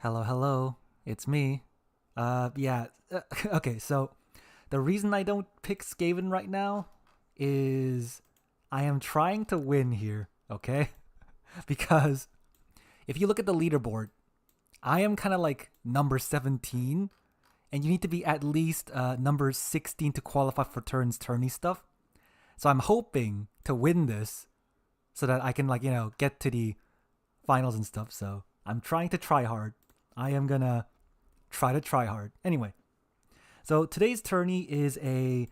Hello, hello. It's me. Yeah. Okay, so the reason I don't pick Skaven right now is I am trying to win here, okay? Because if you look at the leaderboard, I am kind of like number 17, and you need to be at least number 16 to qualify for tourney stuff. So I'm hoping to win this so that I can, get to the finals and stuff. So I'm trying to try hard. I am gonna try hard. Anyway, so today's tourney is a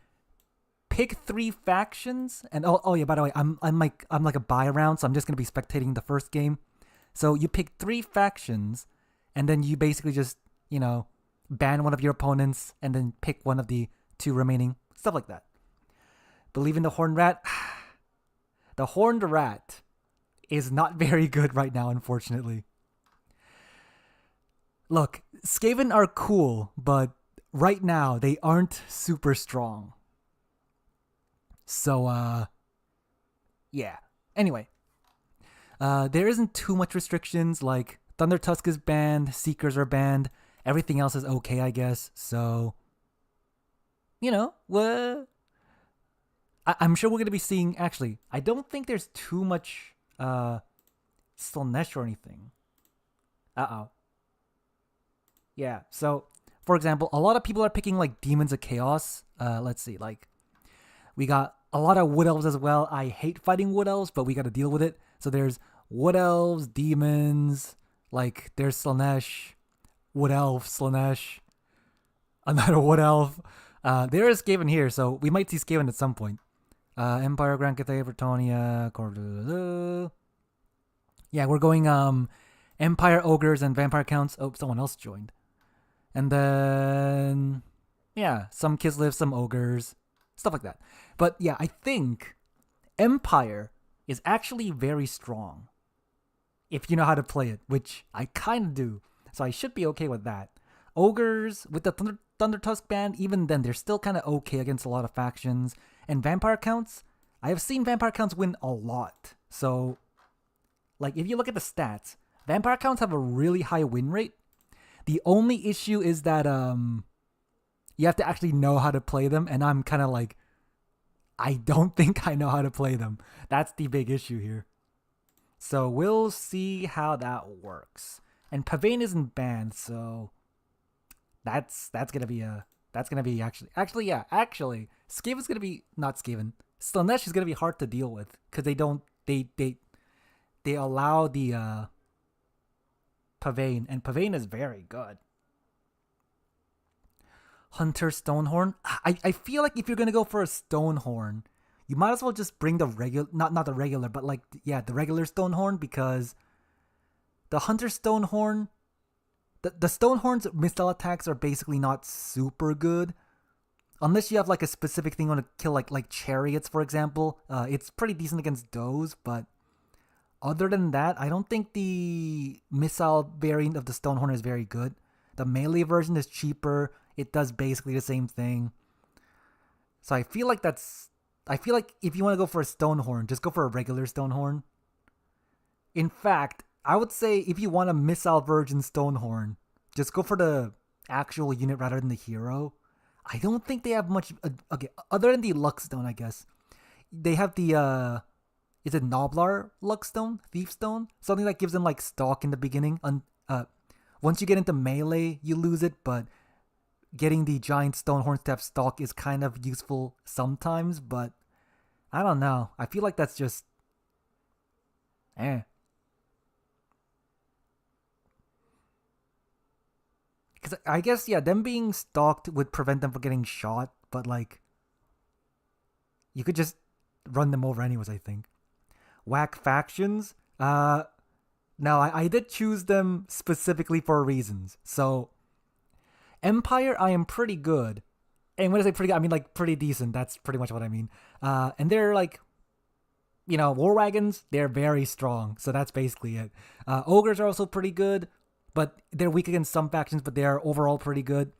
pick three factions, and oh yeah, by the way, I'm like a buy round, so I'm just gonna be spectating the first game. So you pick three factions, and then you basically just ban one of your opponents, and then pick one of the two remaining, stuff like that. Believe in the Horned Rat. The Horned Rat is not very good right now, unfortunately. Look, Skaven are cool, but right now they aren't super strong. So, yeah. Anyway, there isn't too much restrictions. Like Thunder Tusk is banned, Seekers are banned. Everything else is okay, I guess. So, what? I'm sure we're gonna be seeing. Actually, I don't think there's too much Slaanesh or anything. Oh. Yeah. So, for example, a lot of people are picking like Demons of Chaos. Let's see. Like, we got a lot of Wood Elves as well. I hate fighting Wood Elves, but we got to deal with it. So there's Wood Elves, Demons. Like, there's Slaanesh, Wood Elf, Slaanesh, another Wood Elf. There is Skaven here, so we might see Skaven at some point. Empire, Grand Cathay, Bretonnia, yeah, we're going Empire, Ogres, and Vampire Counts. Oh, someone else joined. And then, yeah, some Kislev, some Ogres, stuff like that. But yeah, I think Empire is actually very strong if you know how to play it, which I kind of do. So I should be okay with that. Ogres, with the Thunder Tusk band, even then, they're still kind of okay against a lot of factions. And Vampire Counts, I have seen Vampire Counts win a lot. So, like, if you look at the stats, Vampire Counts have a really high win rate. The only issue is that you have to actually know how to play them, and I'm kind of like, I don't think I know how to play them. That's the big issue here. So we'll see how that works. And Pavane isn't banned, so that's gonna be actually Skaven's gonna be not Skaven. Slaanesh is gonna be hard to deal with because they allow the Pavane, and Pavane is very good. Hunter Stonehorn. I feel like if you're gonna go for a Stonehorn, you might as well just bring the regular, not the regular, but like the regular Stonehorn, because the Hunter Stonehorn, the Stonehorn's missile attacks are basically not super good. Unless you have like a specific thing you want to kill, like chariots, for example. It's pretty decent against those, but other than that, I don't think the missile variant of the Stonehorn is very good. The melee version is cheaper. It does basically the same thing. So I feel like if you want to go for a Stonehorn, just go for a regular Stonehorn. In fact, I would say if you want a missile version Stonehorn, just go for the actual unit rather than the hero. I don't think they have much. Okay, other than the Luckstone, I guess they have the is it Noblar Luckstone, Thiefstone, something that gives them like stock in the beginning. Once you get into melee, you lose it, but getting the giant Stonehorns to have stock is kind of useful sometimes. But I don't know. I feel like that's just eh. Because I guess, yeah, them being stalked would prevent them from getting shot, but like, you could just run them over anyways, I think. Whack factions? Now, I did choose them specifically for reasons. So, Empire, I am pretty good. And when I say pretty good, I mean like pretty decent. That's pretty much what I mean. And they're like, War Wagons, they're very strong. So that's basically it. Ogres are also pretty good, but they're weak against some factions, but they're overall pretty good.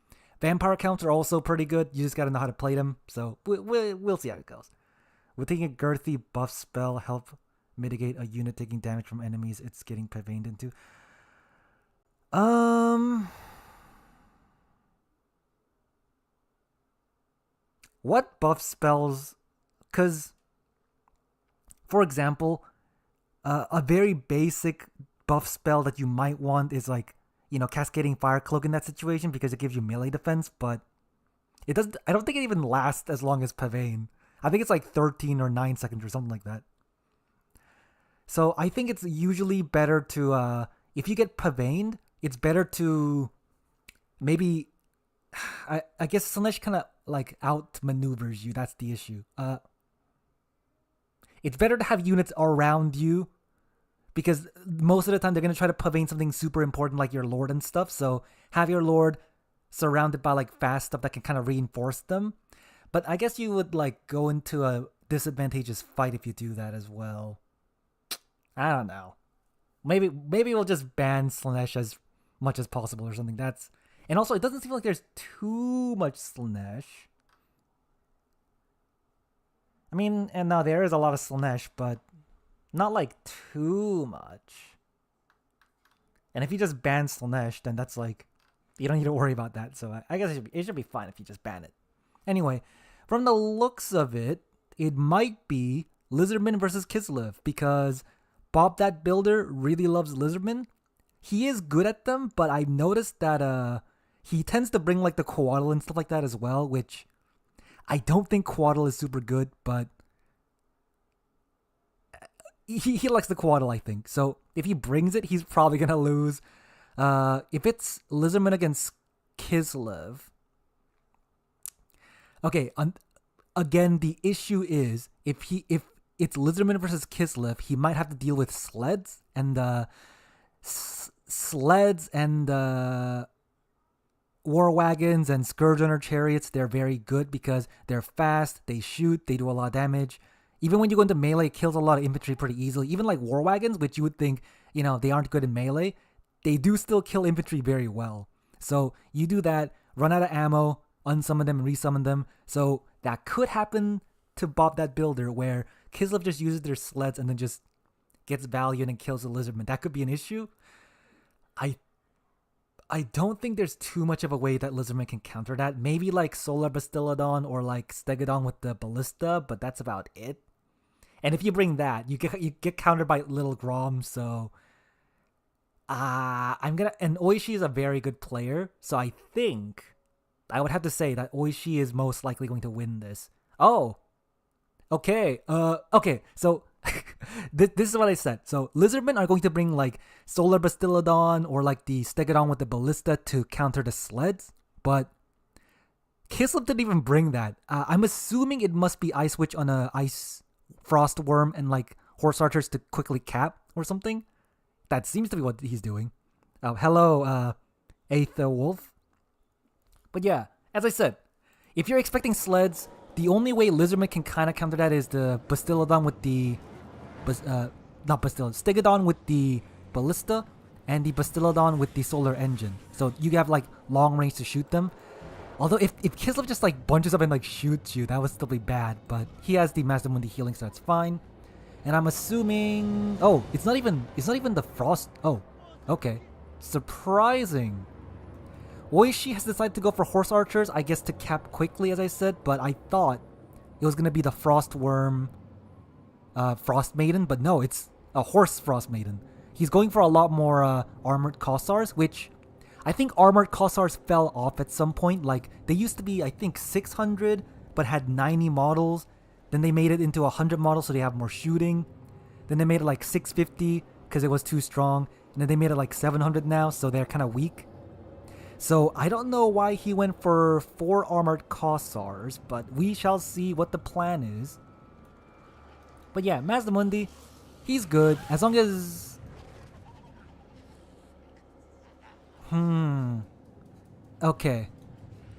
Vampire counts are also pretty good. You just gotta know how to play them. So we'll see how it goes. Would taking a girthy buff spell help mitigate a unit taking damage from enemies it's getting pavaned into? Um, what buff spells? Because, for example, a very basic buff spell that you might want is like, Cascading Fire Cloak in that situation because it gives you melee defense, but it doesn't. I don't think it even lasts as long as Pavane. I think it's like 13 or 9 seconds or something like that. So I think it's usually better to, if you get Pavaned, it's better to maybe, I guess Slanesh kind of like outmaneuvers you. That's the issue. It's better to have units around you because most of the time they're going to try to Pavane something super important like your Lord and stuff. So have your Lord surrounded by like fast stuff that can kind of reinforce them. But I guess you would like go into a disadvantageous fight if you do that as well. I don't know. Maybe we'll just ban Slanesh as much as possible or something. And also it doesn't seem like there's too much Slanesh. I mean, and now there is a lot of Slanesh, but not like too much. And if you just ban Slanesh, then that's like, you don't need to worry about that. So I guess it should be fine if you just ban it. Anyway, from the looks of it, it might be Lizardman versus Kislev because Bob that Builder really loves Lizardman. He is good at them, but I noticed that he tends to bring like the Coatl and stuff like that as well, which I don't think Coatl is super good, but he likes the Coatl, I think. So if he brings it, he's probably going to lose. If it's Lizardman against Kislev, okay, again, the issue is if it's Lizardman versus Kislev, he might have to deal with sleds and war wagons and Scourge Runner chariots. They're very good because they're fast, they shoot, they do a lot of damage. Even when you go into melee, it kills a lot of infantry pretty easily. Even like war wagons, which you would think, they aren't good in melee, they do still kill infantry very well. So you do that, run out of ammo, unsummon them and resummon them. So that could happen to Bob that Builder where Kislev just uses their sleds and then just gets value and then kills the Lizardman. That could be an issue. I don't think there's too much of a way that Lizardman can counter that. Maybe like Solar Bastiladon or like Stegodon with the Ballista, but that's about it. And if you bring that, you get countered by Little Grom, so and Oishi is a very good player, so I think I would have to say that Oishi is most likely going to win this. Oh. Okay. Okay. So this is what I said. So Lizardmen are going to bring like Solar Bastiladon or like the Stegodon with the Ballista to counter the sleds, but Kislev didn't even bring that. I'm assuming it must be Ice Witch on a Ice Frost Worm and like Horse Archers to quickly cap or something. That seems to be what he's doing. Hello, Aether Wolf. But yeah, as I said, if you're expecting sleds, the only way Lizardman can kind of counter that is the Bastiladon with the Stegodon with the Ballista and the Bastiladon with the Solar Engine. So you have like long range to shoot them. Although if Kislev just like bunches up and like shoots you, that would still be bad. But he has the Mazdamundi healing, so that's fine. And I'm assuming, oh, it's not even the Frost. Oh, okay, surprising. Oishi has decided to go for Horse Archers, I guess to cap quickly, as I said, but I thought it was going to be the Frost Worm Frost Maiden, but no, it's a Horse Frost Maiden. He's going for a lot more Armored Kossars, which I think Armored Kossars fell off at some point. Like, they used to be, I think, 600, but had 90 models. Then they made it into 100 models, so they have more shooting. Then they made it like 650, because it was too strong. And then they made it like 700 now, so they're kind of weak. So I don't know why he went for 4 Armored Kossars, but we shall see what the plan is. But yeah, Mazdamundi, he's good as long as... Okay.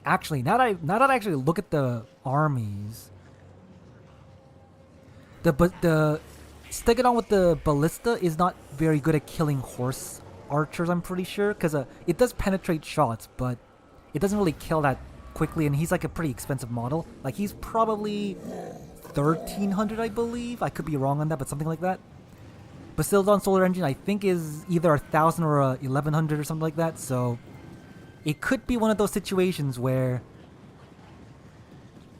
Actually, now that I actually look at the armies, the Stegodon with the Ballista is not very good at killing Horse Archers, I'm pretty sure, because it does penetrate shots, but it doesn't really kill that quickly, and he's like a pretty expensive model. Like, he's probably 1,300, I believe. I could be wrong on that, but something like that. Basildon Solar Engine, I think, is either 1,000 or 1,100 or something like that. So it could be one of those situations where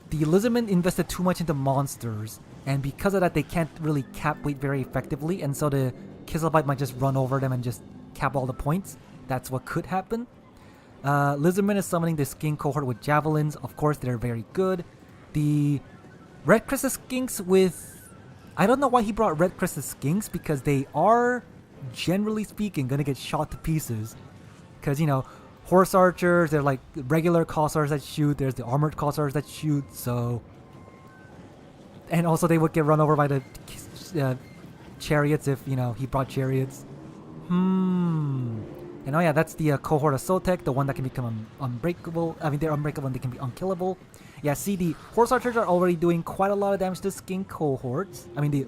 the Lizardmen invested too much into monsters, and because of that, they can't really cap weight very effectively, and so the Kizelbite might just run over them and just cap all the points. That's what could happen. Lizardman is summoning the Skink cohort with javelins. Of course, they're very good. The Red Crested Skinks with... I don't know why he brought Red Crested Skinks, because they are, generally speaking, gonna get shot to pieces. Because, you know, Horse Archers, they're like regular Cossars that shoot. There's the Armored Cossars that shoot, so... And also they would get run over by the Chariots if, you know, he brought Chariots. And oh yeah, that's the cohort of Sotek, the one that can become unbreakable. I mean, they're unbreakable and they can be unkillable. Yeah, see, the Horse Archers are already doing quite a lot of damage to Skink cohorts. I mean, the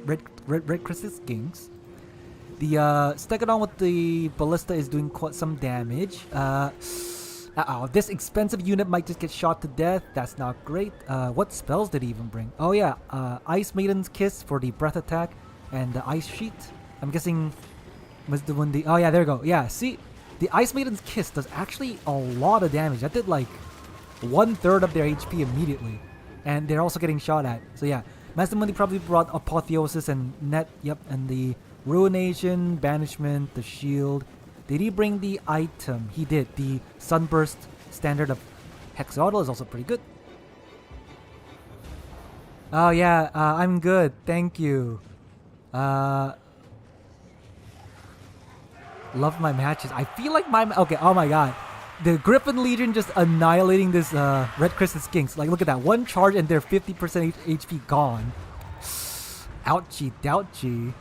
Red Crested Skinks. The Stegodon with the Ballista is doing quite some damage. This expensive unit might just get shot to death. That's not great. What spells did he even bring? Oh yeah, Ice Maiden's Kiss for the breath attack and the Ice Sheet. I'm guessing was the one the... Oh yeah, there we go. Yeah, see, the Ice Maiden's Kiss does actually a lot of damage. That did like 1/3 of their HP immediately. And they're also getting shot at. So yeah, Master Mundi probably brought Apotheosis and Net, yep, and the Ruination, Banishment, the Shield. Did he bring the item? He did. The Sunburst Standard of Hexodal is also pretty good. Oh yeah, I'm good. Thank you. Love my matches. I feel like my... Okay, oh my god. The Griffin Legion just annihilating this Red Crested Skinks. Like, look at that. One charge and they're 50% HP gone. Ouchie, douchie.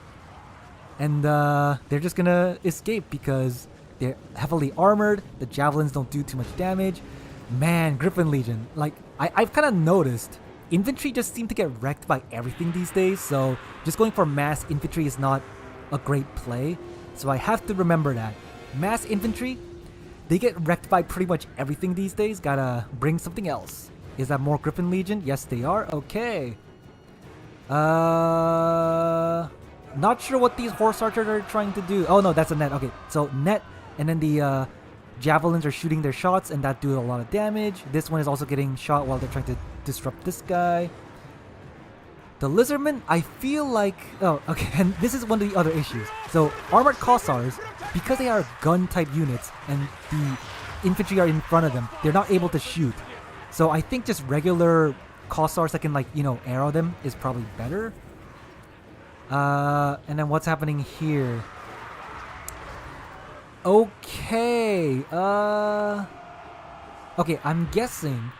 And they're just gonna escape because they're heavily armored. The javelins don't do too much damage. Man, Griffin Legion. Like, I've kind of noticed infantry just seem to get wrecked by everything these days. So just going for mass infantry is not a great play. So I have to remember that. Mass infantry, they get wrecked by pretty much everything these days. Gotta bring something else. Is that more Griffin Legion? Yes, they are. Okay. Not sure what these Horse Archers are trying to do. Oh no, that's a Net. Okay, so Net, and then the Javelins are shooting their shots, and that do a lot of damage. This one is also getting shot while they're trying to disrupt this guy. The Lizardmen, I feel like... Oh, okay, and this is one of the other issues. So, Armored Cossars, because they are gun-type units, and the infantry are in front of them, they're not able to shoot. So I think just regular Cossars that can, like, you know, arrow them is probably better. And then what's happening here? Okay, okay, I'm guessing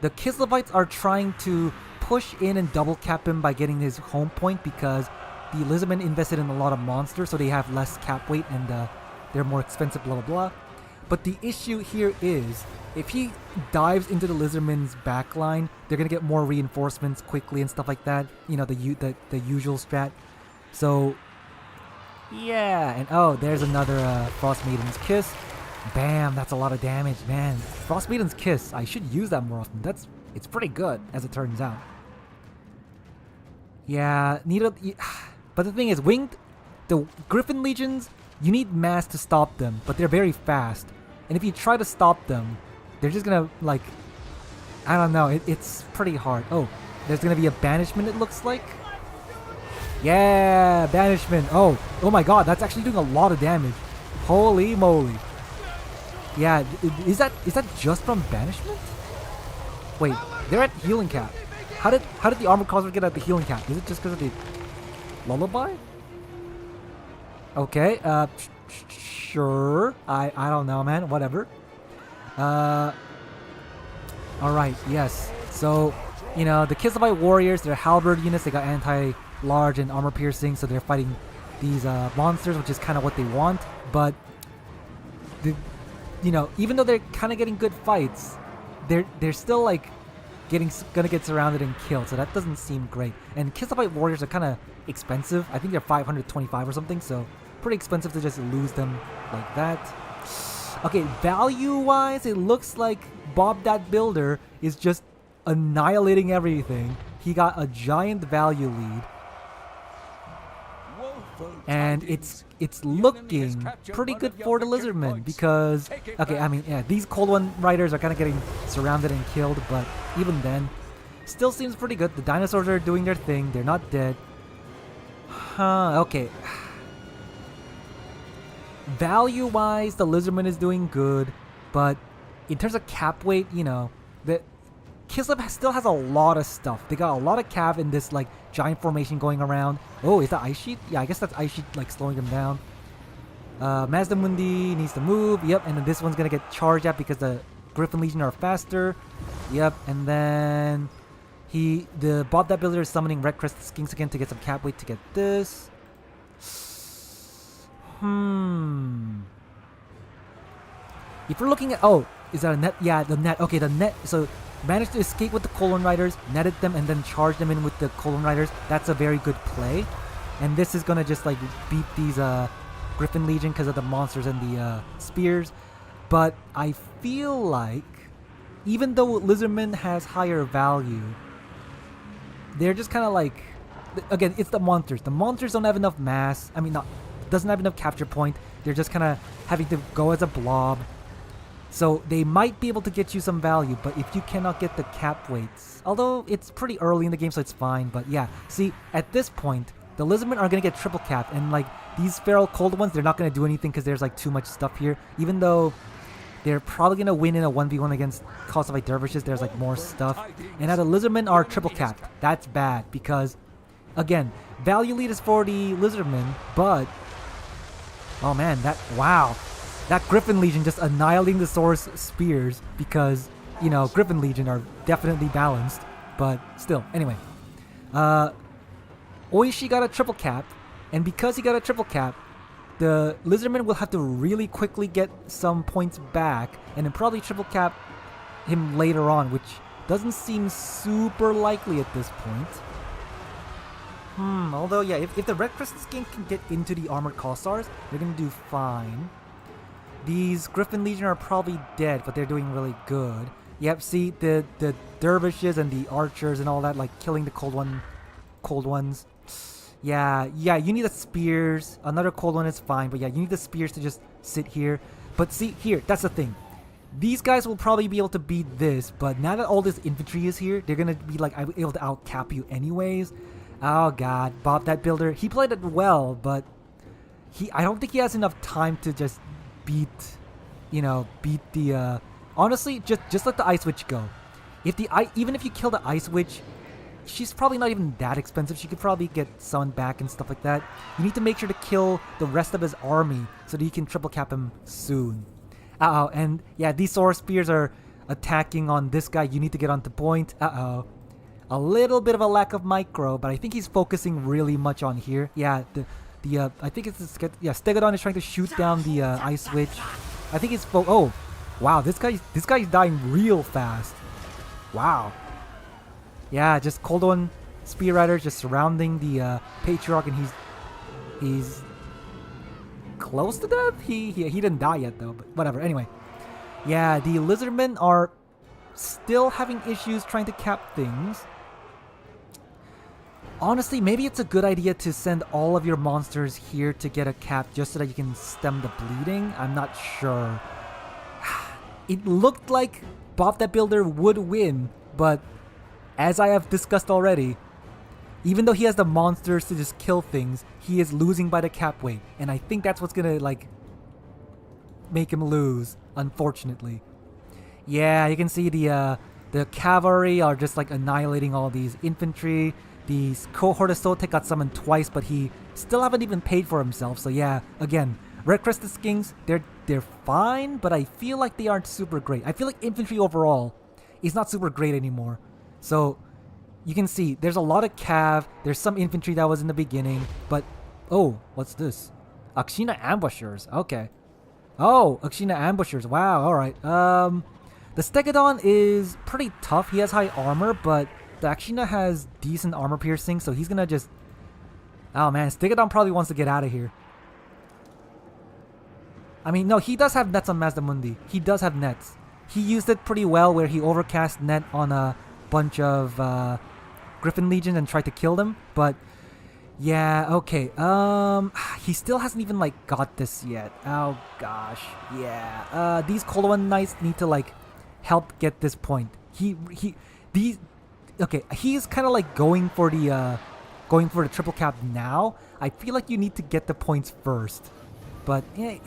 the Kislevites are trying to push in and double cap him by getting his home point because the Lizardmen invested in a lot of monsters, so they have less cap weight and they're more expensive, blah blah blah. But the issue here is, if he dives into the Lizardmen's backline, they're gonna get more reinforcements quickly and stuff like that. You know, the usual strat. So yeah, and oh, there's another Frost Maiden's Kiss. Bam, that's a lot of damage, man. Frost Maiden's Kiss, I should use that more often. It's pretty good, as it turns out. Yeah, but the thing is, the Griffin Legions, you need mass to stop them, but they're very fast. And if you try to stop them, they're just gonna, like, I don't know, it's pretty hard. Oh, there's gonna be a banishment, it looks like. Yeah, banishment. Oh my god, that's actually doing a lot of damage. Holy moly. Yeah, is that just from banishment? Wait, they're at healing cap. How did the Armored Cossar get at the healing cap? Is it just because of the lullaby? Okay, sure. I don't know, man. Whatever. Alright, yes. So, you know, the Kislevite warriors, they're halberd units. They got anti-large and armor piercing, so they're fighting these monsters, which is kind of what they want. But, you know, even though they're kind of getting good fights, they're still like gonna get surrounded and killed, so that doesn't seem great. And Kislevite warriors are kind of expensive. I think they're 525 or something, so pretty expensive to just lose them like that. Okay, value-wise, it looks like Bob That Builder is just annihilating everything. He got a giant value lead. And it's looking pretty good for the Lizardmen because, okay, I mean, yeah, these Cold One Riders are kind of getting surrounded and killed, but even then, still seems pretty good. The dinosaurs are doing their thing. They're not dead. Okay. Value-wise, the Lizardman is doing good, but in terms of cap weight, you know, the Kislev still has a lot of stuff. They got a lot of cav in this like giant formation going around. Oh, is that Ice Sheet? Yeah, I guess that's Ice Sheet like slowing them down. Mazda Mundi needs to move. Yep, and then this one's gonna get charged at because the Griffin Legion are faster. Yep, and then the Bob that Builder is summoning Red Crested Skinks again to get some cap weight to get this. If we're looking at, oh, is that a net? Yeah, the net. Okay, the net. So managed to escape with the Colon Riders, netted them, and then charge them in with the Colon Riders. That's a very good play. And this is gonna just like beat these Griffin Legion because of the monsters and the spears. But I feel like even though Lizardman has higher value, they're just kind of like, again, it's the monsters. The monsters don't have enough mass. I mean, doesn't have enough capture point. They're just kind of having to go as a blob. So they might be able to get you some value, but if you cannot get the cap weights, although it's pretty early in the game, so it's fine. But yeah, see, at this point, the Lizardmen are going to get triple cap, and like these feral cold ones, they're not going to do anything because there's like too much stuff here. Even though they're probably going to win in a 1v1 against Calcified Dervishes, there's like more stuff. And now the Lizardmen are triple capped. That's bad because, again, value lead is for the Lizardmen, but oh man, wow. That Griffin Legion just annihilating the Source Spears because, you know, Griffin Legion are definitely balanced. But still, anyway. Oishi got a triple cap. And because he got a triple cap, the Lizardman will have to really quickly get some points back. And then probably triple cap him later on, which doesn't seem super likely at this point. Although, yeah, if the Red Crested Skink can get into the Armored Cossars, they're going to do fine. These Griffin Legion are probably dead, but they're doing really good. Yep, see, the Dervishes and the Archers and all that, like, killing the cold ones. Yeah, you need the Spears. Another cold one is fine, but yeah, you need the Spears to just sit here. But see, here, that's the thing. These guys will probably be able to beat this, but now that all this infantry is here, they're gonna be, like, able to out-cap you anyways. Oh god, Bob that Builder, he played it well, but I don't think he has enough time to just beat the honestly, just let the Ice Witch go. Even if you kill the Ice Witch, she's probably not even that expensive. She could probably get summoned back and stuff like that. You need to make sure to kill the rest of his army so that you can triple cap him soon. And yeah, these Source Spears are attacking on this guy. You need to get onto point. A little bit of a lack of micro, but I think he's focusing really much on here. Yeah, I think it's Stegodon is trying to shoot down the Ice Witch. I think he's oh, wow, this guy's dying real fast. Wow. Yeah, just Cold One Spear Riders just surrounding the Patriarch, and he's close to death. He didn't die yet though, but whatever. Anyway, yeah, the Lizardmen are still having issues trying to cap things. Honestly, maybe it's a good idea to send all of your monsters here to get a cap just so that you can stem the bleeding. I'm not sure. It looked like Bob that Builder would win, but as I have discussed already, even though he has the monsters to just kill things, he is losing by the cap weight. And I think that's what's gonna, like, make him lose, unfortunately. Yeah, you can see the cavalry are just, like, annihilating all these infantry. The Cohort of Sotek got summoned twice, but he still haven't even paid for himself. So yeah, again, Red Crested Skinks, they're fine, but I feel like they aren't super great. I feel like infantry overall is not super great anymore. So you can see there's a lot of cav. There's some infantry that was in the beginning, but oh, what's this? Akshina Ambushers. Okay. Oh, Akshina Ambushers. Wow. All right. The Stegodon is pretty tough. He has high armor, but the Akshina has decent armor piercing, so he's gonna just... Oh man, Stegodon probably wants to get out of here. I mean, no, he does have nets on Mazdamundi. He does have nets. He used it pretty well where he overcast net on a bunch of Griffin Legion and tried to kill them, but Yeah, okay. He still hasn't even like got this yet. Oh gosh. Yeah. These Cold One Knights need to like help get this point. These okay, he's kind of like going for the triple cap now. I feel like you need to get the points first. But yeah,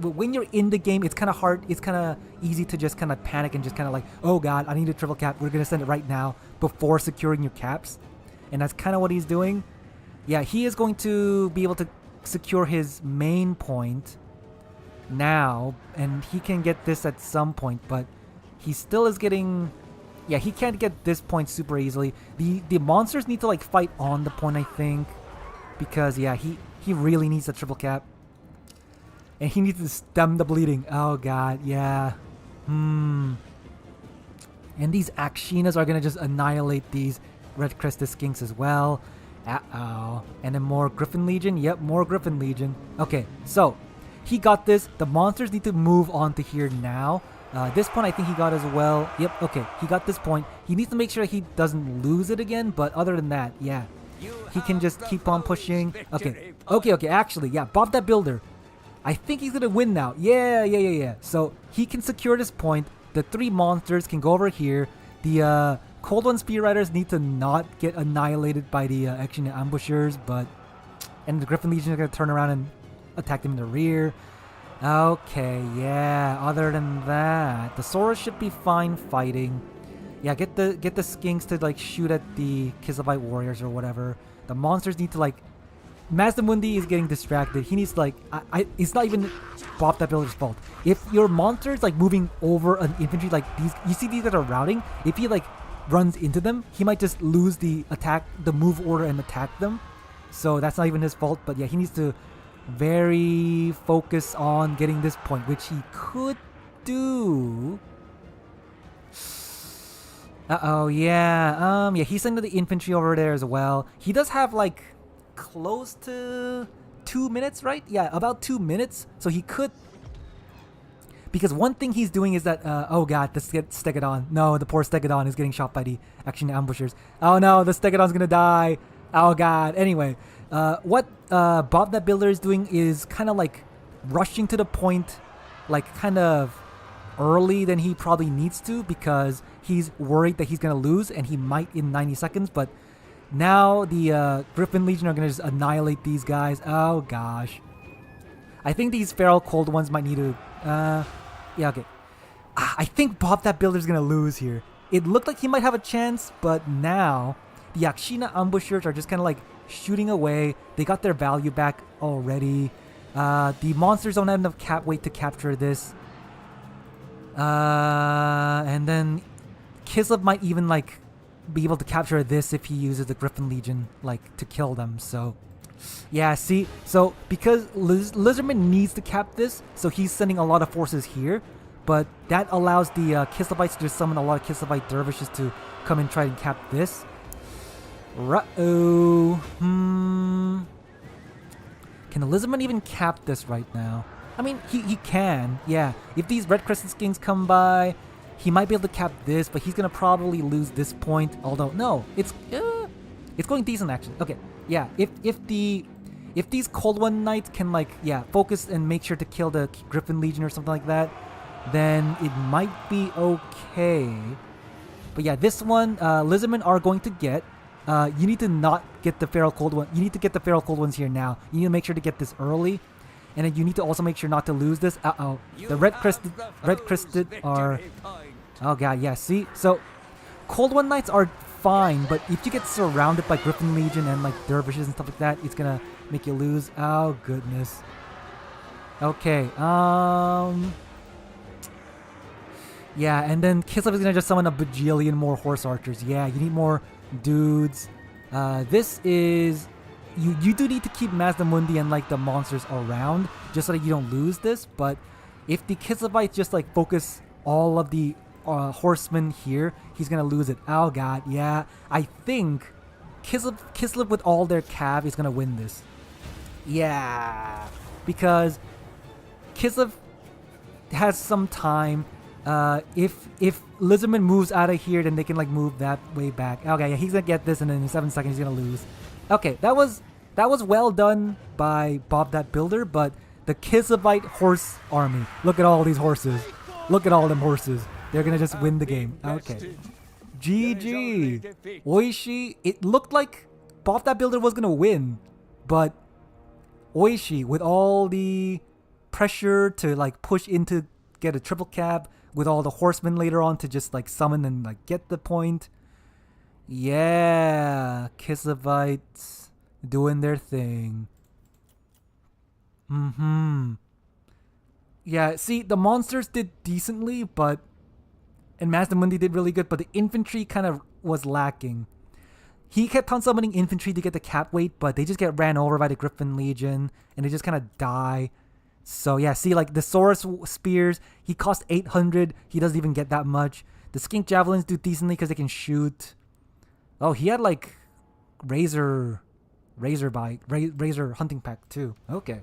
when you're in the game, it's kind of hard. It's kind of easy to just kind of panic and just kind of like, oh god, I need a triple cap. We're gonna send it right now before securing your caps, and that's kind of what he's doing. Yeah, he is going to be able to secure his main point now, and he can get this at some point, but he still is getting... Yeah, he can't get this point super easily. The monsters need to like fight on the point, I think, because yeah, he really needs a triple cap. And he needs to stem the bleeding. Oh god, yeah. And these Akshinas are gonna just annihilate these Red Crested Skinks as well. Uh-oh. And then more Griffin Legion. Yep, more Griffin Legion. Okay, so he got this. The monsters need to move on to here now. This point I think he got as well. Yep, okay, he got this point. He needs to make sure he doesn't lose it again, but other than that, yeah. He can just keep on pushing. Okay, actually, yeah, Bob that Builder. I think he's gonna win now. Yeah. So he can secure this point. The 3 monsters can go over here. The Cold One Spear Riders need to not get annihilated by the Action Ambushers, and the Griffin Legion are gonna turn around and attack them in the rear. Okay, yeah. Other than that, the Saurus should be fine fighting. Yeah, get the Skinks to like shoot at the Kislavite warriors or whatever. The monsters need to like... Mazdamundi is getting distracted. He needs to like... it's not even Bob that Builder's fault. If your monster's like moving over an infantry like these... You see these that are routing? If he like runs into them, he might just lose the move order and attack them. So that's not even his fault. But yeah, he needs to very focus on getting this point, which he could do. Uh-oh, yeah. Yeah, he's sending the infantry over there as well. He does have like close to 2 minutes, right? Yeah, about 2 minutes. So he could... Because one thing he's doing is that, oh god, the Stegodon. No, the poor Stegodon is getting shot by the Action Ambushers. Oh no, the Stegodon's gonna die. Oh god. Anyway, what Bob that Builder is doing is kind of like rushing to the point, like kind of early than he probably needs to, because he's worried that he's gonna lose, and he might in 90 seconds. But now the Griffin Legion are gonna just annihilate these guys. Oh gosh. I think these Feral Cold Ones might need to... yeah, okay. I think Bob that Builder's gonna lose here. It looked like he might have a chance, but now the Akshina Ambushers are just kind of like shooting away. They got their value back already. The monsters don't have enough cap weight to capture this. And then Kislev might even like be able to capture this if he uses the Griffin Legion like to kill them. So yeah, see, so because Lizardman needs to cap this, so he's sending a lot of forces here, but that allows the Kislevites to just summon a lot of Kislevite dervishes to come and try and cap this. Can the Lizardman even cap this right now? I mean, he can, yeah. If these Red Crescent Skinks come by, he might be able to cap this, but he's gonna probably lose this point. Although, no, it's going decent actually. Okay, yeah. If these Cold One Knights can like focus and make sure to kill the Griffin Legion or something like that, then it might be okay. But yeah, this one Lizardmen are going to get. You need to not get the Feral Cold One. You need to get the Feral Cold Ones here now. You need to make sure to get this early. And then you need to also make sure not to lose this. Uh-oh. The Red Crested are... Oh god, yeah, see? So, Cold One Knights are fine, but if you get surrounded by Griffin Legion and like dervishes and stuff like that, it's gonna make you lose. Oh goodness. Okay, yeah, and then Kislev is gonna just summon a bajillion more horse archers. Yeah, you need more dudes. This is... You do need to keep Mazdamundi and like the monsters around just so that you don't lose this, but if the Kislevites just like focus all of the horsemen here, he's gonna lose it. Oh god, yeah. I think Kislev with all their cav is gonna win this. Yeah, because Kislev has some time. If Lizardman moves out of here, then they can like move that way back. Okay, yeah, he's gonna get this, and then in 7 seconds he's gonna lose. Okay, that was well done by Bob that Builder, but the Kisavite horse army. Look at all these horses. Look at all them horses. They're gonna just win the game. Okay. GG. Oishi. It looked like Bob that Builder was gonna win, but Oishi, with all the pressure to like push into get a triple cap, with all the horsemen later on to just like summon and like get the point. Yeah, Kisavites doing their thing. Yeah, see, the monsters did decently, but and Mazdamundi did really good, but the infantry kind of was lacking. He kept on summoning infantry to get the cap weight, but they just get ran over by the Griffin Legion, and they just kind of die. So yeah, see, like the Saurus spears, he cost 800. He doesn't even get that much. The Skink Javelins do decently because they can shoot. Oh, he had like Razor Hunting Pack too. Okay.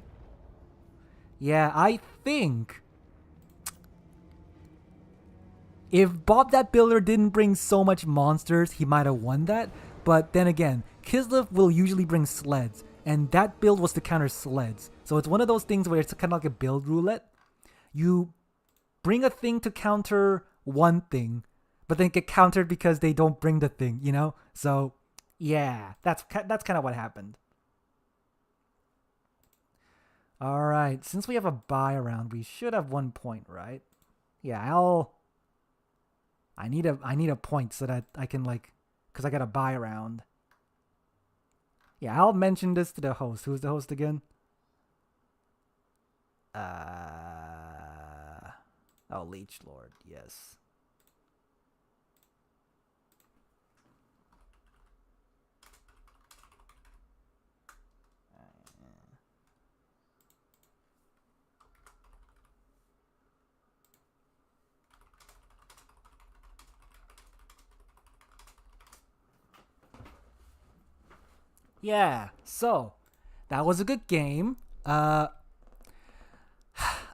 Yeah, I think if Bob that Builder didn't bring so much monsters, he might have won that. But then again, Kislev will usually bring sleds, and that build was to counter sleds. So it's one of those things where it's kind of like a build roulette. You bring a thing to counter one thing, but then get countered because they don't bring the thing, you know? So yeah, that's kind of what happened. All right, since we have a buy around, we should have 1 point, right? Yeah, I need a point so that I can like, cause I got a buy around. Yeah, I'll mention this to the host. Who's the host again? Oh, Leech Lord. Yes. Yeah, so that was a good game. I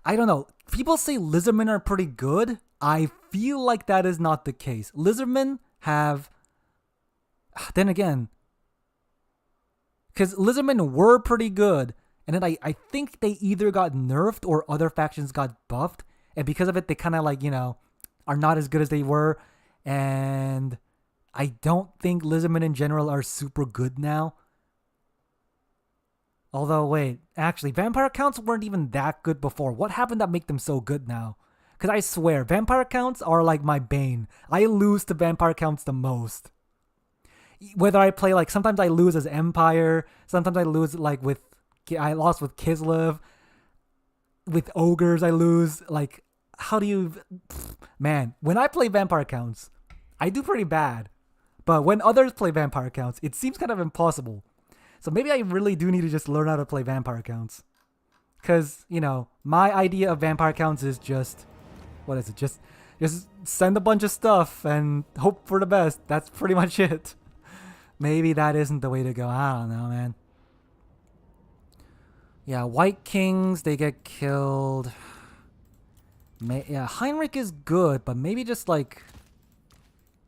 don't know. People say lizardmen are pretty good. I feel like that is not the case. Lizardmen have. Then again, because lizardmen were pretty good, and then I think they either got nerfed or other factions got buffed, and because of it, they kind of like, you know, are not as good as they were, and I don't think lizardmen in general are super good now. Although, wait, actually, vampire counts weren't even that good before. What happened that make them so good now? Because I swear, vampire counts are like my bane. I lose to vampire counts the most. Whether I play, like, sometimes I lose as Empire, sometimes I lose, like, I lost with Kislev. With Ogres, I lose. Like, how do you... Man, when I play vampire counts, I do pretty bad. But when others play vampire counts, it seems kind of impossible. So maybe I really do need to just learn how to play vampire counts. Because, you know, my idea of vampire counts is just... What is it? Just send a bunch of stuff and hope for the best. That's pretty much it. Maybe that isn't the way to go. I don't know, man. Yeah, White Kings, they get killed. Yeah, Heinrich is good, but maybe just like...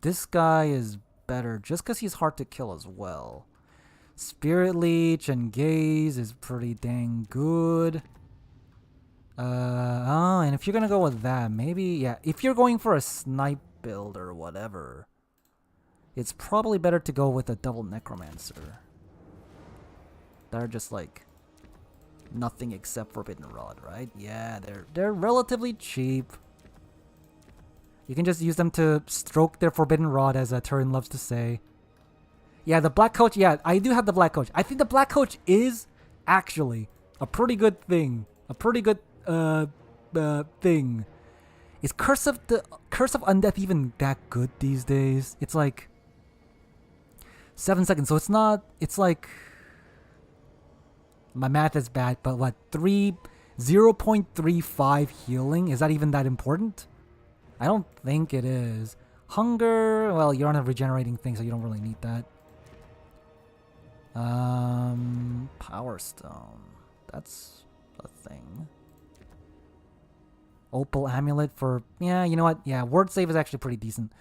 This guy is better just because he's hard to kill as well. Spirit Leech and Gaze is pretty dang good. And if you're gonna go with that, maybe, yeah, if you're going for a snipe build or whatever, it's probably better to go with a double Necromancer. They're just like nothing except Forbidden Rod, right? Yeah, they're relatively cheap. You can just use them to stroke their Forbidden Rod, as Turin loves to say. Yeah, the Black Coach, yeah, I do have the Black Coach. I think the Black Coach is actually a pretty good thing. A pretty good thing. Is Curse of Undeath even that good these days? It's like 7 seconds, so it's like, my math is bad, but what, 0.35 healing? Is that even that important? I don't think it is. Hunger, well, you're on a regenerating thing, so you don't really need that. Power Stone. That's a thing. Opal Amulet for... Yeah, you know what? Yeah, Word Save is actually pretty decent.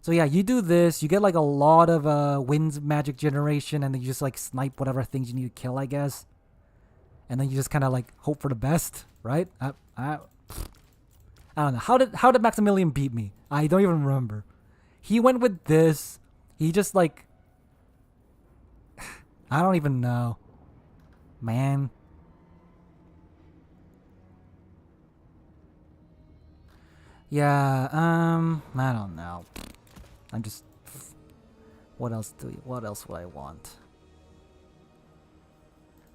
So yeah, you do this, you get like a lot of winds magic generation, and then you just like snipe whatever things you need to kill, I guess. And then you just kind of like hope for the best, right? I don't know. How did Maximilian beat me? I don't even remember. He went with this. He just like I don't even know. Man. Yeah, I don't know. I'm just what else would I want?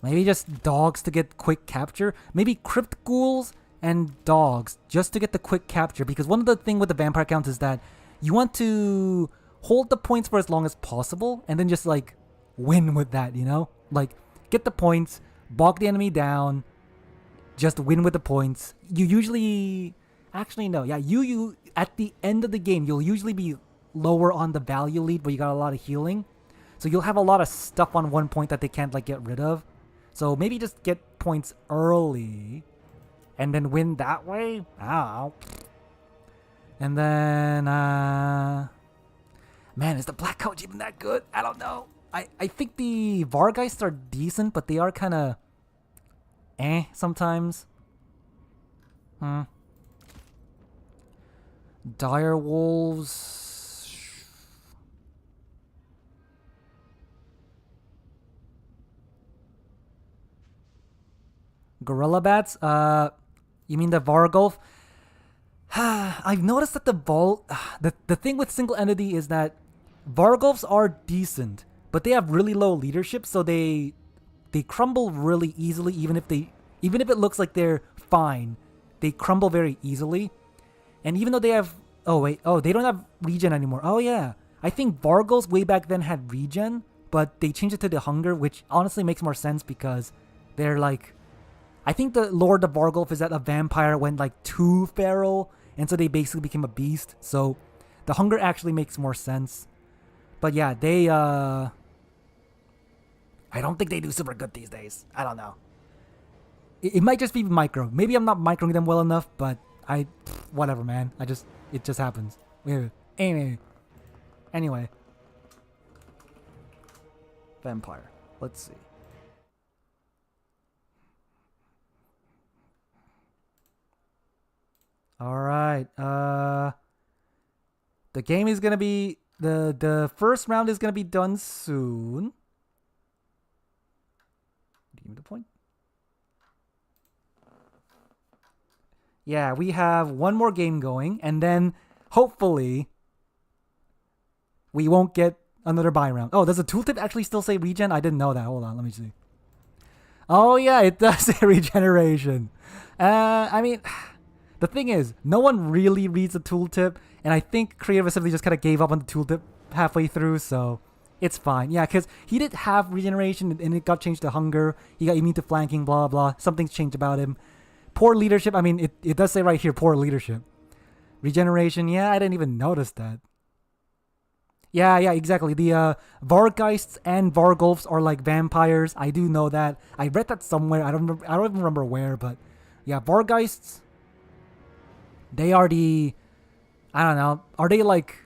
Maybe just dogs to get quick capture? Maybe crypt ghouls and dogs just to get the quick capture, because one of the thing with the vampire counts is that you want to hold the points for as long as possible and then just like win with that, you know? Like get the points, bog the enemy down, just win with the points. You usually actually no, yeah, you at the end of the game you'll usually be lower on the value lead, but you got a lot of healing. So you'll have a lot of stuff on one point that they can't like get rid of. So maybe just get points early and then win that way. Ow. And then man, is the black coach even that good? I don't know. I think the Vargeists are decent, but they are kind of sometimes. Dire wolves. Gorilla bats? You mean the Vargolf? I've noticed that the thing with single entity is that Vargolfs are decent, but they have really low leadership, so they crumble really easily. Even if it looks like they're fine, they crumble very easily. And even though they have they don't have regen anymore. Oh yeah, I think Vargolfs way back then had regen, but they changed it to the hunger, which honestly makes more sense because they're like, I think the Lord of Vargolf is that a vampire went like too feral, and so they basically became a beast. So the hunger actually makes more sense. But yeah, they I don't think they do super good these days. I don't know. It might just be micro. Maybe I'm not microing them well enough, but whatever, man. It just happens. Anyway. Vampire. Let's see. Alright. The game is gonna be the first round is gonna be done soon. Give me the point. Yeah, we have one more game going, and then hopefully we won't get another buy round. Oh, does the tooltip actually still say regen? I didn't know that. Hold on, let me see. Oh yeah, it does say regeneration. I mean, the thing is, no one really reads the tooltip, and I think Creative Assembly just kind of gave up on the tooltip halfway through, so it's fine. Yeah, because he did have regeneration, and it got changed to hunger. He got immune to flanking, blah, blah. Something's changed about him. Poor leadership. I mean, it does say right here, poor leadership. Regeneration, yeah, I didn't even notice that. Yeah, exactly. The Vargeists and Vargolfs are like vampires. I do know that. I read that somewhere. I don't even remember where, but yeah, Vargeists, they are the, I don't know, are they like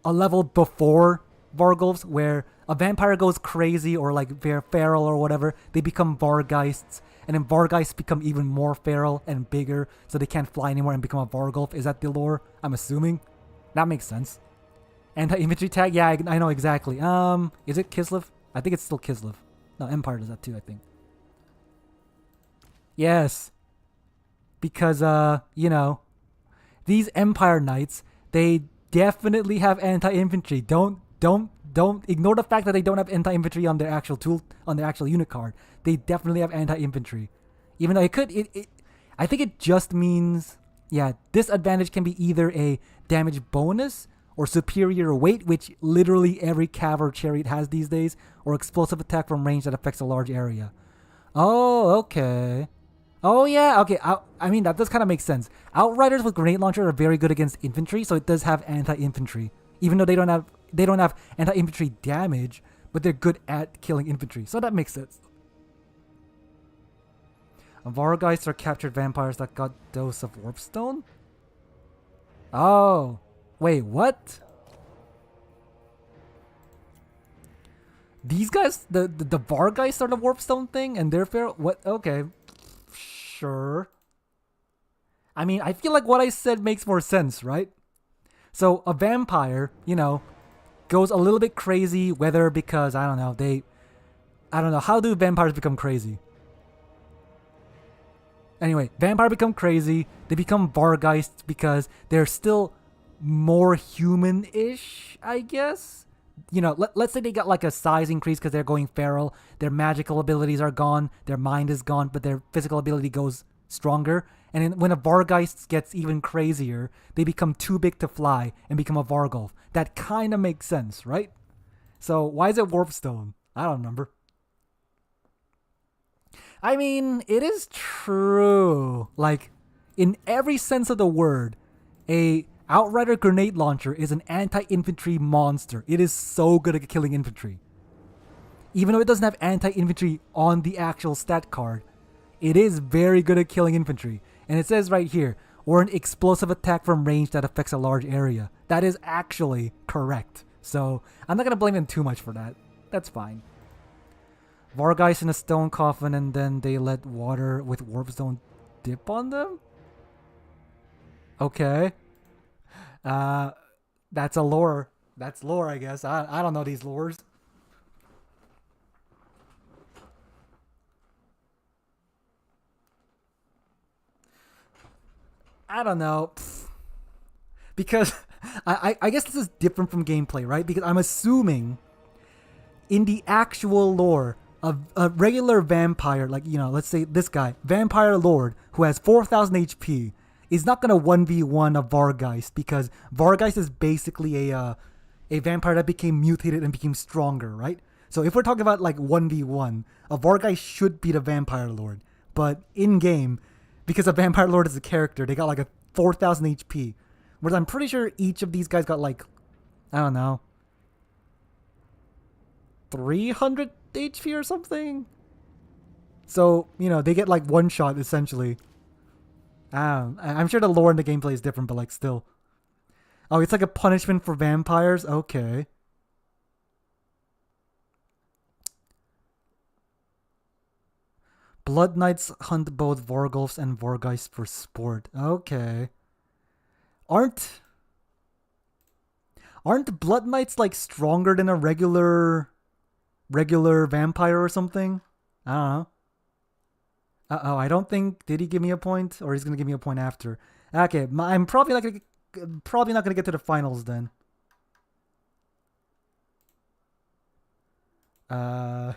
a level before Vargolfs where a vampire goes crazy or like feral or whatever, they become Vargeists, and then Vargeists become even more feral and bigger, so they can't fly anymore and become a Vargolf. Is that the lore? I'm assuming. That makes sense. Anti-infantry tag? Yeah, I know exactly. Is it Kislev? I think it's still Kislev. No, Empire does that too, I think. Yes. Because, you know, these Empire Knights, they definitely have anti-infantry. Don't ignore the fact that they don't have anti-infantry on their actual unit card. They definitely have anti-infantry. Even though I think it just means, yeah, this advantage can be either a damage bonus or superior weight, which literally every cav or chariot has these days, or explosive attack from range that affects a large area. Oh, okay. Oh yeah, okay. I mean, that does kind of make sense. Outriders with grenade launcher are very good against infantry, so it does have anti-infantry, even though they don't have anti-infantry damage, but they're good at killing infantry, so that makes sense. Vargeists are captured vampires that got dose of warpstone. Oh, wait, what? These guys, the bar guys start a warpstone thing, and they're fair. What? Okay, sure. I mean, I feel like what I said makes more sense, right? So a vampire, goes a little bit crazy, whether because I don't know, how do vampires become crazy? Anyway, vampire become crazy. They become Vargeists because they're still more human-ish, I guess. Let's say they got like a size increase because they're going feral. Their magical abilities are gone. Their mind is gone, but their physical ability goes stronger. And when a Vargeist gets even crazier, they become too big to fly and become a Vargulf. That kind of makes sense, right? So why is it Warpstone? I don't remember. I mean, it is true. Like, in every sense of the word, a Outrider grenade launcher is an anti-infantry monster. It is so good at killing infantry. Even though it doesn't have anti-infantry on the actual stat card, it is very good at killing infantry. And it says right here, or an explosive attack from range that affects a large area. That is actually correct. So, I'm not going to blame them too much for that. That's fine. Vargeist in a stone coffin, and then they let water with warpstone dip on them? Okay. That's a lore. That's lore, I guess. I don't know these lores. I don't know. Because I guess this is different from gameplay, right? Because I'm assuming in the actual lore, a regular vampire, like, let's say this guy, Vampire Lord, who has 4,000 HP, is not going to 1v1 a Vargeist, because Vargeist is basically a vampire that became mutated and became stronger, right? So if we're talking about like 1v1, a Vargeist should beat a Vampire Lord. But in-game, because a Vampire Lord is a character, they got like a 4,000 HP. Whereas I'm pretty sure each of these guys got like, I don't know, 300 HP or something. So, they get like one shot essentially. I'm sure the lore in the gameplay is different, but like still. Oh, it's like a punishment for vampires? Okay. Blood Knights hunt both Vargulfs and Vargeists for sport. Okay. Aren't Blood Knights like stronger than a regular vampire or something? I don't know. Uh-oh, I don't think, did he give me a point? Or he's going to give me a point after. Okay, I'm probably not going to get to the finals then. Uh-oh,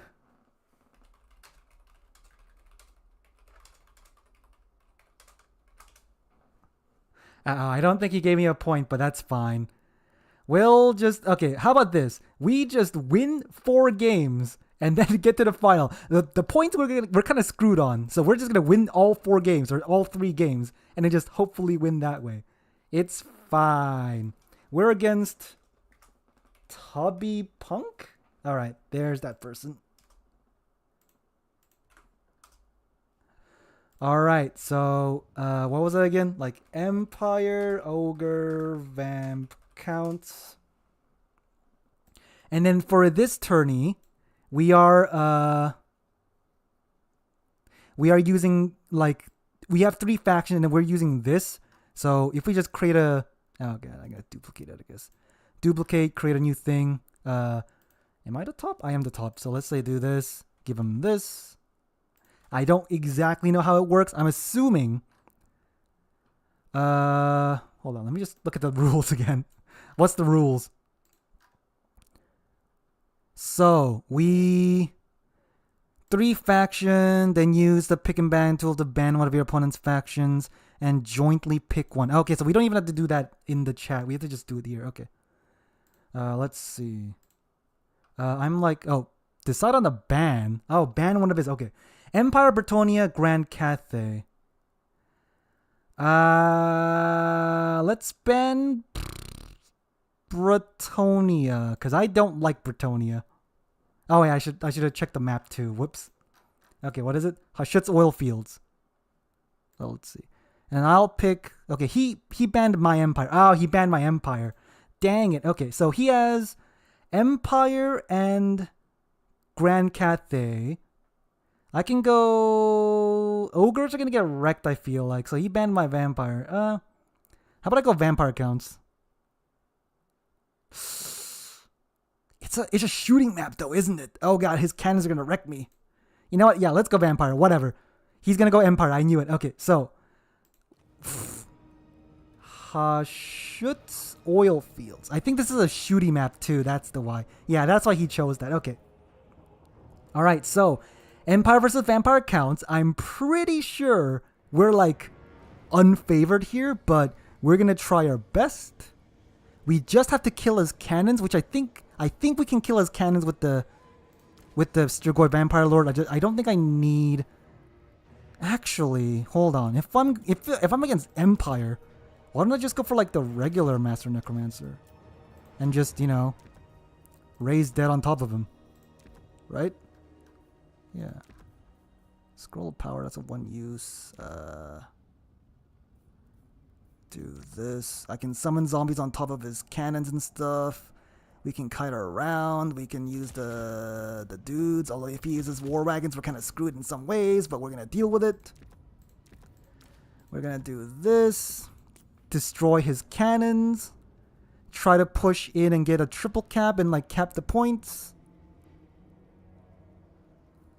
I don't think he gave me a point, but that's fine. We'll just, okay, how about this? We just win 4 games and then get to the final. The points we're kind of screwed on, so we're just gonna win all 4 games or all 3 games, and then just hopefully win that way. It's fine. We're against Tubby Punk. All right, there's that person. All right, so what was it again? Like Empire, Ogre, Vamp, Counts, and then for this tourney, we are using, like, we have 3 factions and then we're using this. So if we just create a, oh god, I gotta duplicate it, I guess. Duplicate, create a new thing. Am I the top? I am the top. So let's say do this, give them this. I don't exactly know how it works. I'm assuming, hold on, let me just look at the rules again. What's the rules? So, 3 faction, then use the pick and ban tool to ban one of your opponent's factions, and jointly pick one. Okay, so we don't even have to do that in the chat. We have to just do it here. Okay. Let's see. I'm like, decide on the ban. Oh, ban one of his, okay. Empire, Bretonia, Grand Cathay. Let's ban Bretonia, because I don't like Bretonia. Oh yeah, I should have checked the map too. Whoops. Okay, what is it? Hashut's oil fields. So let's see. And I'll pick, okay, he banned my empire. Oh, he banned my empire. Dang it. Okay, so he has Empire and Grand Cathay. I can go... Ogres are gonna get wrecked, I feel like. So he banned my vampire. How about I go vampire counts? It's a shooting map though, isn't it? Oh god, his cannons are gonna wreck me. You know what? Yeah, let's go vampire. Whatever. He's gonna go empire. I knew it. Okay, so... Hashut oil fields. I think this is a shooting map too. That's the why. Yeah, that's why he chose that. Okay. Alright, so... Empire versus vampire counts. I'm pretty sure we're like unfavored here, but we're gonna try our best. We just have to kill his cannons, which I think we can kill his cannons with the Strigoi Vampire Lord. I don't think I need. Actually, hold on. If I'm against Empire, why don't I just go for like the regular Master Necromancer, and just raise dead on top of him, right? Yeah. Scroll of power, that's a one use. Do this. I can summon zombies on top of his cannons and stuff. We can kite around. We can use the dudes. Although if he uses war wagons, we're kind of screwed in some ways, but we're going to deal with it. We're going to do this. Destroy his cannons. Try to push in and get a triple cap and like cap the points.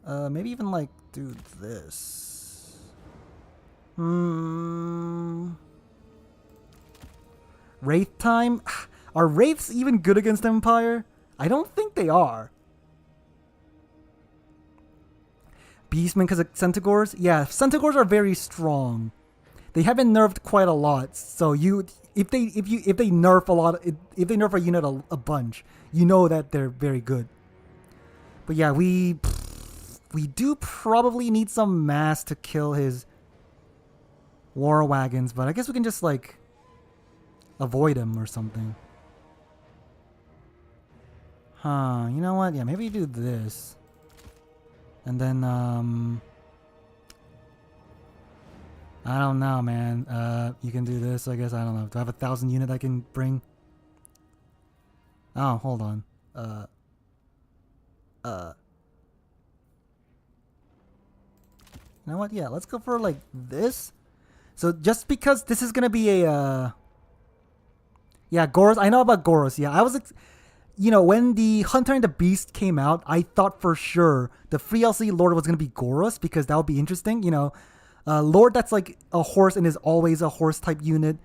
Maybe even like do this. Wraith time? Are Wraiths even good against Empire? I don't think they are. Beastmen because of Centaurs? Yeah, Centaurs are very strong. They have been nerfed quite a lot. So if they nerf a lot, if they nerf a unit a bunch, you know that they're very good. But yeah, we do probably need some mass to kill his war wagons, but I guess we can just like avoid him or something. Huh, you know what? Yeah, maybe do this. And then, I don't know, man. You can do this, I guess. I don't know. Do I have 1,000 unit I can bring? Oh, hold on. You know what? Yeah, let's go for like this. So just because this is gonna be a yeah, Goros. I know about Goros. Yeah, I was when the Hunter and the Beast came out, I thought for sure the free LC Lord was gonna be Goros because that would be interesting. Lord that's like a horse and is always a horse type unit.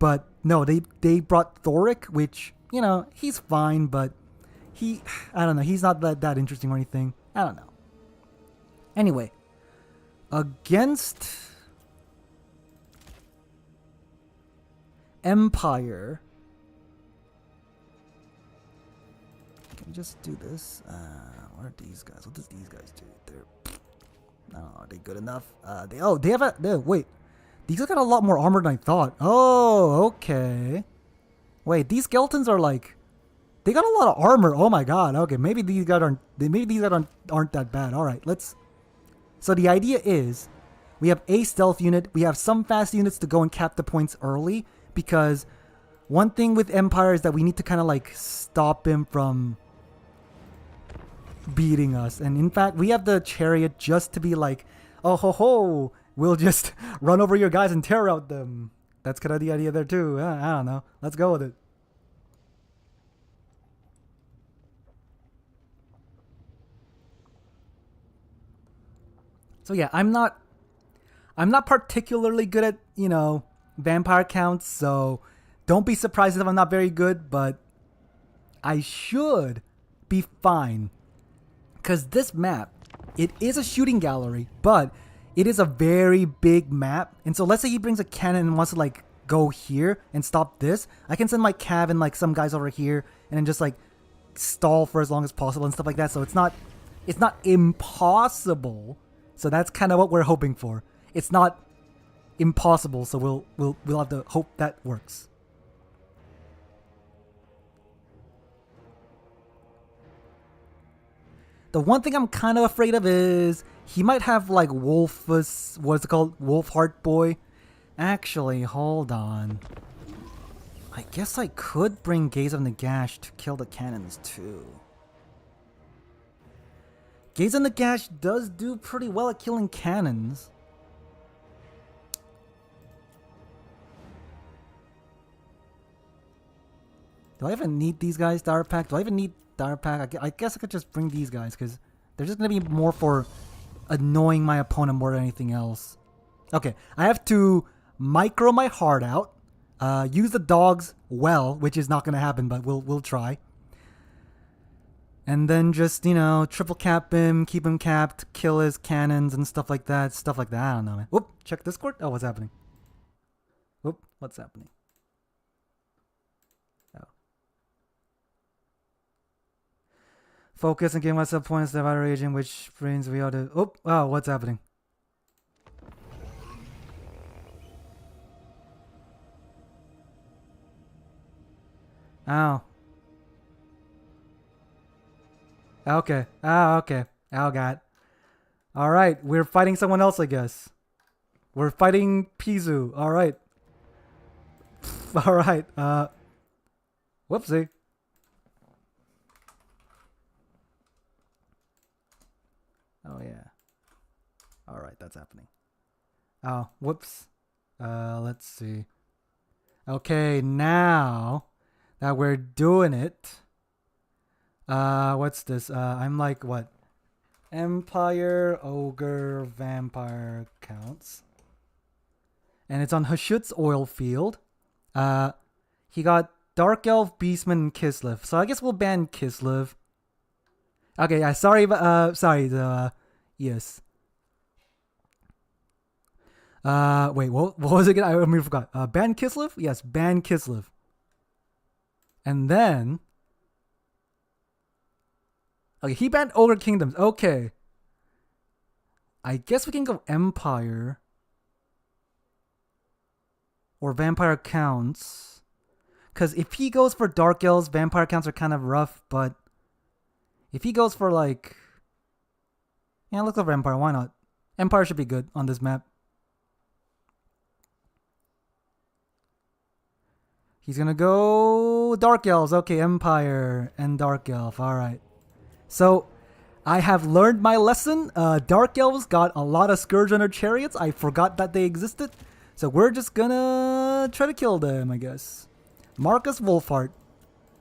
But no, they brought Thoric, which he's fine, but I don't know, he's not that interesting or anything. I don't know. Anyway. Against Empire, can we just do this? What are these guys? What does these guys do? I don't know. Are they good enough? They have wait. These guys got a lot more armor than I thought. Oh, okay. Wait, these skeletons are like, they got a lot of armor. Oh my god. Okay, maybe these guys aren't that bad. All right, let's. So the idea is, we have a stealth unit, we have some fast units to go and cap the points early, because one thing with Empire is that we need to kind of like stop him from beating us. And in fact, we have the chariot just to be like, oh ho ho, we'll just run over your guys and tear out them. That's kind of the idea there too. I don't know. Let's go with it. So yeah, I'm not particularly good at, vampire counts, so don't be surprised if I'm not very good, but I should be fine. Because this map, it is a shooting gallery, but it is a very big map. And so let's say he brings a cannon and wants to like go here and stop this. I can send my cav and like some guys over here and then just like stall for as long as possible and stuff like that. So it's not impossible. So that's kind of what we're hoping for. It's not impossible, so we'll have to hope that works. The one thing I'm kind of afraid of is he might have like Wolfus, what's it called? Wolfheart Boy. Actually, hold on. I guess I could bring Gaze of Nagash to kill the cannons too. Gaze on the Gash does do pretty well at killing cannons. Do I even need these guys, Dire Pack? Do I even need Dire Pack? I guess I could just bring these guys, because they're just going to be more for annoying my opponent more than anything else. Okay, I have to micro my heart out. Use the dogs well, which is not going to happen, but we'll try. And then just, you know, triple cap him, keep him capped, kill his cannons and stuff like that. Stuff like that. I don't know, man. Whoop, check Discord. Oh, what's happening? Whoop, what's happening? Oh. Focus and give myself points of outer aging, which brings we ought to... Oh, what's happening? Ow. Okay. Okay. Oh, God. Alright, we're fighting someone else, I guess. We're fighting Pizu. Alright. Alright, whoopsie. Oh, yeah. Alright, that's happening. Oh, whoops. Let's see. Okay, now that we're doing it... what's this? I'm like, what? Empire, Ogre, Vampire counts. And it's on Hashut's oil field. He got Dark Elf, Beastman, and Kislev. So I guess we'll ban Kislev. Okay, yeah, sorry, but, sorry, yes. Wait, what was it again? I forgot. Ban Kislev? Yes, ban Kislev. And then... Okay, he banned Ogre Kingdoms. Okay. I guess we can go Empire. Or Vampire Counts. Because if he goes for Dark Elves, Vampire Counts are kind of rough, but... If he goes for, like... Yeah, let's go for Empire. Why not? Empire should be good on this map. He's gonna go... Dark Elves. Okay, Empire and Dark Elf. Alright. So, I have learned my lesson. Dark Elves got a lot of Scourge on their chariots. I forgot that they existed. So we're just gonna try to kill them, I guess. Marcus Wolfhart,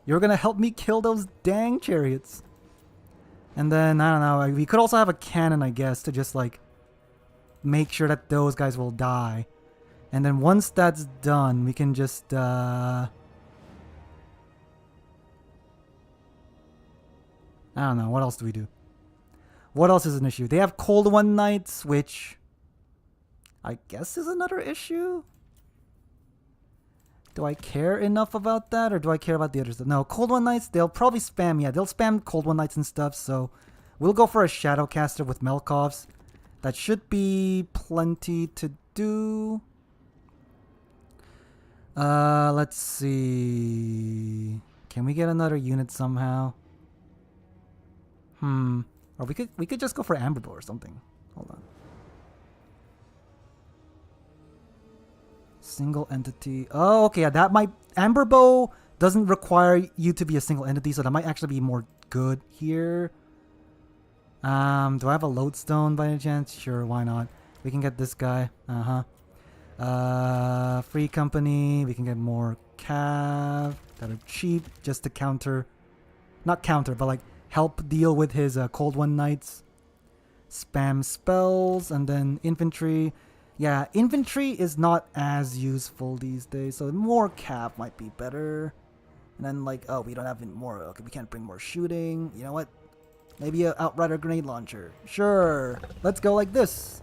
you're gonna help me kill those dang chariots. And then, I don't know, we could also have a cannon, I guess, to just, like, make sure that those guys will die. And then once that's done, we can just, I don't know. What else do we do? What else is an issue? They have Cold One Knights, which I guess is another issue. Do I care enough about that, or do I care about the other stuff? No, Cold One Knights, they'll probably spam. Yeah, they'll spam Cold One Knights and stuff, so we'll go for a Shadowcaster with Melkovs. That should be plenty to do. Let's see. Can we get another unit somehow? Or we could just go for Amberbow or something. Hold on. Single entity. Oh, okay. Yeah, that might... Amberbow doesn't require you to be a single entity, so that might actually be more good here. Do I have a lodestone by any chance? Sure, why not? We can get this guy. Free company. We can get more cav that are cheap just to counter... Not counter, but like help deal with his Cold One Knights. Spam spells, and then infantry. Yeah, infantry is not as useful these days, so more cav might be better. And then like, oh, we don't have any more. Okay, we can't bring more shooting. You know what? Maybe a Outrider grenade launcher. Sure, let's go like this.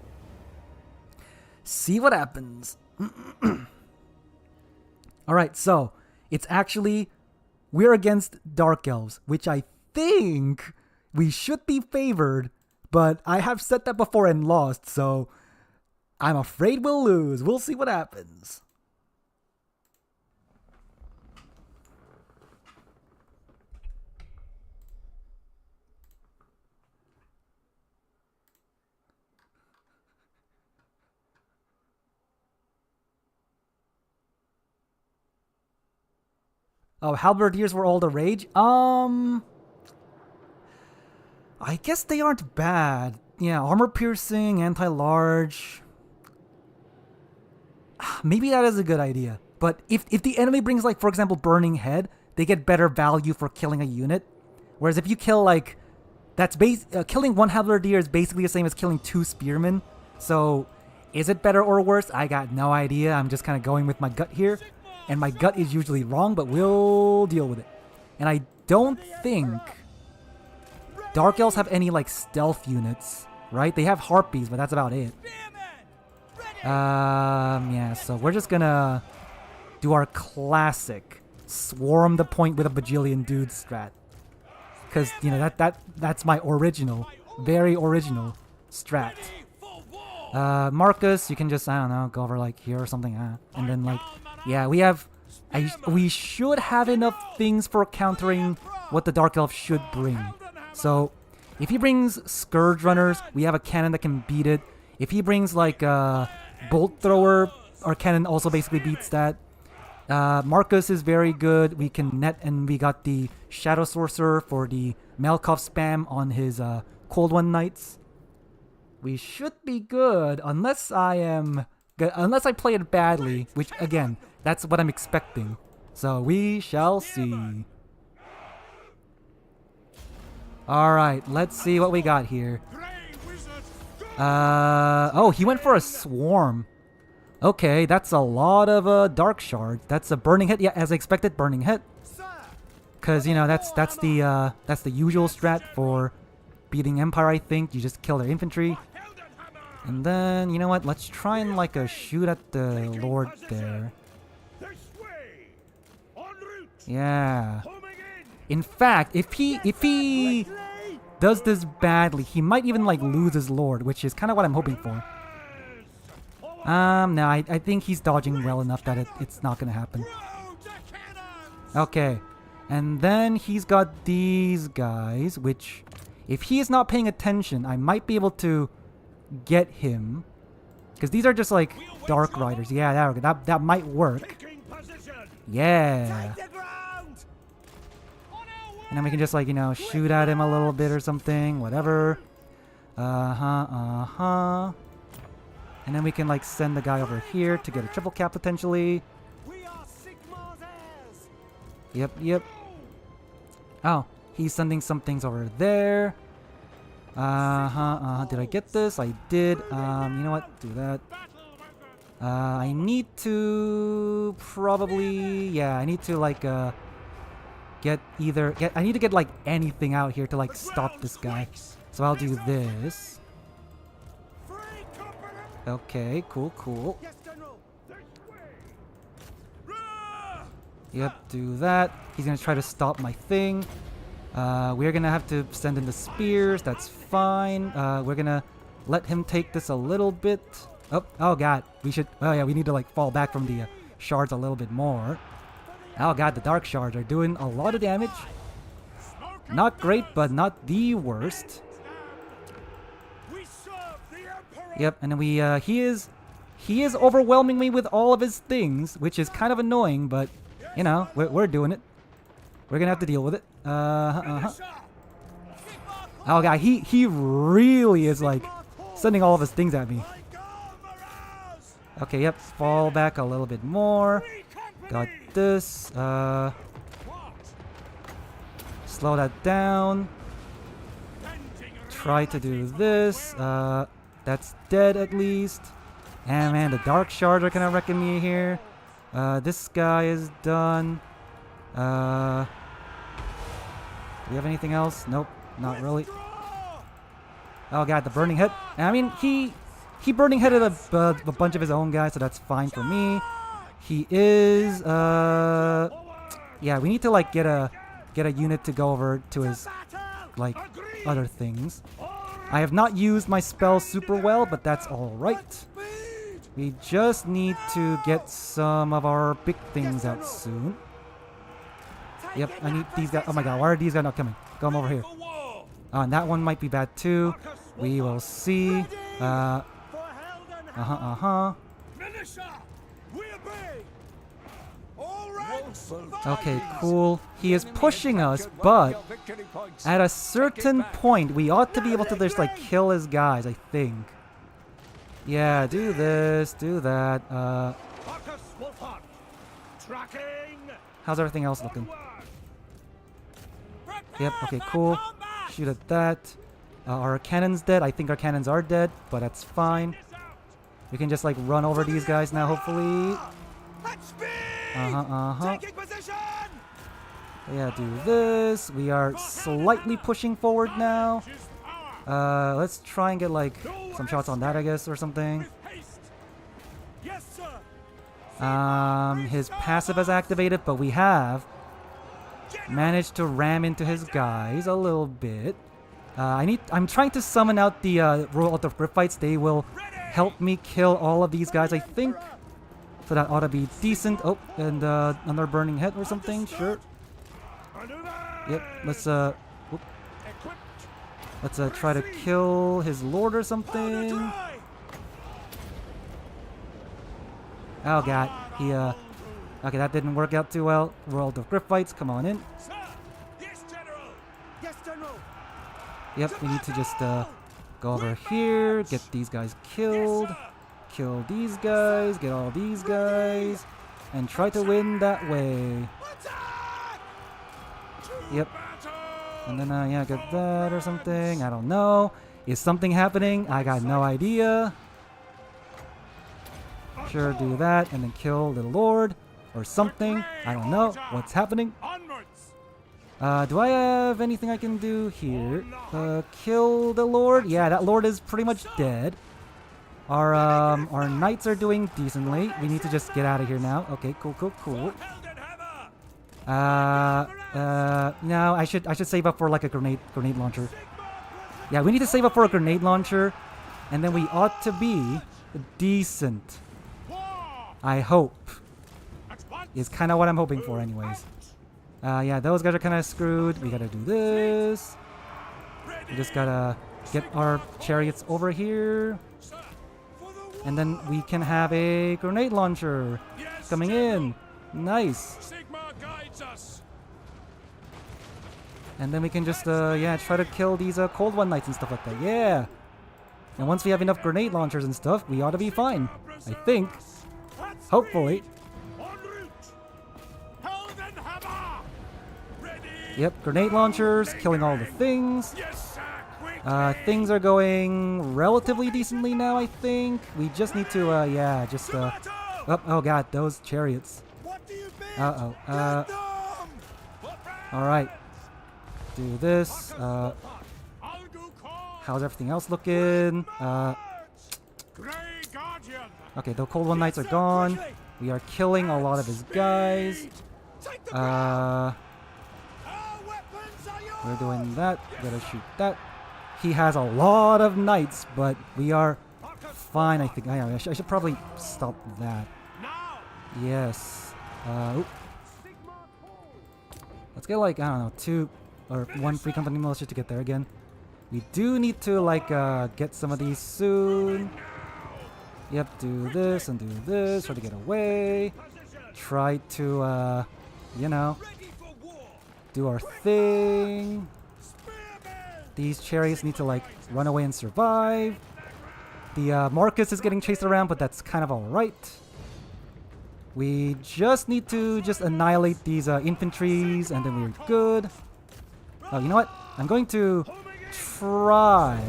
See what happens. Alright, so it's actually... We're against Dark Elves, which I think we should be favored, but I have said that before and lost, so I'm afraid we'll lose. We'll see what happens. Oh, halberdiers were all the rage? I guess they aren't bad. Yeah, armor piercing, anti-large. Maybe that is a good idea. But if the enemy brings, like, for example, Burning Head, they get better value for killing a unit. Whereas if you kill, like, killing one halberdier is basically the same as killing 2 spearmen. So, is it better or worse? I got no idea. I'm just kind of going with my gut here. And my gut is usually wrong, but we'll deal with it. And I don't think Dark Elves have any, like, stealth units, right? They have Harpies, but that's about it. Yeah, so we're just gonna do our classic swarm the point with a bajillion dudes strat. Because, you know, that's my original, very original strat. Marcus, you can just, I don't know, go over, like, here or something. And then, like, yeah, we should have enough things for countering what the Dark Elf should bring. So, if he brings Scourge Runners, we have a cannon that can beat it. If he brings, like, Bolt Thrower, our cannon also basically beats that. Marcus is very good. We can net, and we got the Shadow Sorcerer for the Melkov spam on his Cold One Knights. We should be good, unless I play it badly, which, again, that's what I'm expecting. So we shall see. Alright, let's see what we got here. Oh, he went for a swarm. Okay, that's a lot of dark shards. That's a burning hit. Yeah, as I expected, burning hit. Cause you know that's the usual strat for beating Empire. I think you just kill their infantry, and then you know what? Let's try and like shoot at the Lord there. Yeah. In fact, if he does this badly, he might even like lose his Lord, which is kind of what I'm hoping for. No, I think he's dodging well enough that it's not gonna happen. Okay, and then he's got these guys, which, if he is not paying attention, I might be able to get him. Because these are just like Dark Riders. Yeah, that might work. Yeah. And then we can just like, you know, shoot at him a little bit or something, whatever. And then we can like send the guy over here to get a triple cap potentially. Yep. Oh, he's sending some things over there. Did I get this? I did. You know what? Do that. I need to probably, yeah, I need to like I need to get like anything out here to like stop this guy. So I'll do this. Okay, cool. Yep, do that. He's gonna try to stop my thing. We're gonna have to send in the spears. That's fine. We're gonna let him take this a little bit. Oh god. We need to like fall back from the shards a little bit more. Oh god, the dark shards are doing a lot of damage. Not great, but not the worst. Yep, and then he is overwhelming me with all of his things, which is kind of annoying, but you know, we're doing it. We're gonna have to deal with it. Oh god, he really is like sending all of his things at me. Okay, yep, fall back a little bit more. Got this. Slow that down. Try to do this. That's dead at least. And man, the dark shards are kind of wrecking me here. This guy is done. Do we have anything else? Nope, not really. Oh god, the burning hit. I mean, he burning hitted a bunch of his own guys, so that's fine for me. He is yeah, we need to like get a unit to go over to his like other things. I have not used my spells super well, but that's alright. We just need to get some of our big things out soon. Yep, I need these guys. Oh my god, why are these guys not coming? Come over here. Oh, and that one might be bad too. We will see. Okay, cool. He is pushing us, but at a certain point, we ought to be able to just like kill his guys, I think. Yeah, do this, do that. How's everything else looking? Yep, okay, cool. Shoot at that. Our cannon's dead. I think our cannons are dead, but that's fine. We can just like run over these guys now, hopefully. Yeah, do this. We are slightly pushing forward now. Let's try and get like some shots on that, I guess, or something. His passive has activated, but we have managed to ram into his guys a little bit. I'm trying to summon out the World of Griphites. They will help me kill all of these guys, I think. So that ought to be decent. Oh, and another burning head or something. Sure. Yep. Let's try to kill his lord or something. Oh god. He okay, that didn't work out too well. World of Griphites, come on in. Yep, we need to just go over here, get these guys killed, kill these guys, get all these guys, and try to win that way. Yep. And then, yeah, get that or something. I don't know. Is something happening? I got no idea. Sure, do that, and then kill the Lord or something. I don't know what's happening. Do I have anything I can do here? Kill the Lord? Yeah, that Lord is pretty much dead. Our knights are doing decently. We need to just get out of here now. Okay, cool. No, I should save up for like a grenade launcher. Yeah, we need to save up for a grenade launcher, and then we ought to be decent. I hope. Is kind of what I'm hoping for, anyways. Yeah, those guys are kind of screwed. We gotta do this. We just gotta get our chariots over here. And then we can have a grenade launcher coming in. Nice. And then we can just, yeah, try to kill these Cold One Knights and stuff like that. Yeah. And once we have enough grenade launchers and stuff, we ought to be fine. I think. Hopefully. Yep, grenade launchers, killing all the things. Things are going relatively decently now, I think. We just need to, yeah, just, oh god, those chariots. Uh-oh, alright. Do this, how's everything else looking? Okay, the Cold One Knights are gone. We are killing a lot of his guys. We're doing that. Gotta shoot that. He has a lot of knights, but we are fine, I think. I should probably stop that. Yes. Let's get like, I don't know, 2 or 1 free company militia to get there again. We do need to like get some of these soon. Yep, do this and do this. Try to get away. Try to, you know, do our thing. These chariots need to like run away and survive. The Marcus is getting chased around, but that's kind of alright. We just need to just annihilate these infantries, and then we're good. Oh, you know what? I'm going to try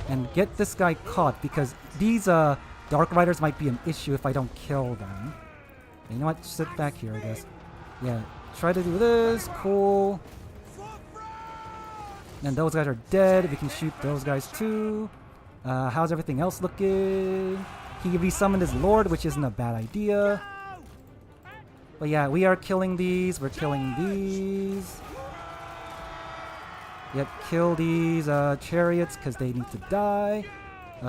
and get this guy caught, because these Dark Riders might be an issue if I don't kill them. You know what? Sit back here, I guess. Yeah, try to do this. Cool. And those guys are dead. We can shoot those guys too. How's everything else looking? He resummoned his lord, which isn't a bad idea. But yeah, we are killing these. We're killing these. Yep, kill these chariots because they need to die.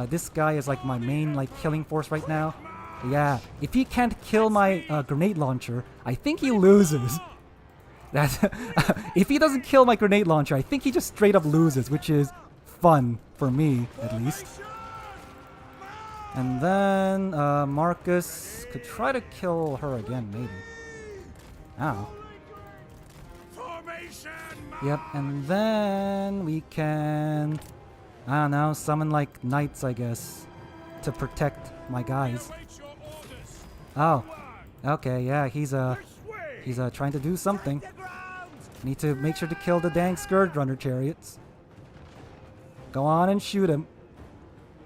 This guy is like my main like killing force right now. But yeah, if he can't kill my grenade launcher, I think he loses. That's if he doesn't kill my grenade launcher, I think he just straight up loses, which is fun for me at least. And then Marcus could try to kill her again, maybe. Ow. Yep, and then we can, I don't know, summon like knights, I guess, to protect my guys. Oh, okay, yeah, he's trying to do something. Need to make sure to kill the dang Scourge Runner chariots. Go on and shoot him.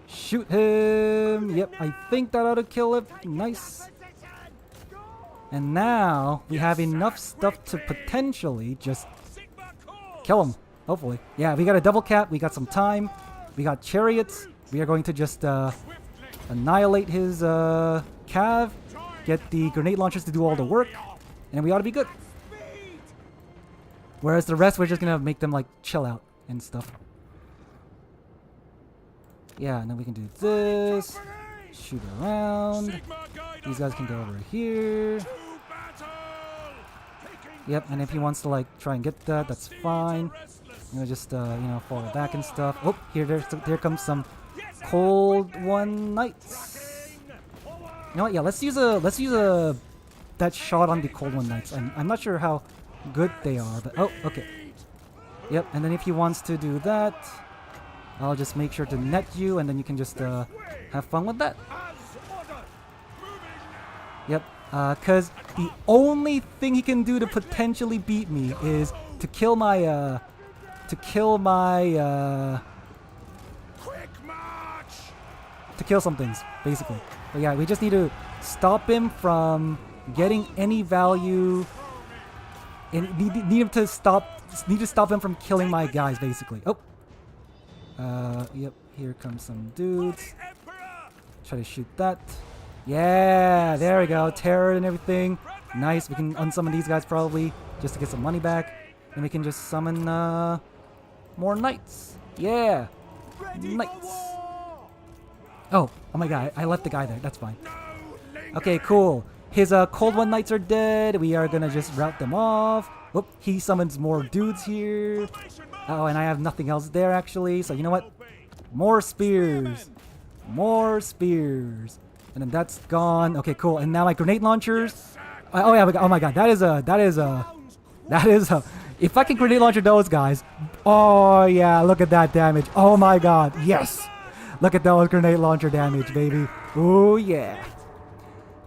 Shoot him! Yep, I think that ought to kill him. Nice. And now we have enough stuff to potentially just kill him. Hopefully. Yeah, we got a double cap. We got some time. We got chariots. We are going to just annihilate his cav. Get the grenade launchers to do all the work. And we ought to be good. Whereas the rest, we're just going to make them like chill out and stuff. Yeah, and then we can do this. Shoot around. These guys can go over here. Yep, and if he wants to like try and get that, that's fine. I'm gonna just you know, fall back and stuff. Oh, here comes some cold one knights. You know what? Yeah, let's use that shot on the cold one knights. I'm not sure how good they are, but oh, okay. Yep, and then if he wants to do that, I'll just make sure to net you, and then you can just have fun with that. Yep, because the only thing he can do to potentially beat me is to kill my, to kill some things, basically. But yeah, we just need to stop him from getting any value, and need to stop him from killing my guys, basically. Oh. Yep, here comes some dudes. Try to shoot that. Yeah, there we go. Terror and everything. Nice. We can unsummon these guys probably just to get some money back. And we can just summon more knights. Yeah. Knights. Oh my god. I left the guy there. That's fine. Okay, cool. His cold one knights are dead. We are gonna just rout them off. Whoop, he summons more dudes here. Oh, and I have nothing else there actually. So you know what? More spears. More spears. And then that's gone. Okay, cool. And now my grenade launchers. Oh yeah. Oh my god. That is a. If I can grenade launcher those guys. Oh yeah. Look at that damage. Oh my god. Yes. Look at those grenade launcher damage, baby. Oh yeah.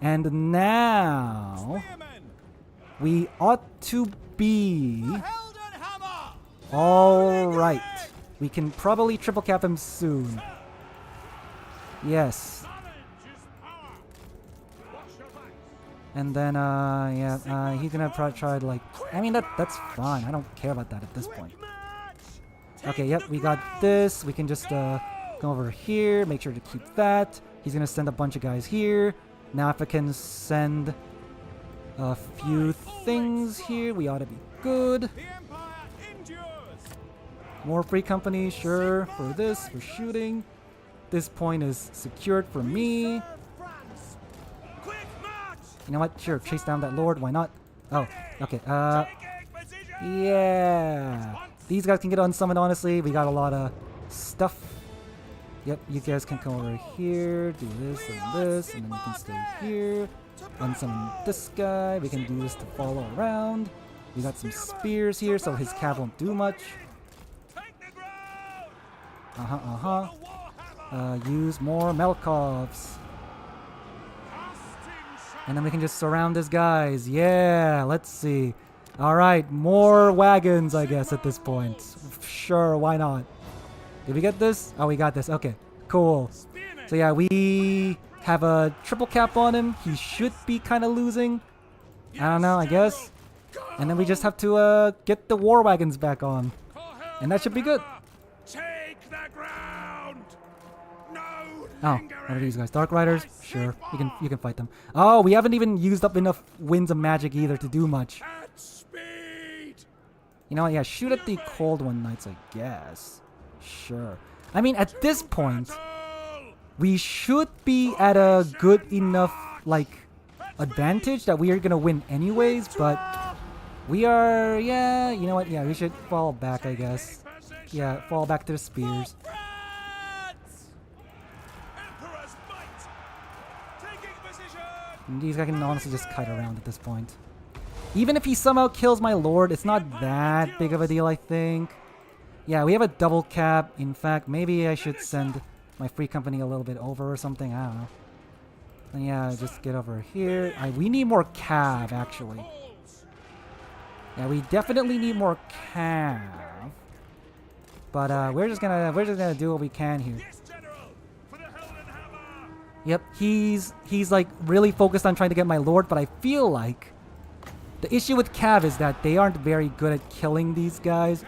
And now we ought to be all right. We can probably triple cap him soon. Yes. And then yeah, he's gonna try like, I mean that's fine. I don't care about that at this point. Okay, yep, we got this. We can just go over here, make sure to keep that. He's gonna send a bunch of guys here. Now if I can send a few things here, we ought to be good. More free company, sure, for this, for shooting. This point is secured for me. You know what? Sure, chase down that lord, why not? Oh, okay, yeah. These guys can get unsummoned, honestly. We got a lot of stuff. Yep, you guys can come over here, do this, and then you can stay here. Unsummon this guy. We can do this to follow around. We got some spears here, so his cav won't do much. Use more Melkovs. And then we can just surround his guys. Yeah, let's see. Alright, more wagons, I guess, at this point. Sure, why not? Did we get this? Oh, we got this. Okay, cool. So yeah, we have a triple cap on him. He should be kind of losing. I don't know, I guess. And then we just have to get the war wagons back on. And that should be good. Oh, what are these guys? Dark Riders? Sure, you can fight them. Oh, we haven't even used up enough winds of magic either to do much. You know what? Yeah, shoot at the cold one knights, I guess. Sure. I mean, at this point, we should be at a good enough, like, advantage that we are gonna win anyways, but we are, yeah, you know what? Yeah, we should fall back, I guess. Yeah, fall back to the spears. And these guys can honestly just kite around at this point. Even if he somehow kills my lord, it's not that big of a deal, I think. Yeah, we have a double cap. In fact, maybe I should send my free company a little bit over or something. I don't know. And yeah, just get over here. We need more cav, actually. Yeah, we definitely need more cav. But we're just gonna do what we can here. Yep, he's like really focused on trying to get my lord, but I feel like the issue with cav is that they aren't very good at killing these guys.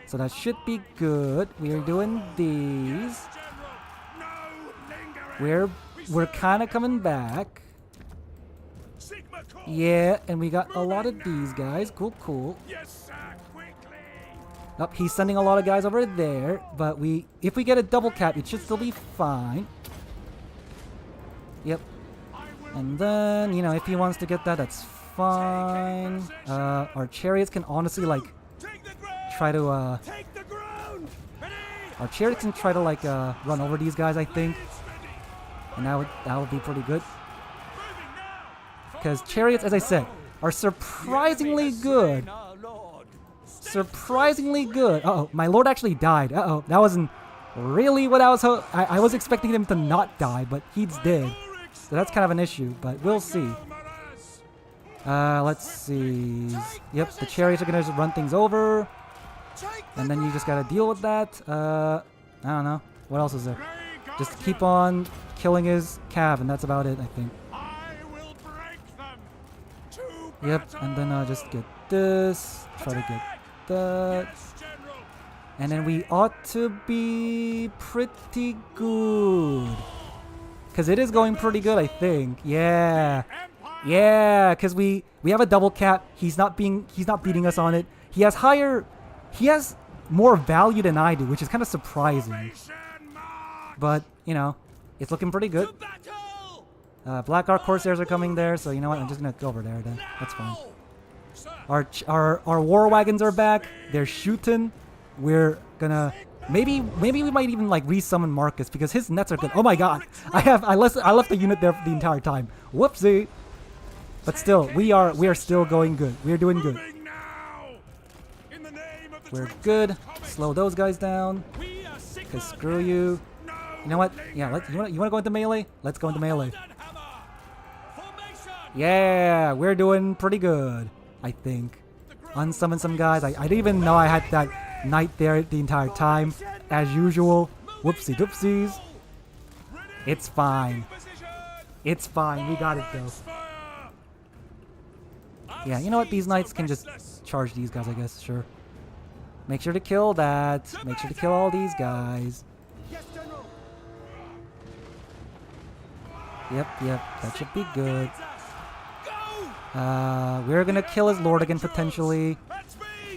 So that should be good. We're doing these. We're kind of coming back. Yeah, and we got a lot of these guys. Cool, cool. Oh, he's sending a lot of guys over there, but if we get a double cap, it should still be fine. Yep. And then, you know, if he wants to get that, that's fine. Our chariots can honestly, like, try to, our chariots can try to, like, run over these guys, I think. And that would be pretty good. Because chariots, as I said, are surprisingly good. Surprisingly good. Uh-oh, my lord actually died. Uh-oh, that wasn't really what I was I was expecting him to not die, but he's dead. So that's kind of an issue, but we'll see. Let's see. Yep, the chariots are gonna just run things over. And then you just gotta deal with that. I don't know. What else is there? Just keep on killing his cav, and that's about it, I think. Yep, and then just get this. Try to get that. And then we ought to be pretty good. Because it is going pretty good, I think. Yeah. Yeah, because we have a double cap. He's not beating us on it. He has more value than I do, which is kind of surprising. But, you know, it's looking pretty good. Black Ark Corsairs are coming there, so you know what? I'm just gonna go over there then. That's fine. Our war wagons are back. They're shooting. We're gonna maybe we might even like resummon Marcus because his nets are good. Oh my god! I left the unit there the entire time. Whoopsie! But still, we are still going good. We're doing good. We're good. Slow those guys down. Cause screw you. You know what? Yeah, you wanna go into melee? Let's go into melee. Yeah, we're doing pretty good, I think. Unsummon some guys. I didn't even know I had that knight there the entire time, as usual. Whoopsie doopsies. It's fine. It's fine. We got it though. Yeah, you know what? These knights can just charge these guys, I guess. Sure. Make sure to kill that. Make sure to kill all these guys. Yep, that should be good. We're gonna kill his lord again, potentially.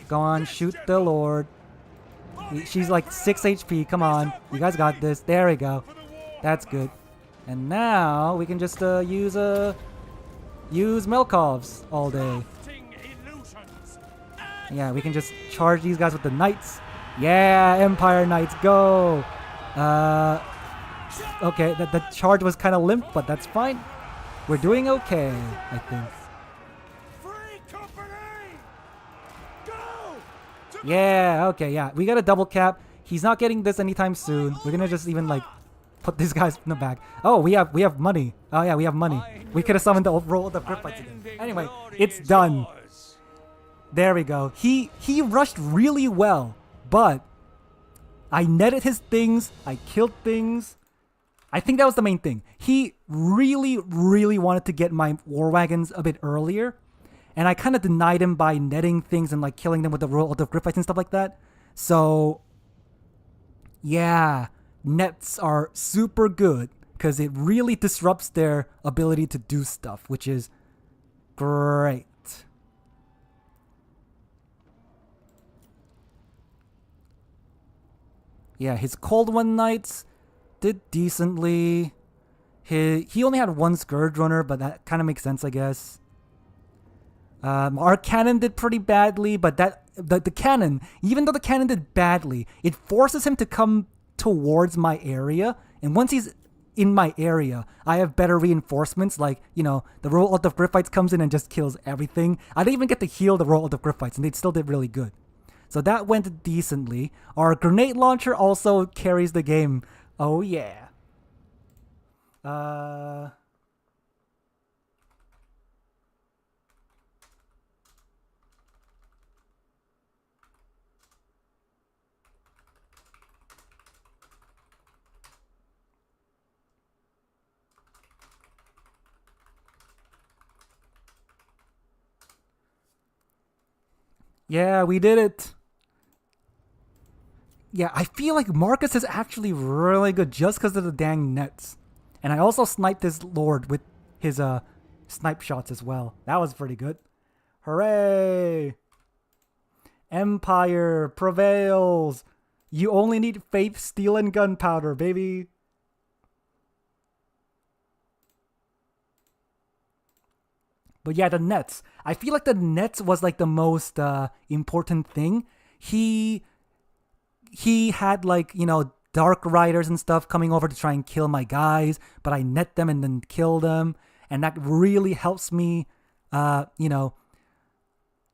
Go on, shoot the lord. She's like 6 HP, come on. You guys got this. There we go. That's good. And now, we can just, use Melkovs all day. Yeah, we can just charge these guys with the knights. Yeah, Empire Knights, go! Okay, the charge was kind of limp, but that's fine. We're doing okay, I think. Yeah, okay, yeah. We got a double cap. He's not getting this anytime soon. We're gonna just even, like, put these guys in the back. Oh, we have money. Oh, yeah, we have money. We could have summoned the roll of the grip fights again. Anyway, it's done. There we go. He rushed really well, but I netted his things. I killed things. I think that was the main thing. He really, really wanted to get my war wagons a bit earlier. And I kind of denied him by netting things and like killing them with the roll of the grip fights and stuff like that. So, yeah, nets are super good because it really disrupts their ability to do stuff, which is great. Yeah, his Cold One Knights did decently. He only had one Scourge Runner, but that kind of makes sense, I guess. Our cannon did pretty badly, but the cannon, even though the cannon did badly, it forces him to come towards my area. And once he's in my area, I have better reinforcements. Like, you know, the roll out of Griffites comes in and just kills everything. I didn't even get to heal the roll out of Griffites, and they still did really good. So that went decently. Our grenade launcher also carries the game. Oh yeah. Yeah, we did it. Yeah, I feel like Marcus is actually really good just because of the dang nets. And I also sniped this lord with his snipe shots as well. That was pretty good. Hooray! Empire prevails. You only need faith, steel, and gunpowder, baby. But yeah, the nets. I feel like the nets was like the most important thing. He had like, you know, dark riders and stuff coming over to try and kill my guys, but I net them and then kill them, and that really helps me. You know,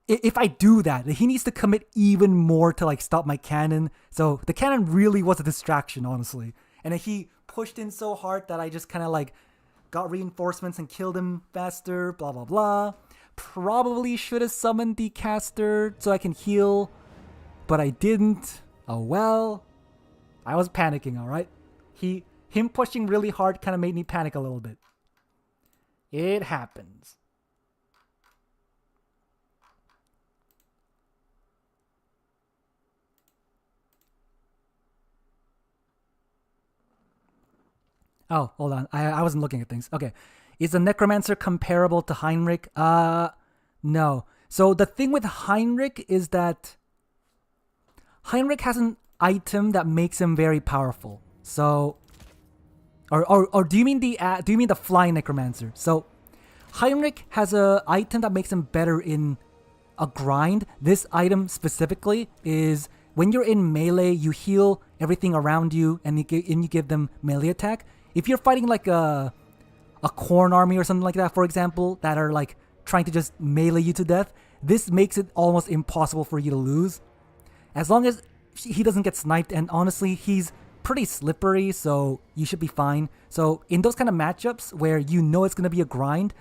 if I do that, he needs to commit even more to like stop my cannon. So the cannon really was a distraction, honestly, and he pushed in so hard that I just kind of like got reinforcements and killed him faster. Blah blah blah. Probably should have summoned the caster so I can heal, but I didn't. Oh well. I was panicking, alright? Him pushing really hard kind of made me panic a little bit. It happens. Oh, hold on. I wasn't looking at things. Okay. Is the Necromancer comparable to Heinrich? No. So the thing with Heinrich is that Heinrich has an item that makes him very powerful. So, or do you mean the flying necromancer? So, Heinrich has a item that makes him better in a grind. This item specifically is when you're in melee, you heal everything around you, and you give them melee attack. If you're fighting like a corn army or something like that, for example, that are like trying to just melee you to death, this makes it almost impossible for you to lose. As long as he doesn't get sniped, and honestly, he's pretty slippery, so you should be fine. So in those kind of matchups where you know it's going to be a grind,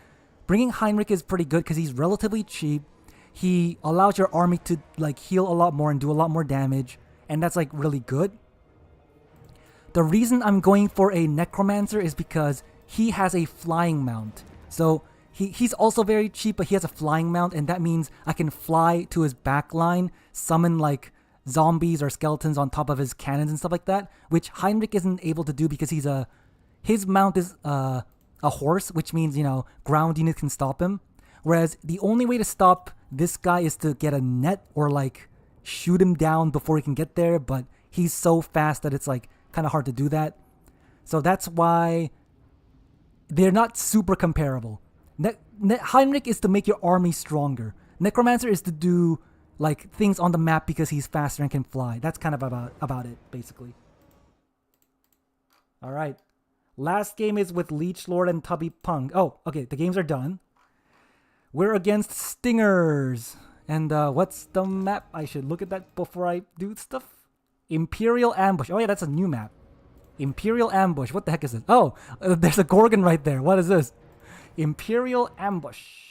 bringing Heinrich is pretty good because he's relatively cheap. He allows your army to like heal a lot more and do a lot more damage, and that's like really good. The reason I'm going for a Necromancer is because he has a flying mount. So he's also very cheap, but he has a flying mount, and that means I can fly to his back line, summon like zombies or skeletons on top of his cannons and stuff like that, which Heinrich isn't able to do because his mount is a horse, which means, you know, ground units can stop him. Whereas the only way to stop this guy is to get a net or like shoot him down before he can get there, but he's so fast that it's like kind of hard to do that. So that's why they're not super comparable. Heinrich is to make your army stronger. Necromancer is to do like things on the map because he's faster and can fly. That's kind of about it, basically. All right. Last game is with Leech Lord and Tubby Pung. Oh, okay. The games are done. We're against Stingers. And what's the map? I should look at that before I do stuff. Imperial Ambush. Oh yeah, that's a new map. Imperial Ambush. What the heck is this? Oh, there's a Gorgon right there. What is this? Imperial Ambush.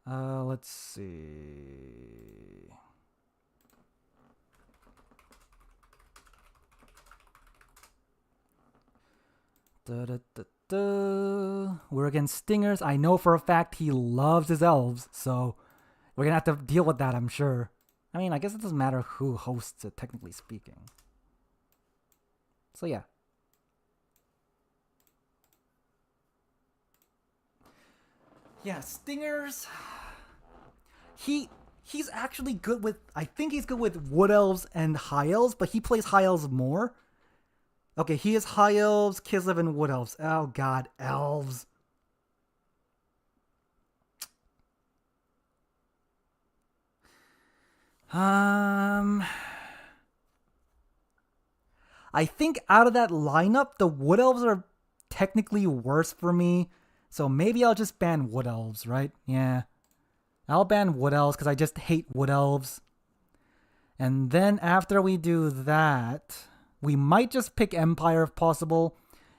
Let's see. We're against Stingers. I know for a fact he loves his elves, so we're gonna have to deal with that, I'm sure. I mean, I guess it doesn't matter who hosts it, technically speaking. So yeah. Yeah, Stingers. He's actually good with, I think he's good with wood elves and high elves, but he plays high elves more. Okay, he is high elves, Kislev, and wood elves. Oh god, elves. I think out of that lineup, the Wood Elves are technically worse for me. So maybe I'll just ban Wood Elves, right? Yeah. I'll ban Wood Elves because I just hate Wood Elves. And then after we do that, we might just pick Empire if possible.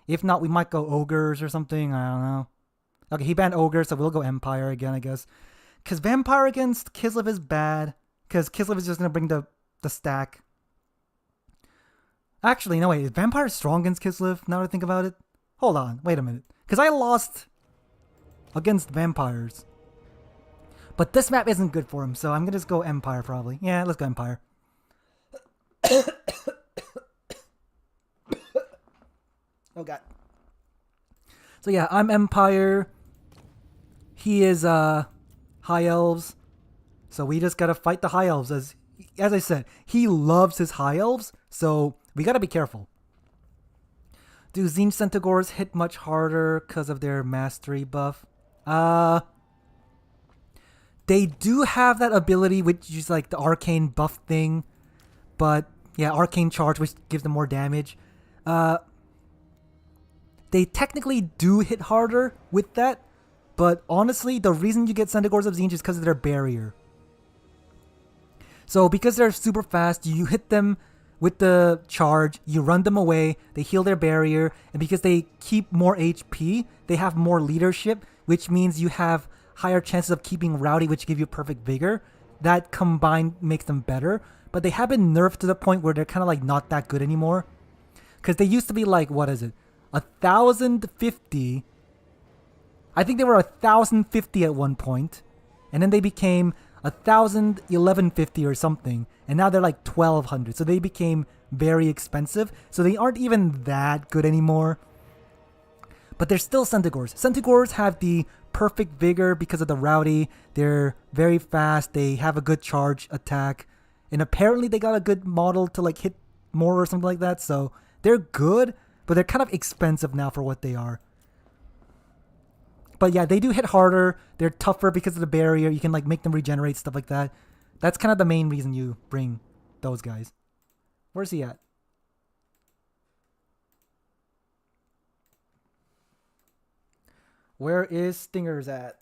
If not, we might go Ogres or something. I don't know. Okay, he banned Ogre, so we'll go Empire again, I guess. Because Vampire against Kislev is bad. Because Kislev is just going to bring the stack. Actually, no, wait. Is Vampire strong against Kislev, now that I think about it? Hold on. Wait a minute. Because I lost against Vampires. But this map isn't good for him, so I'm going to just go Empire, probably. Yeah, let's go Empire. Oh, God. So, yeah, I'm Empire. He is High Elves. So we just gotta fight the High Elves. As I said, he loves his High Elves, so we gotta be careful. Do Tzeentch Centaurs hit much harder because of their mastery buff? They do have that ability, which is like the arcane buff thing. But, yeah, arcane charge, which gives them more damage. They technically do hit harder with that. But honestly, the reason you get Centaurs of Tzeentch is because of their barrier. So because they're super fast, you hit them with the charge, you run them away, they heal their barrier, and because they keep more HP, they have more leadership, which means you have higher chances of keeping Rowdy, which give you perfect vigor. That combined makes them better. But they have been nerfed to the point where they're kind of like not that good anymore. Because they used to be like, what is it? 1,050. I think they were 1,050 at one point, and then they became 1,1150 or something, and now they're like 1,200. So they became very expensive. So they aren't even that good anymore. But they're still Centaurs. Centaurs have the perfect vigor because of the Rowdy. They're very fast. They have a good charge attack, and apparently they got a good model to like hit more or something like that. So they're good, but they're kind of expensive now for what they are. But yeah, they do hit harder. They're tougher because of the barrier. You can like make them regenerate, stuff like that. That's kind of the main reason you bring those guys. Where's he at? Where is Stingers at?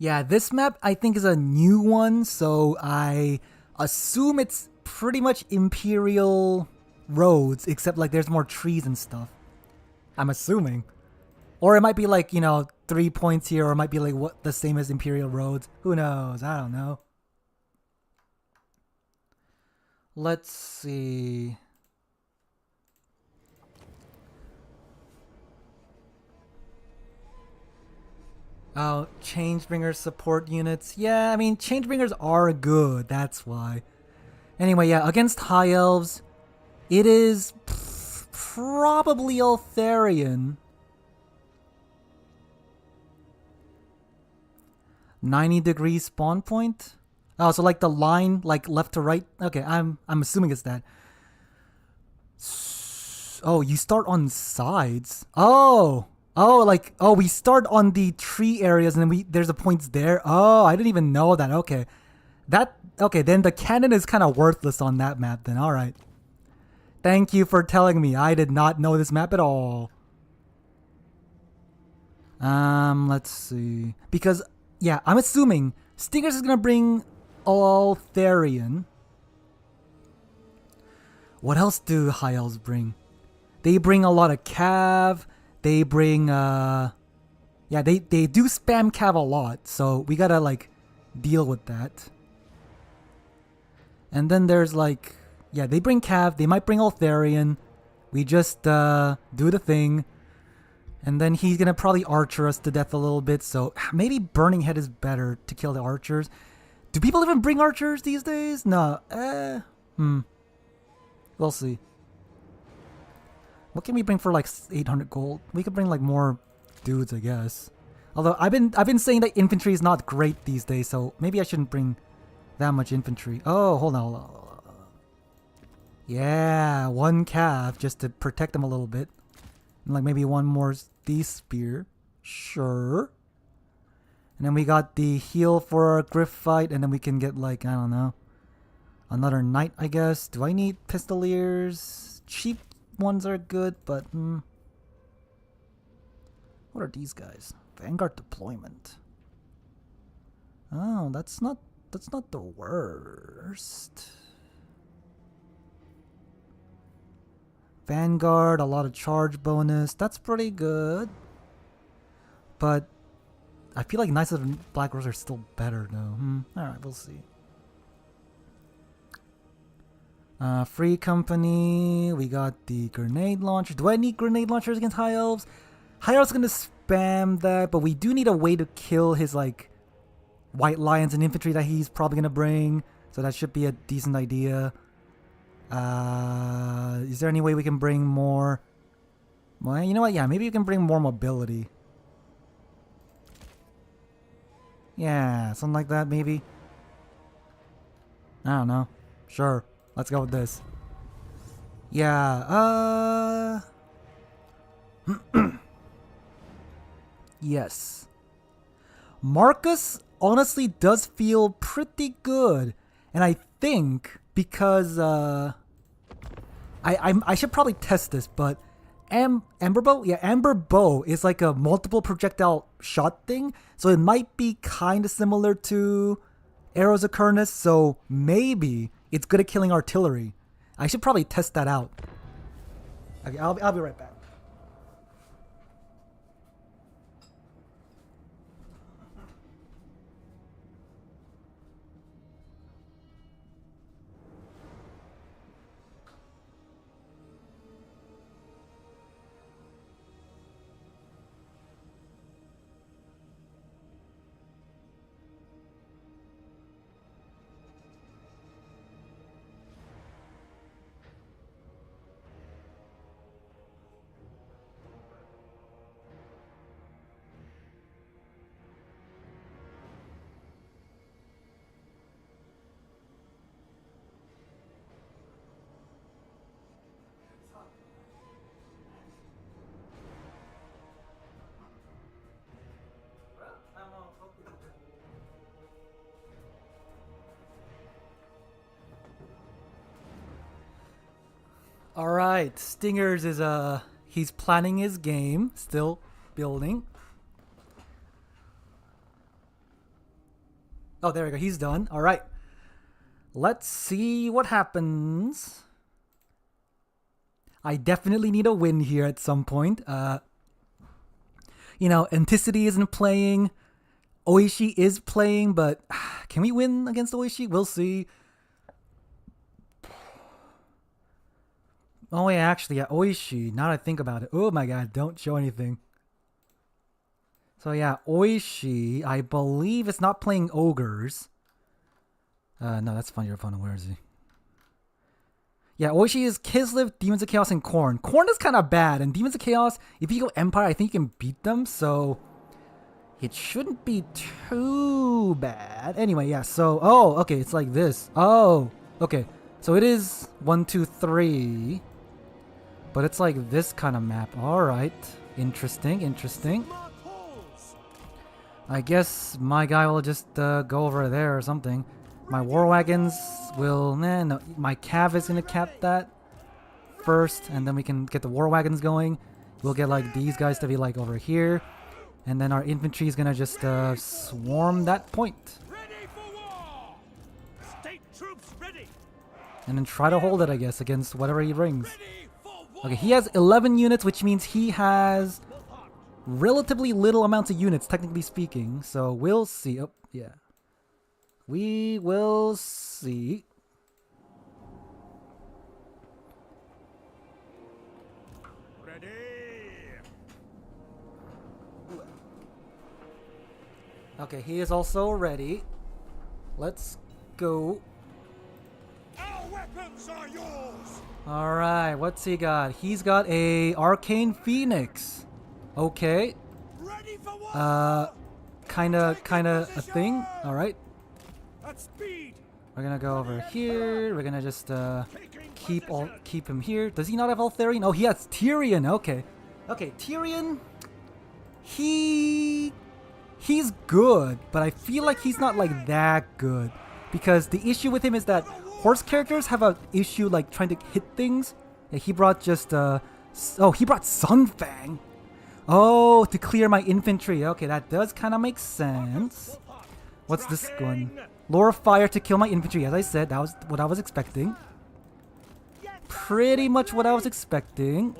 Yeah, this map I think is a new one, so I assume it's pretty much Imperial roads, except like there's more trees and stuff. I'm assuming. Or it might be like, 3 points here, or it might be like what the same as Imperial roads. Who knows? I don't know. Let's see. Oh, Changebringer support units. Yeah, I mean, Changebringers are good, that's why. Anyway, yeah, against High Elves, it is probably Eltharion. 90 degrees spawn point? Oh, so like the line, like left to right? Okay, I'm assuming it's that. Oh, you start on sides. We start on the tree areas and then there's the points there. Oh, I didn't even know that. Okay. Then the cannon is kind of worthless on that map then. All right. Thank you for telling me. I did not know this map at all. Let's see. Because, yeah, I'm assuming Stingers is going to bring Eltharion. What else do High Elves bring? They bring a lot of Cav. They bring, they do spam Cav a lot, so we gotta, like, deal with that. And then there's, like, yeah, they bring Cav, they might bring Eltharion. We just, do the thing. And then he's gonna probably archer us to death a little bit, so maybe Burning Head is better to kill the archers. Do people even bring archers these days? No, we'll see. What can we bring for like 800 gold? We could bring like more dudes, I guess. Although I've been saying that infantry is not great these days, so maybe I shouldn't bring that much infantry. Oh, hold on. Yeah, one calf just to protect them a little bit. And like maybe one more D spear. Sure. And then we got the heal for our Griff fight, and then we can get like, I don't know, another knight, I guess. Do I need pistoliers? Cheap ones are good, but what are these guys? Vanguard deployment. Oh, that's not the worst. Vanguard, a lot of charge bonus. That's pretty good. But I feel like Knights of the Black Rose are still better though. Alright, we'll see. Free company. We got the grenade launcher. Do I need grenade launchers against High Elves? High Elves gonna spam that, but we do need a way to kill his like White Lions and infantry that he's probably gonna bring. So that should be a decent idea. Is there any way we can bring more? Well, you know what? Yeah, maybe we can bring more mobility. Yeah, something like that, maybe. I don't know. Sure, let's go with this. Yeah, yes. Marcus honestly does feel pretty good. And I think because I should probably test this, but Amber Bow? Yeah, Amber Bow is like a multiple projectile shot thing, so it might be kind of similar to Arrows of Kurnus, so maybe it's good at killing artillery. I should probably test that out. Okay, I'll be right back. Alright, Stingers is he's planning his game, still building. Oh, there we go, he's done. Alright. Let's see what happens. I definitely need a win here at some point. You know, Anticity isn't playing. Oishi is playing, but can we win against Oishi? We'll see. Oh yeah, actually, yeah, Oishi. Now that I think about it. Oh my god, don't show anything. So yeah, Oishi, I believe it's not playing Ogres. No, that's fun, your opponent. Where is he? Yeah, Oishi is Kislev, Demons of Chaos, and Khorne. Khorne is kind of bad, and Demons of Chaos, if you go Empire, I think you can beat them, so it shouldn't be too bad. Anyway, yeah, so, oh, okay, it's like this. Oh, okay, so it is 1, 2, 3. But it's like this kind of map. Alright. Interesting, interesting. I guess my guy will just go over there or something. My war wagons will... no, my cav is going to cap that first. And then we can get the war wagons going. We'll get like these guys to be like over here. And then our infantry is going to just swarm that point. State troops ready. And then try to hold it, I guess, against whatever he brings. Okay, he has 11 units, which means he has relatively little amounts of units, technically speaking. So we'll see. Oh, yeah. We will see. Ready. Okay, he is also ready. Let's go. Our weapons are yours. Alright, what's he got? He's got a Arcane Phoenix. Okay. Kinda a thing. Alright. We're gonna go over here. We're gonna just keep him here. Does he not have Eltharion? Oh, he has Tyrion. Okay, okay, Tyrion. He's good, but I feel like he's not like that good because the issue with him is that horse characters have an issue like trying to hit things. Yeah, he brought just he brought Sunfang. Oh, to clear my infantry. Okay, that does kind of make sense. What's this one? Lure of Fire to kill my infantry. As I said, that was what I was expecting. Pretty much what I was expecting.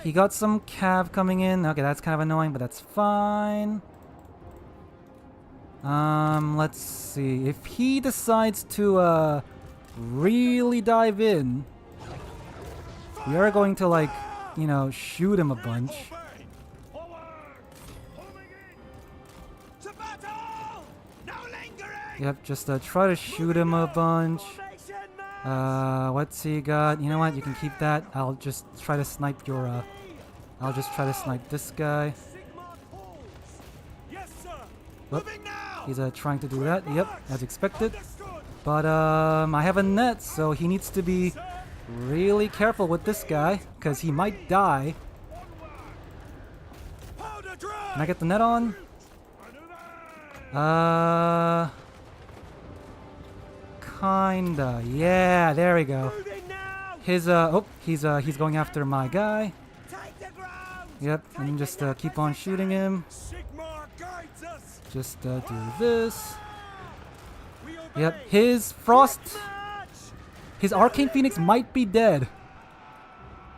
He got some cav coming in. Okay, that's kind of annoying, but that's fine. Let's see. If he decides to really dive in, we are going to, like, you know, shoot him a bunch. Yep, just try to shoot him a bunch. What's he got? You know what? You can keep that. I'll just try to snipe your. I'll just try to snipe this guy. Whoop. He's trying to do that. Yep, as expected. But I have a net, so he needs to be really careful with this guy because he might die. Can I get the net on? Kinda. Yeah, there we go. His he's going after my guy. Yep, and just keep on shooting him. Just do this. Yep, his Arcane Phoenix might be dead.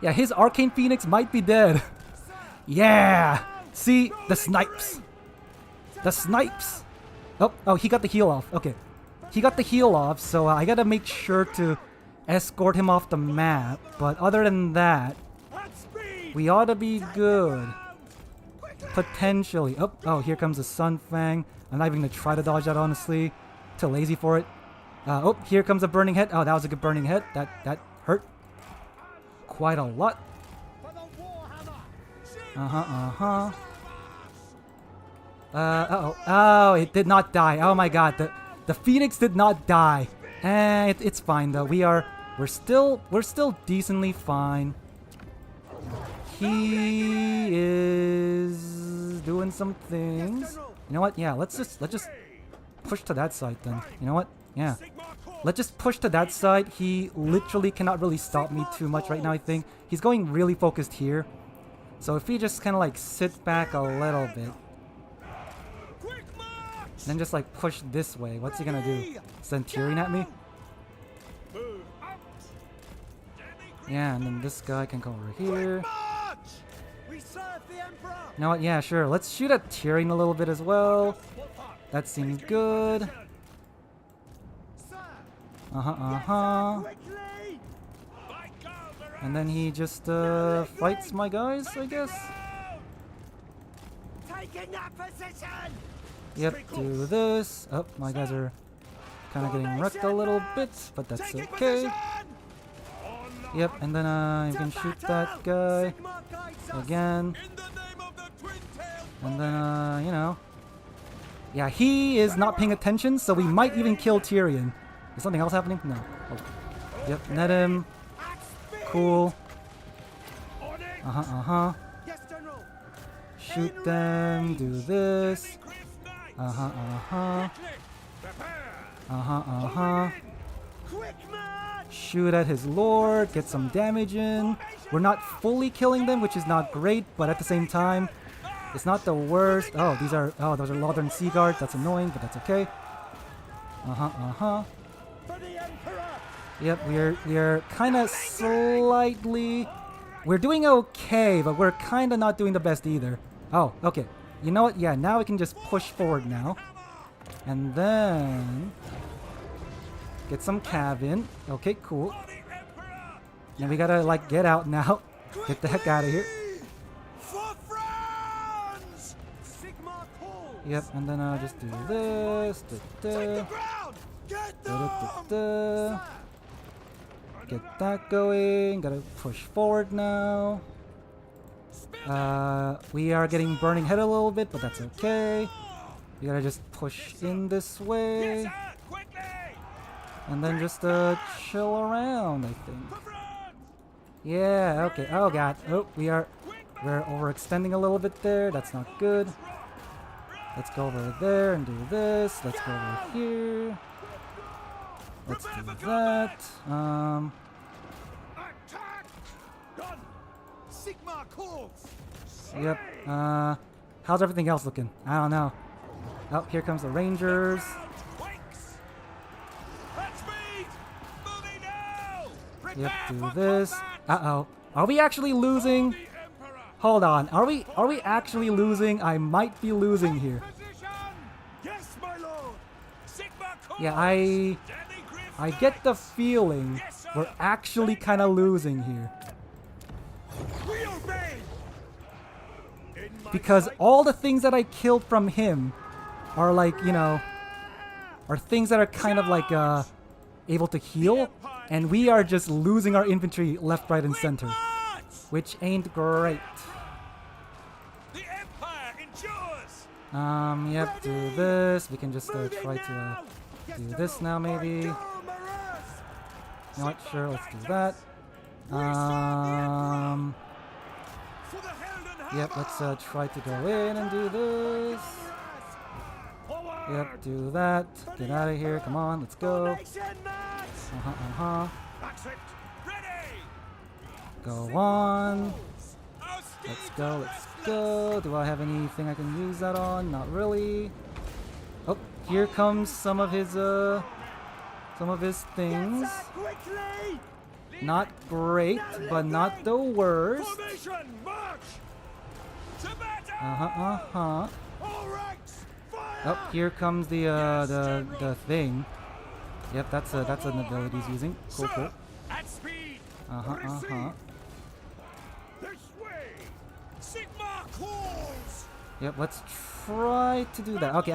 Yeah, his Arcane Phoenix might be dead. Yeah! See? The snipes. The snipes! Oh, he got the heal off. Okay. He got the heal off, so I gotta make sure to escort him off the map. But other than that, we ought to be good. Potentially. Oh, here comes the Sunfang. I'm not even gonna try to dodge that, honestly. Too lazy for it. Here comes a burning head. Oh, that was a good burning head. That hurt quite a lot. Oh, it did not die. Oh my god, the Phoenix did not die. It's fine though. We're still decently fine. He is doing some things. You know what? Yeah, let's just push to that side then. You know what? Yeah. Let's just push to that side. He literally cannot really stop me too much right now, I think. He's going really focused here. So if he just kind of like sit back a little bit. Then just like push this way. What's he gonna do? Send Tyrion at me? Yeah, and then this guy can go over here. You know what? Yeah, sure. Let's shoot at Tyrion a little bit as well. That seems good. And then he just fights my guys, I guess. Yep, do this. Oh, my guys are kind of getting wrecked a little bit, but that's okay. Yep, and then you can shoot that guy again. And then, you know. Yeah, he is not paying attention, so we might even kill Tyrion. Is something else happening? No. Oh. Yep, net him. Cool. Shoot them, do this. Shoot at his lord, get some damage in. We're not fully killing them, which is not great, but at the same time, it's not the worst. Oh, those are Northern Sea Guards. That's annoying, but that's okay. Yep, we're kind of slightly. We're doing okay, but we're kind of not doing the best either. Oh, okay. You know what? Yeah, now we can just push forward now, and then get some cav in. Okay, cool. Now we gotta like get out now. Get the heck out of here. Yep, and then just do this. Get that going. Gotta push forward now. We are getting burning head a little bit, but that's okay. You gotta just push in this way. Yes, sir. Quickly. And then just chill around, I think. Yeah, okay. Oh god. Oh, we're overextending a little bit there. That's not good. Let's go over there and do this. Let's go over here. Let's do that. Attack. Done. Sigma calls. Yep. How's everything else looking? I don't know. Oh, here comes the Rangers. Wakes. At speed. Moving now. Yep, Prepare do for this. combat. Uh-oh. Are we actually losing? The Emperor. Hold on. Are we actually losing? I might be losing here. Position. Yes, my lord. Sigma calls. Yeah, I get the feeling we're actually kind of losing here. We obey. Because all the things that I killed from him are like, you know, are things that are kind of like able to heal, and we are just losing our infantry left, right, and center, which ain't great. The Empire endures. Yep, do this. We can just try to do this now, maybe. You know what? Sure, let's do that. Yep, let's try to go in and do this. Yep, do that. Get out of here. Come on, let's go. Go on. Let's go, let's go. Do I have anything I can use that on? Not really. Oh, here comes some of his things. Not great, but not the worst. Oh, here comes the thing. Yep, that's an ability he's using. Cool, cool. At speed. This way. Sigma calls. Yep, let's try to do that. Okay,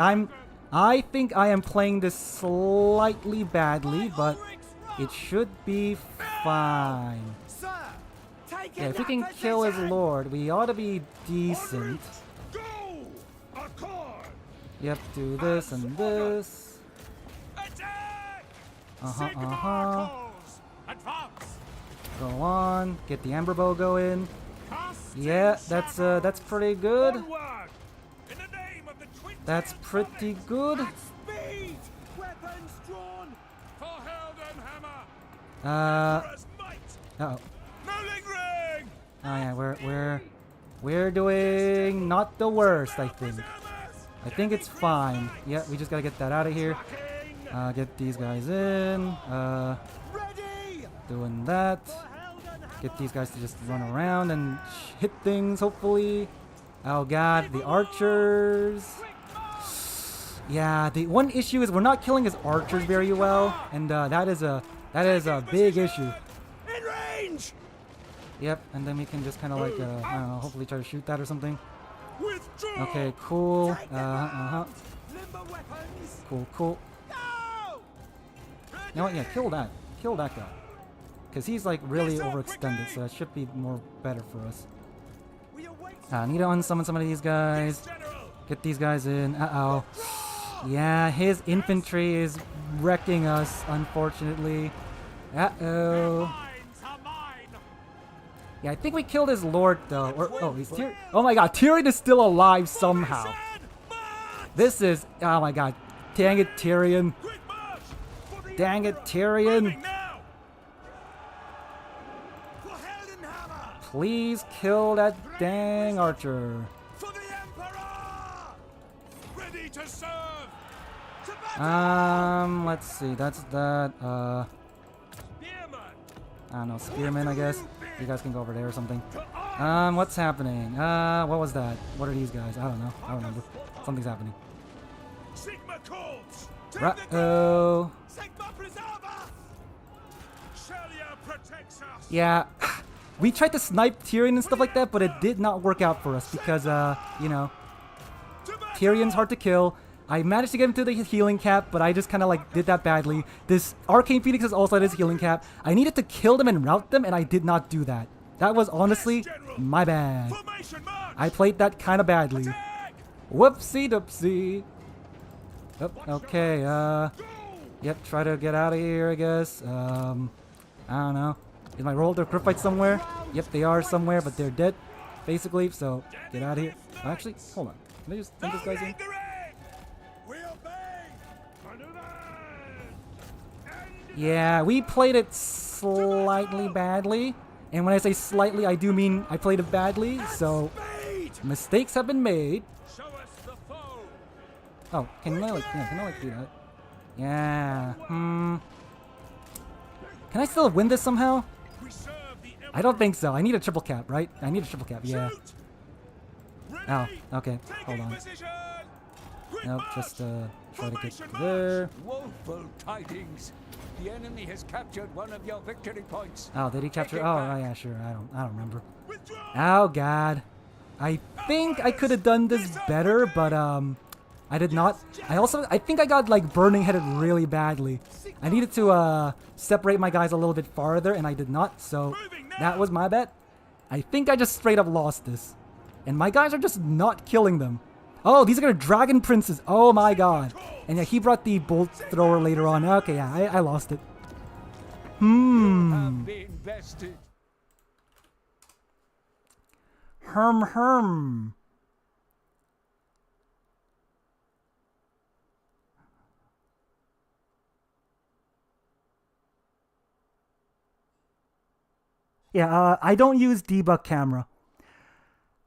I think I am playing this slightly badly, but it should be fine. Yeah, if we can kill his lord, we ought to be decent. Go. Accord. Yep, do this and this. Attack. Advance. Advance. Go on, get the amber bow going. Cast Yeah, in that's pretty good. Forward. In the name of the twin That's tailed pretty comet. good. At speed. Weapons drawn. For Helden Hammer. Emperor's might. Uh-oh. No lingering. Oh yeah, we're doing not the worst, I think. I think it's fine. Yeah, we just gotta get that out of here. Get these guys in. Ready. Doing that. Get these guys to just run around and hit things, hopefully. Oh god, the archers. Yeah, the one issue is we're not killing his archers very well, and that is a big issue. In range. Yep, and then we can just kind of like, I don't know, hopefully try to shoot that or something. Withdraw. Okay, cool. Limber weapons. Cool. Go. You know what? Yeah, kill that. Kill that guy. Because he's like really overextended, so that should be more better for us. We await. I need to unsummon some of these guys. General. Get these guys in. Uh-oh. Yeah, his infantry is wrecking us, unfortunately. Uh-oh. Mines are mine. Yeah, I think we killed his lord, though. Or, oh, he's Tyrion. Oh my god, Tyrion is still alive somehow. March. This is... Oh my god. Dang it, Tyrion. Quick march. For the Dang it, Emperor. Tyrion. Moving now. For Helden Hammer. Please kill that dang archer. For the Emperor. Ready to serve. To battle. Let's see. That's that. Spearman. I don't know, spearmen, I guess. You guys can go over there or something. To arms. What's happening? What was that? What are these guys? I don't know. I don't remember. Something's happening. Sigma calls. Take the Ruh-oh. Sigma preserver. Shelia protects us. Yeah, we tried to snipe Tyrion and stuff like that, but it did not work out for us because, you know, To battle. Tyrion's hard to kill. I managed to get him to the healing cap, but I just kind of like did that badly. This Arcane Phoenix is also at his healing cap. I needed to kill them and rout them, and I did not do that. That was honestly my bad. Formation march. I played that kind of badly. Attack. Whoopsie doopsie. Oh, okay, yep, try to get out of here, I guess. I don't know. Is my roll to crit fight somewhere? Yep, they are somewhere, but they're dead, basically, so get out of here. Actually, hold on. Can I just send this guy's in? We obey. Yeah, we played it slightly badly. And when I say slightly, I do mean I played it badly, so mistakes have been made. Show us the foe. Oh, can I like do that? Yeah, Can I still win this somehow? We serve the I don't think so. I need a triple cap, right? I need a triple cap, yeah. Shoot. Oh, Ready. okay, hold Taking on. position. Quick Nope, march. just try to get Formation to there. Woeful tidings. The enemy has captured one of your victory points. Oh, did he capture? Take it Oh, back. yeah, sure. I don't remember. Withdraw. Oh God, I think I could have done this better, but I did not. I think I got like burning headed really badly. I needed to separate my guys a little bit farther, and I did not. So that was my bet. I think I just straight up lost this, and my guys are just not killing them. Oh, these are gonna dragon princes. Oh my God. And yeah, he brought the bolt thrower later on. Okay, yeah, I lost it. Have been bested. Herm. Yeah, I don't use debug camera.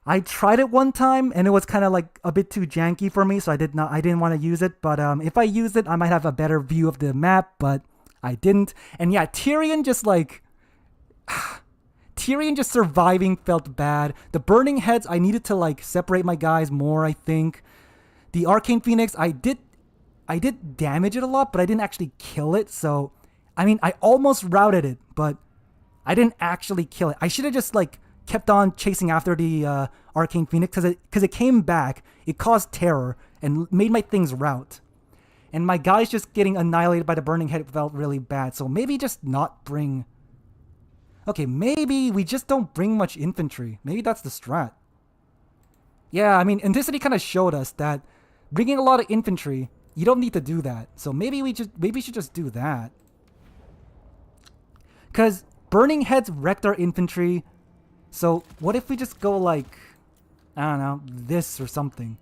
I tried it one time and it was kind of like a bit too janky for me, so I didn't want to use it. But if I use it, I might have a better view of the map, but I didn't. And yeah, Tyrion just surviving felt bad. The burning heads, I needed to like separate my guys more, I think. The Arcane Phoenix, I did damage it a lot, but I didn't actually kill it. So, I mean, I almost routed it, but I didn't actually kill it. I should have just like kept on chasing after the Arcane Phoenix because it came back. It caused terror and made my things rout. And my guys just getting annihilated by the burning head felt really bad. So maybe just not bring... Okay, maybe we just don't bring much infantry. Maybe that's the strat. Yeah, I mean, Anticity kind of showed us that bringing a lot of infantry, you don't need to do that. So maybe we should just do that. Because burning heads wrecked our infantry. So what if we just go like, I don't know, this or something?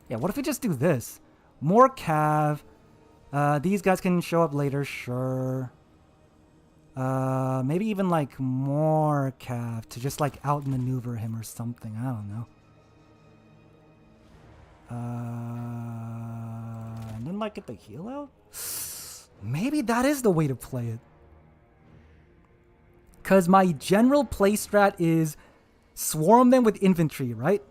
Yeah, what if we just do this? More cav. These guys can show up later, sure. Maybe even like more cav to just like outmaneuver him or something. I don't know. And then like get the heal out? Maybe that is the way to play it. Because my general play strat is swarm them with infantry, right?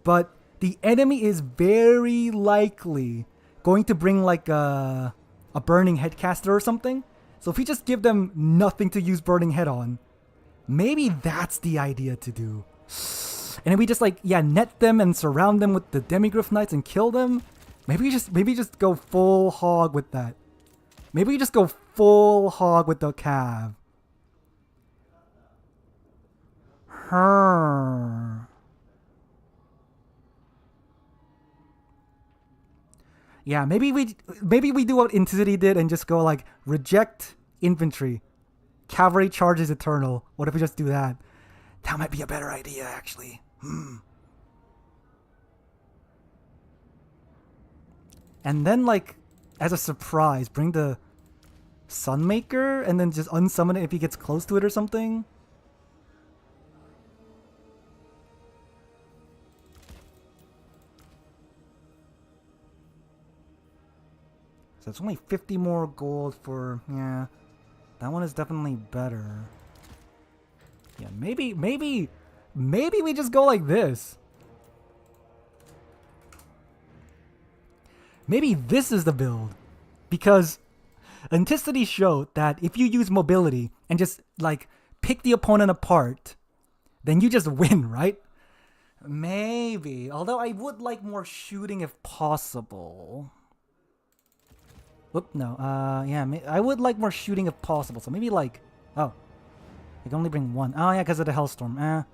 But the enemy is very likely going to bring like a burning headcaster or something. So if we just give them nothing to use burning head on, maybe that's the idea to do. And then we just like, yeah, net them and surround them with the Demigryph Knights and kill them. Maybe just go full hog with that. Maybe we just go full hog with the cav. Yeah, maybe we do what Intensity did and just go like reject infantry, cavalry charges eternal. What if we just do that? That might be a better idea, actually. And then like as a surprise, bring the Sunmaker and then just unsummon it if he gets close to it or something. So it's only 50 more gold for, yeah, that one is definitely better. Yeah, maybe we just go like this. Maybe this is the build. Because Anticity showed that if you use mobility and just like pick the opponent apart, then you just win, right? Maybe. Although I would like more shooting if possible. Whoop, no. Yeah, I would like more shooting if possible. So maybe like, oh, I can only bring one. Oh yeah, because of the Hellstorm.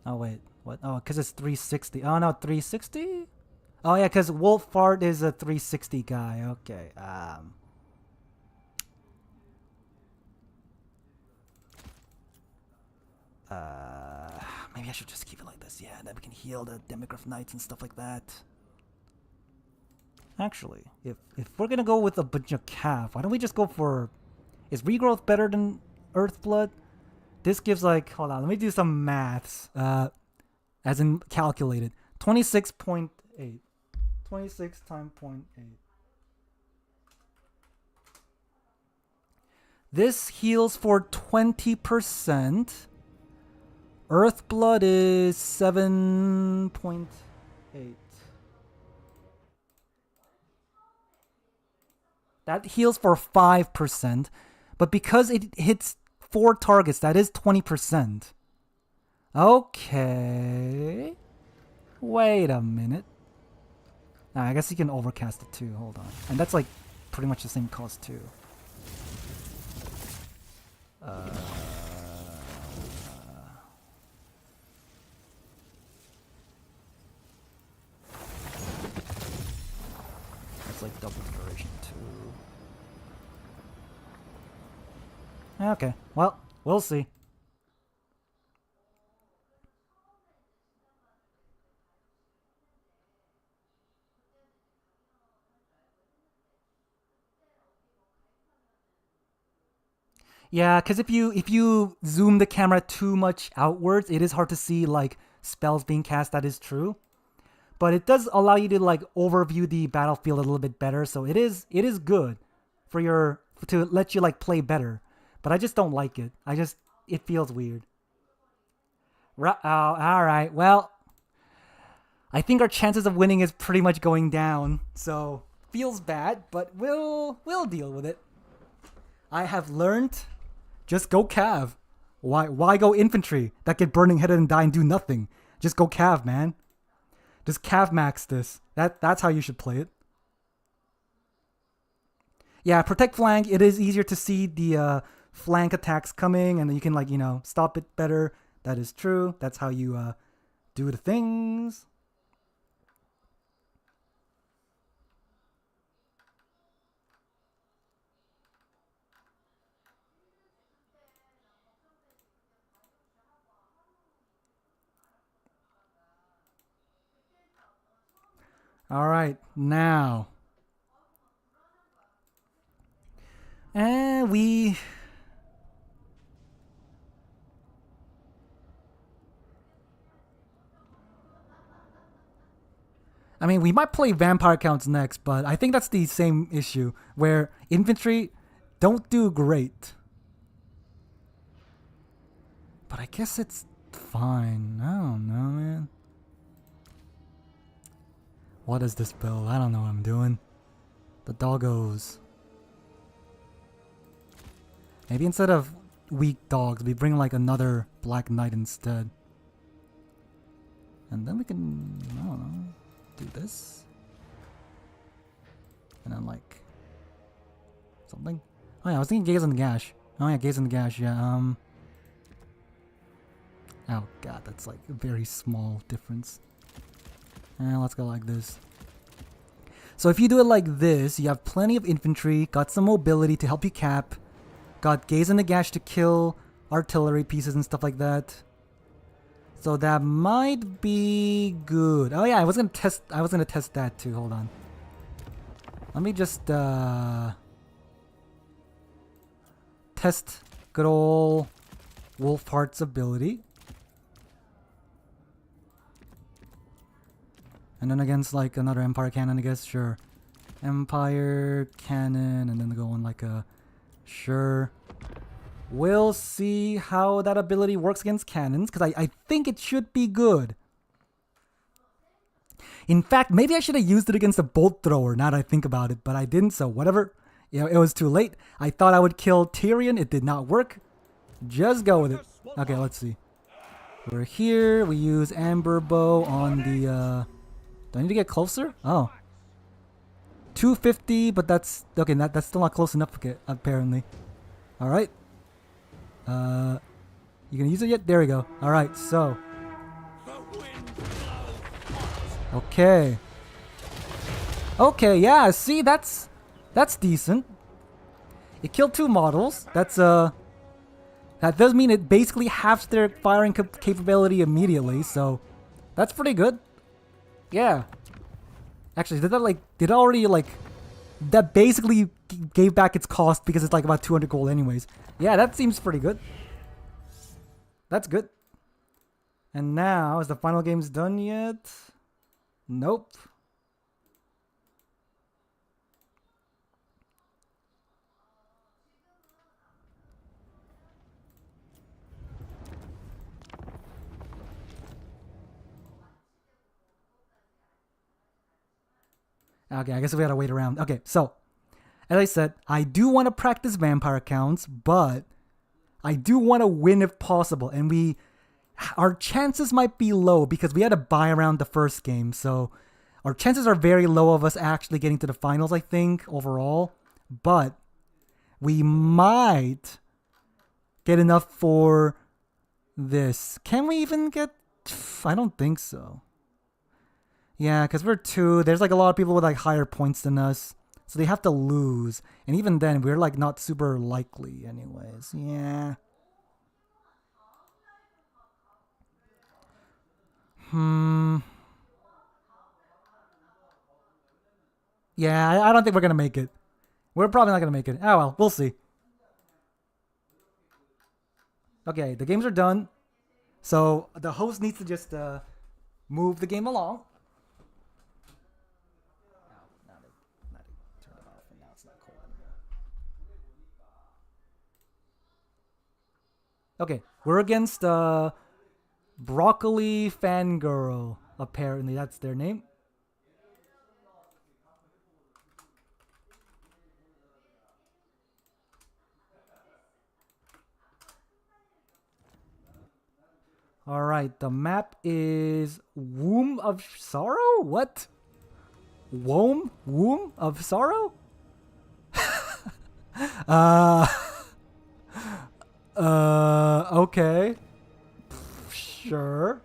Oh wait, What? Oh, because it's 360. Oh, no, 360? Oh, yeah, because Wolf Fart is a 360 guy. Okay. Maybe I should just keep it like this. Yeah, then we can heal the Demigryph Knights and stuff like that. Actually, if we're gonna go with a bunch of calf, why don't we just go for... Is regrowth better than Earthblood? This gives like... Hold on, let me do some maths. As in calculated. 26.8. 26 times 0.8. This heals for 20%. Earthblood is 7.8. That heals for 5%. But because it hits 4 targets, that is 20%. Okay. Wait a minute. I guess you can overcast it too. Hold on. And that's like pretty much the same cost too. That's like double duration too. Okay. Well, we'll see. Yeah, because if you zoom the camera too much outwards, it is hard to see like spells being cast. That is true, but it does allow you to like overview the battlefield a little bit better. So it is good for to let you like play better. But I just don't like it. It feels weird. Oh, all right. Well, I think our chances of winning is pretty much going down. So feels bad, but we'll deal with it. I have learned. Just go Cav. Why go infantry that get burning headed and die and do nothing? Just go Cav, man. Just Cav max this. That's how you should play it. Yeah, protect flank. It is easier to see the flank attacks coming, and then you can like stop it better. That is true. That's how you do the things. All right, now. And we... I mean, we might play vampire counts next, but I think that's the same issue, where infantry don't do great. But I guess it's fine. I don't know, man. What is this build? I don't know what I'm doing. The doggos. Maybe instead of weak dogs, we bring like another Black Knight instead. And then we can, I don't know, do this. And then like something. Oh yeah, I was thinking Gaze on the Gash. Oh yeah, Gaze on the Gash, yeah. Oh god, that's like a very small difference. Let's go like this. So if you do it like this, you have plenty of infantry, got some mobility to help you cap, got Gaze and the Gash to kill artillery pieces and stuff like that. So that might be good. Oh yeah, I was gonna test that too. Hold on. Let me just test good old Wolfheart's ability. And then against like another Empire Cannon, I guess, sure. Empire Cannon, and then go on like a... Sure. We'll see how that ability works against cannons, because I think it should be good. In fact, maybe I should have used it against a bolt thrower, now that I think about it, but I didn't, so whatever. You know, it was too late. I thought I would kill Tyrion, it did not work. Just go with it. Okay, let's see. We're here, we use Amber Bow on the... Do I need to get closer? Oh. 250, but that's... Okay, that's still not close enough, apparently. Alright. You gonna use it yet? There we go. Alright, so... Okay. Okay, yeah, see, that's decent. It killed 2 models. That does mean it basically halves their firing capability immediately, so that's pretty good. Yeah. Actually, did it already, like, that basically gave back its cost because it's like about 200 gold anyways. Yeah, that seems pretty good. That's good. And now, is the final games done yet? Nope. Okay, I guess we gotta wait around. Okay, so, as I said, I do want to practice vampire accounts, but I do want to win if possible. And our chances might be low because we had to buy around the first game. So our chances are very low of us actually getting to the finals, I think, overall. But we might get enough for this. Can we even get... I don't think so. Yeah, because we're 2. There's like a lot of people with like higher points than us. So they have to lose. And even then, we're like not super likely anyways. Yeah. Yeah, I don't think we're going to make it. We're probably not going to make it. Oh well, we'll see. Okay, the games are done. So the host needs to just move the game along. Okay, we're against Broccoli Fangirl. Apparently, that's their name. Alright, the map is Womb of Sorrow? What? Womb of Sorrow? uh... Okay. Sure.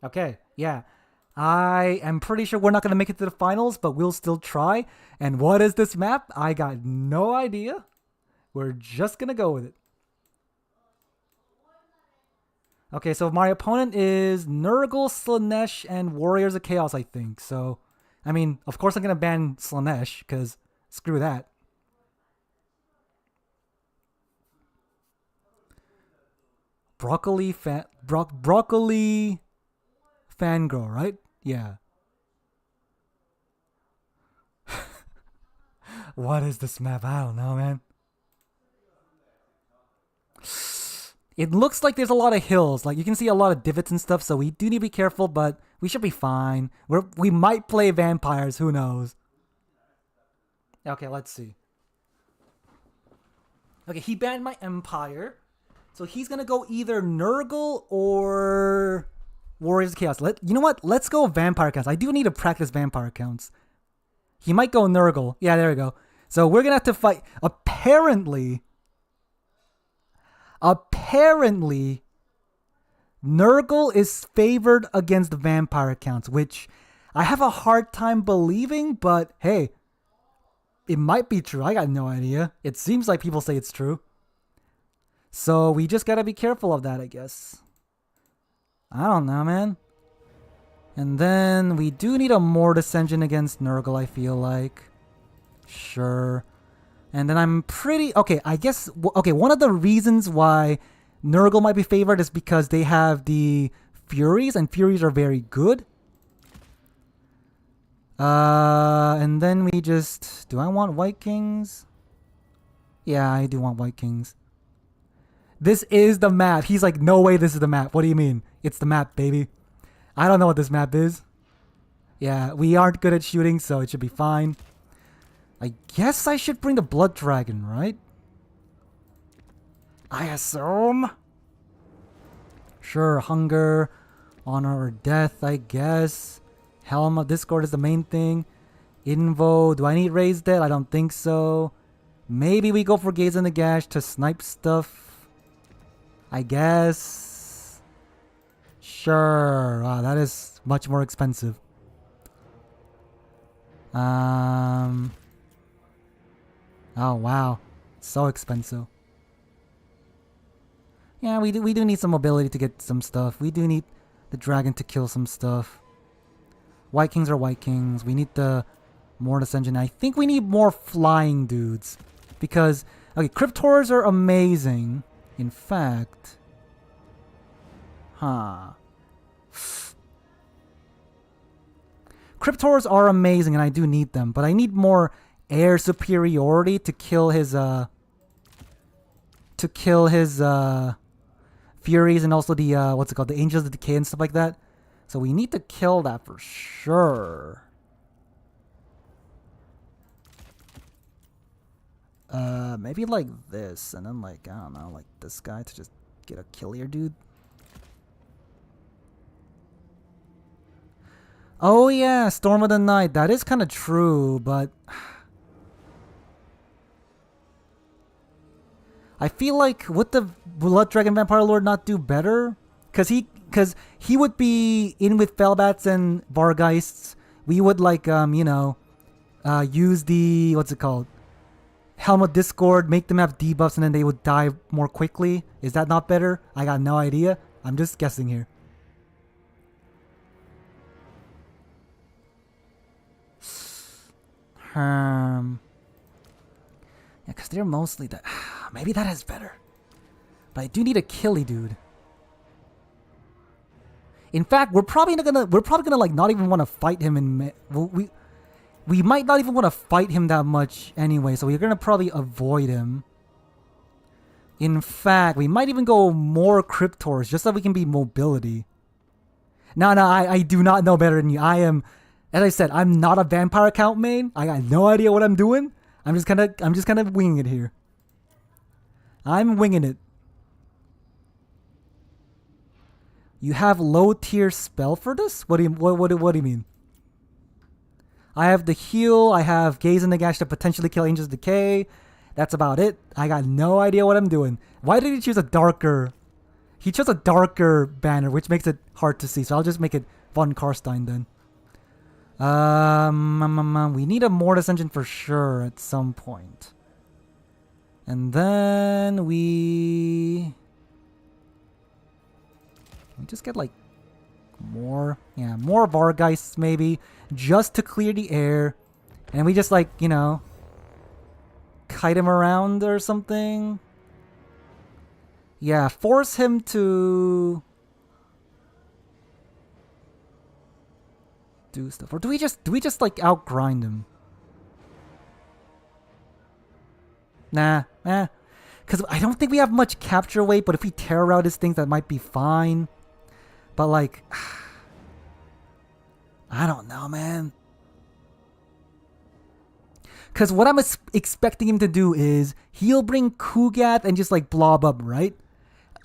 Okay, yeah. I am pretty sure we're not going to make it to the finals, but we'll still try. And what is this map? I got no idea. We're just going to go with it. Okay, so my opponent is Nurgle, Slanesh, and Warriors of Chaos, I think. So, I mean, of course I'm going to ban Slanesh, because screw that. Broccoli Fangirl, right? Yeah. What is this map? I don't know, man. It looks like there's a lot of hills. Like, you can see a lot of divots and stuff, so we do need to be careful, but we should be fine. We might play vampires, who knows? Okay, let's see. Okay, he banned my Empire. So he's gonna go either Nurgle or Warriors of Chaos. You know what? Let's go Vampire Accounts. I do need to practice Vampire Accounts. He might go Nurgle. Yeah, there we go. So we're gonna have to fight. Apparently, Nurgle is favored against the Vampire Accounts, which I have a hard time believing, but hey, it might be true. I got no idea. It seems like people say it's true. So we just gotta be careful of that, I guess. I don't know, man. And then we do need a Mortis engine against Nurgle, I feel like. Sure. And then I'm pretty... Okay, I guess... Okay, one of the reasons why Nurgle might be favored is because they have the Furies, and Furies are very good. And then we just... Do I want White Kings? Yeah, I do want White Kings. This is the map. He's like, no way this is the map. What do you mean? It's the map, baby. I don't know what this map is. Yeah, we aren't good at shooting, so it should be fine. I guess I should bring the Blood Dragon, right? I assume. Sure, Hunger. Honor or death, I guess. Helm of Discord is the main thing. Invo, do I need Raised Dead? I don't think so. Maybe we go for Gaze in the Gash to snipe stuff. I guess. Sure. Wow, that is much more expensive. Oh wow, so expensive. Yeah, we do need some mobility to get some stuff. We do need the dragon to kill some stuff. White Kings are White Kings. We need the Mortis engine. I think we need more flying dudes. Because, okay, Cryptors are amazing. In fact. Cryptors are amazing and I do need them. But I need more air superiority to kill his, Furies and also the, what's it called? The Angels of Decay and stuff like that. So we need to kill that for sure. Maybe like this, and then like, I don't know, like this guy to just get a kill here, dude. Oh yeah, Storm of the Night. That is kind of true, but I feel like would the Blood Dragon Vampire Lord not do better? Cause he would be in with Felbats and Vargeists. We would like use the what's it called? Helm of Discord, make them have debuffs and then they would die more quickly. Is that not better? I got no idea. I'm just guessing here. Yeah, because they're mostly the... Maybe that is better. But I do need a killy dude. In fact, we're probably gonna like not even want to fight him in... We might not even want to fight him that much anyway, so we're gonna probably avoid him. In fact, we might even go more Cryptors just so we can be mobility. No, I do not know better than you. I am, as I said, I'm not a vampire account main. I got no idea what I'm doing. I'm just kind of winging it here. I'm winging it. You have low tier spell for this? What do you mean? I have the heal, I have Gaze in the Gash to potentially kill Angel's Decay. That's about it. I got no idea what I'm doing. Why did he choose a darker? He chose a darker banner, which makes it hard to see. So I'll just make it Von Karstein then. We need a Mortis engine for sure at some point. And then we just get like more Vargeists maybe, just to clear the air. And we just like, kite him around or something. Yeah, force him to do stuff. Or do we just like outgrind him? Nah. Because I don't think we have much capture weight, but if we tear out his things, that might be fine. But like, I don't know, man. Because what I'm expecting him to do is he'll bring Kugath and just like blob up, right?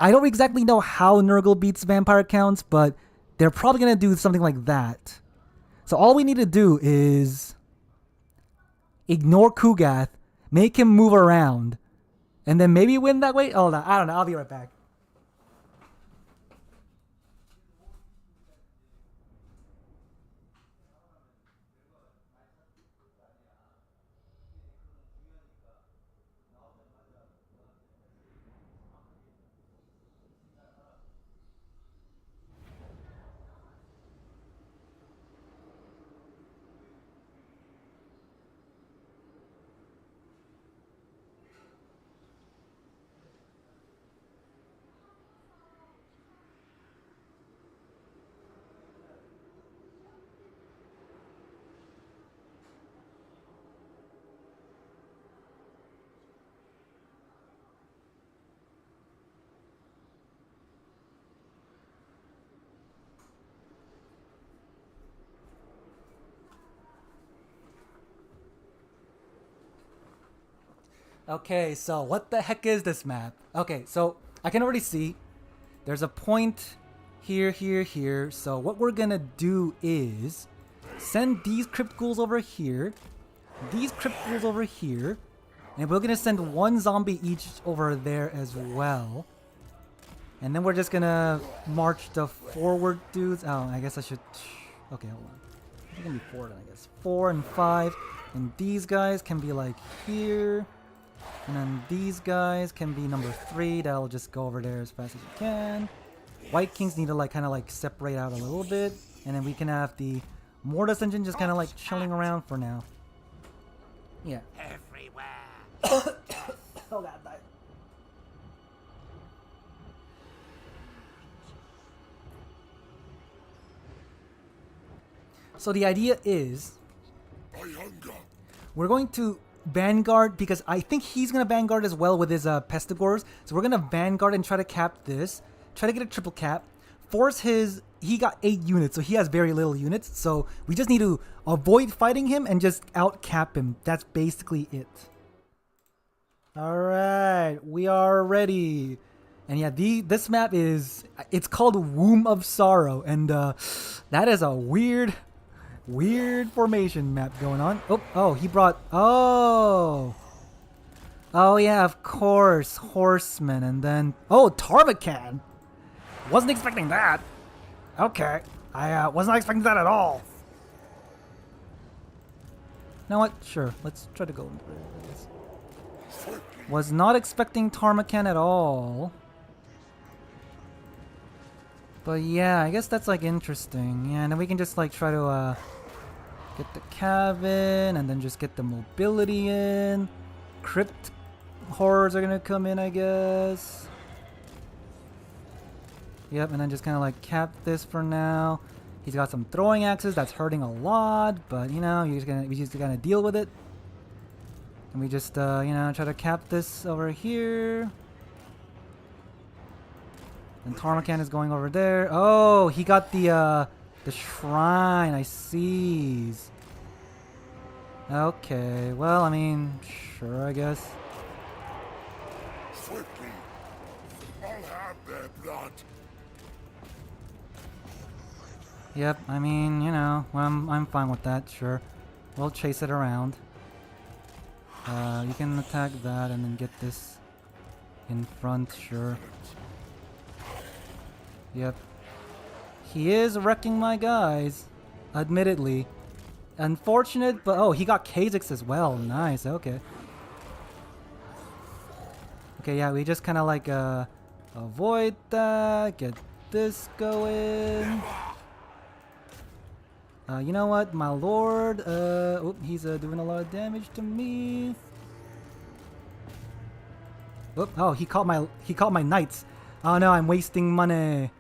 I don't exactly know how Nurgle beats vampire counts, but they're probably going to do something like that. So all we need to do is ignore Kugath, make him move around, and then maybe win that way? Oh, I don't know. I'll be right back. Okay, so what the heck is this map? Okay, so I can already see there's a point Here, here, here. So what we're gonna do is send these crypt ghouls over here, these crypt ghouls over here, and we're gonna send one zombie each over there as well. And then we're just gonna march the forward dudes. Oh, I guess I should. Okay, hold on. It's gonna be 4 then, I guess. 4 and 5, and these guys can be like here, and then these guys can be number 3. That'll just go over there as fast as you can. White Kings need to like kind of like separate out a little bit, and then we can have the Mortis engine just kind of like chilling around for now. Yeah. Everywhere. Oh god, die. So the idea is we're going to Vanguard because I think he's gonna Vanguard as well with his Pestigores. So we're gonna Vanguard and try to cap this. Try to get a triple cap. Force his... He got 8 units, so he has very little units. So we just need to avoid fighting him and just out cap him. That's basically it. Alright, we are ready. And yeah, this map is... It's called Womb of Sorrow. And that is a weird formation map going on. Oh, he brought... Oh yeah, of course. Horsemen. And then... Oh, Tarbacan. Wasn't expecting that. Okay. I was not expecting that at all. You know what? Sure. Let's try to go. Was not expecting Tarmacan at all. But yeah, I guess that's like interesting. Yeah, and then we can just like try to get the cabin and then just get the mobility in. Crypt horrors are gonna come in, I guess. Yep, and then just kind of like cap this for now. He's got some throwing axes that's hurting a lot, but you know, we just gotta deal with it. And we just you know, try to cap this over here. And Tarmacan is going over there. Oh, he got the shrine. I see. Okay, well, I mean, sure, I guess. Swiftly. I'll have their blood. Yep, I mean, you know, I'm fine with that, sure. We'll chase it around. You can attack that and then get this in front, sure. Yep. He is wrecking my guys, admittedly. Unfortunate, but oh, he got Kha'Zix as well. Nice, okay. Okay, yeah, we just kind of like avoid that, get this going. You know what, my lord? He's doing a lot of damage to me. Oh, he caught my knights. Oh no, I'm wasting money.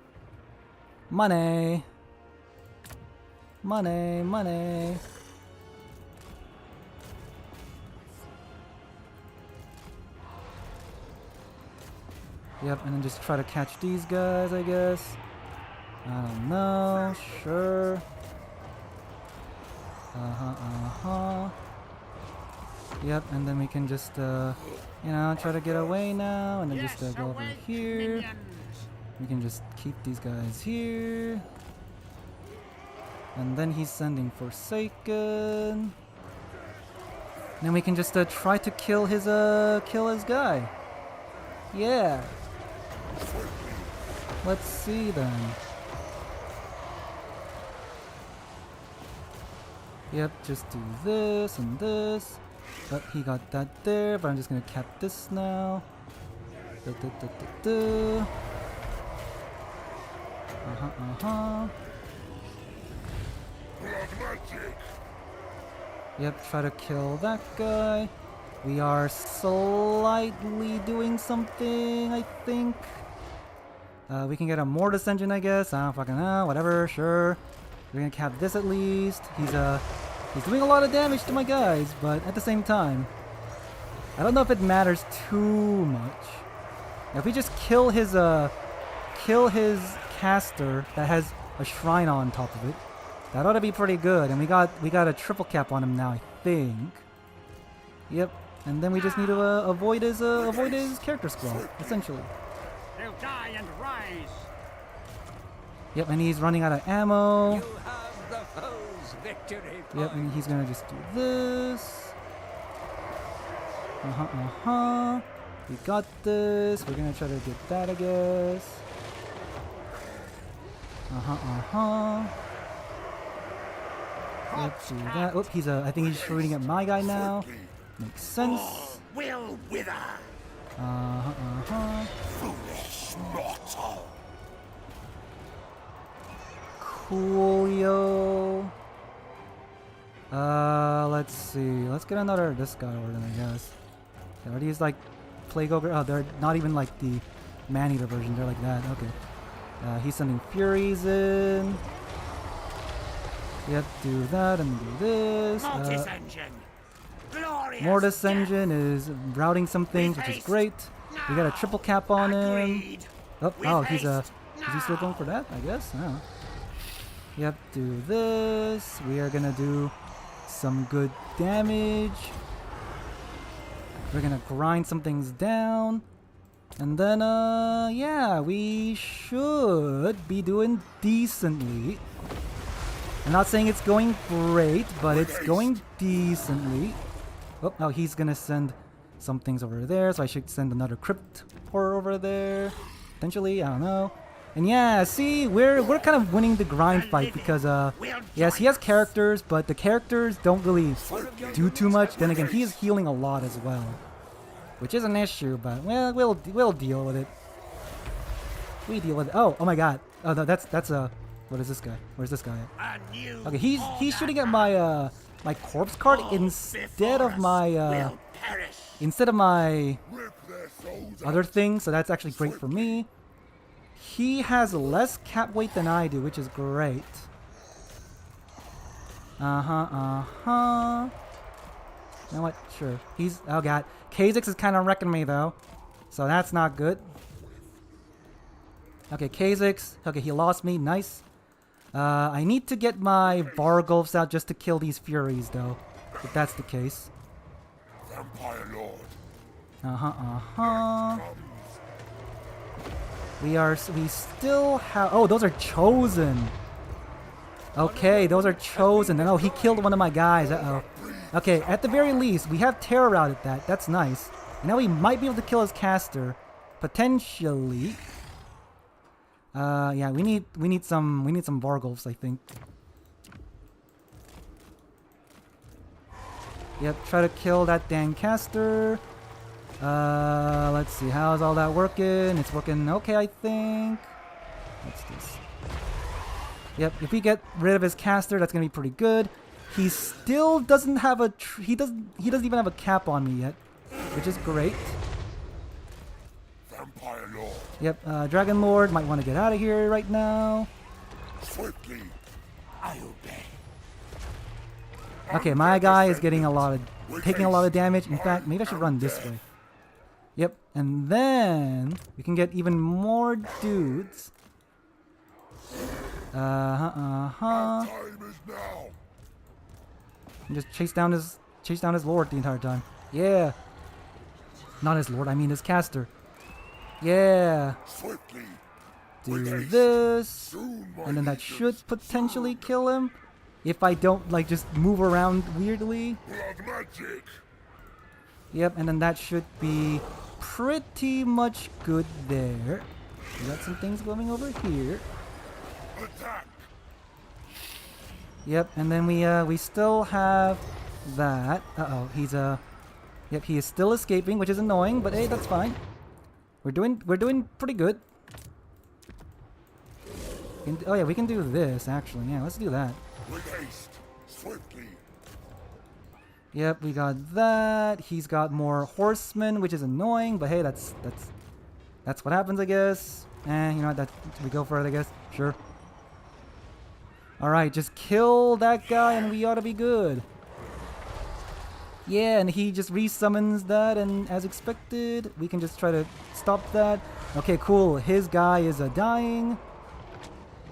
Money. Yep, and then just try to catch these guys, I guess. I don't know. Sure. Yep, and then we can just, you know, try to get away now, and then just go over here. Minions. We can just keep these guys here. And then he's sending Forsaken. Then we can just try to kill his guy. Yeah. Let's see then. Yep, just do this and this. But he got that there, but I'm just gonna cap this now. Yep, try to kill that guy. We are slightly doing something, I think. We can get a Mortis engine, I guess. I don't fucking know. Whatever, sure. We're gonna cap this at least. He's doing a lot of damage to my guys, but at the same time, I don't know if it matters too much. If we just kill his caster that has a shrine on top of it, that ought to be pretty good. And we got a triple cap on him now, I think. Yep. And then we just need to avoid his character scroll, essentially. They'll die and rise. Yep, and he's running out of ammo. You have the foe's victory point. Yep, and he's gonna just do this. We got this. We're gonna try to get that, I guess. Let's do that. Oh, he's I think he's shooting at my guy now. Makes sense. Will wither. Foolish mortal. Coolio. Let's see. Let's get another this guy over then, I guess. Okay, are these like Plague Ogre? Oh, they're not even like the Man-Eater version. They're like that. Okay. He's sending Furies in. Yep, do that and do this. Mortis engine. Glorious Mortis death. engine is routing some things, which is great. We got a triple cap on him. Agreed. Oh, With he's haste. is he still going for that? I guess. I don't know. Yep, do this. We are gonna do some good damage. We're gonna grind some things down. And then, yeah, we should be doing decently. I'm not saying it's going great, but it's going decently. Oh, he's gonna send some things over there, so I should send another crypt horror over there. Potentially, I don't know. And yeah, see, we're kind of winning the grind fight because, yes, he has characters, but the characters don't really do too much. Then again, he is healing a lot as well, which is an issue, but well, we'll deal with it. We deal with it. Oh my God. Oh no, that's what is this guy? Where's this guy at? Okay, he's shooting at my my corpse card instead of my other thing, so that's actually great for me. He has less cap weight than I do, which is great. You know what? Sure. Oh god. Kha'Zix is kind of wrecking me though, so that's not good. Okay, Kha'Zix. Okay, he lost me. Nice. I need to get my Vargulfs out just to kill these Furies, though. If that's the case. Vampire Lord. We still have. Oh, those are chosen. Okay, those are chosen. And oh, he killed one of my guys. Okay, at the very least, we have terror out at that. That's nice. And now we might be able to kill his caster, potentially. Yeah, we need some Vargulfs, I think. Yep, try to kill that dang caster. Let's see, how's all that working? It's working okay, I think. What's this? Yep, if we get rid of his caster, that's gonna be pretty good. He still doesn't have a he doesn't even have a cap on me yet, which is great. Vampire Lord. Yep, Dragon Lord might want to get out of here right now. Swiftly. I obey. Okay, my guy is getting taking a lot of damage. In fact, maybe I should run this way. Yep, and then we can get even more dudes. Time is now. And just chase down his lord the entire time. Yeah. Not his lord, I mean his caster. Yeah. Swiftly. Do this. And then that should potentially kill him. If I don't, like, just move around weirdly. Blood magic. Yep, and then that should be pretty much good there. We got some things going over here. Attack. Yep, and then we still have that. Uh-oh, yep, he is still escaping, which is annoying, but hey, that's fine. We're doing pretty good. Oh yeah, we can do this actually. Yeah, let's do that. With haste. Swiftly. Yep, we got that. He's got more horsemen, which is annoying, but hey, that's what happens, I guess. You know what? We go for it, I guess. Sure. All right, just kill that guy, and we ought to be good. Yeah, and he just resummons that, and as expected, we can just try to stop that. Okay, cool. His guy is dying.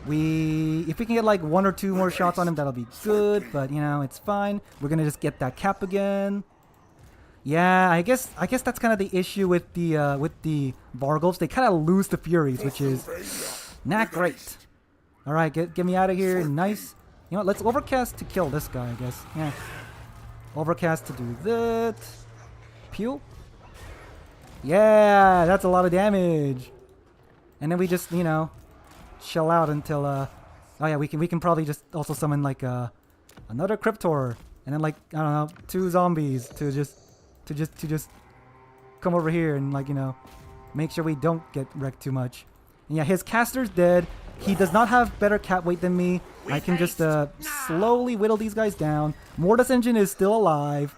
If we can get like 1 or 2 more shots on him, that'll be good. But you know, it's fine. We're gonna just get that cap again. Yeah, I guess that's kind of the issue with the Vargulfs. They kind of lose the Furies, which is not great. Alright, get me out of here. Nice. You know what? Let's overcast to kill this guy, I guess. Yeah. Overcast to do that. Pew. Yeah, that's a lot of damage. And then we just, you know, chill out until oh yeah, we can probably just also summon like another Cryptor and then like I don't know, 2 zombies to just come over here and like, you know, make sure we don't get wrecked too much. And yeah, his caster's dead. He does not have better cap weight than me. I can just slowly whittle these guys down. Mortis Engine is still alive.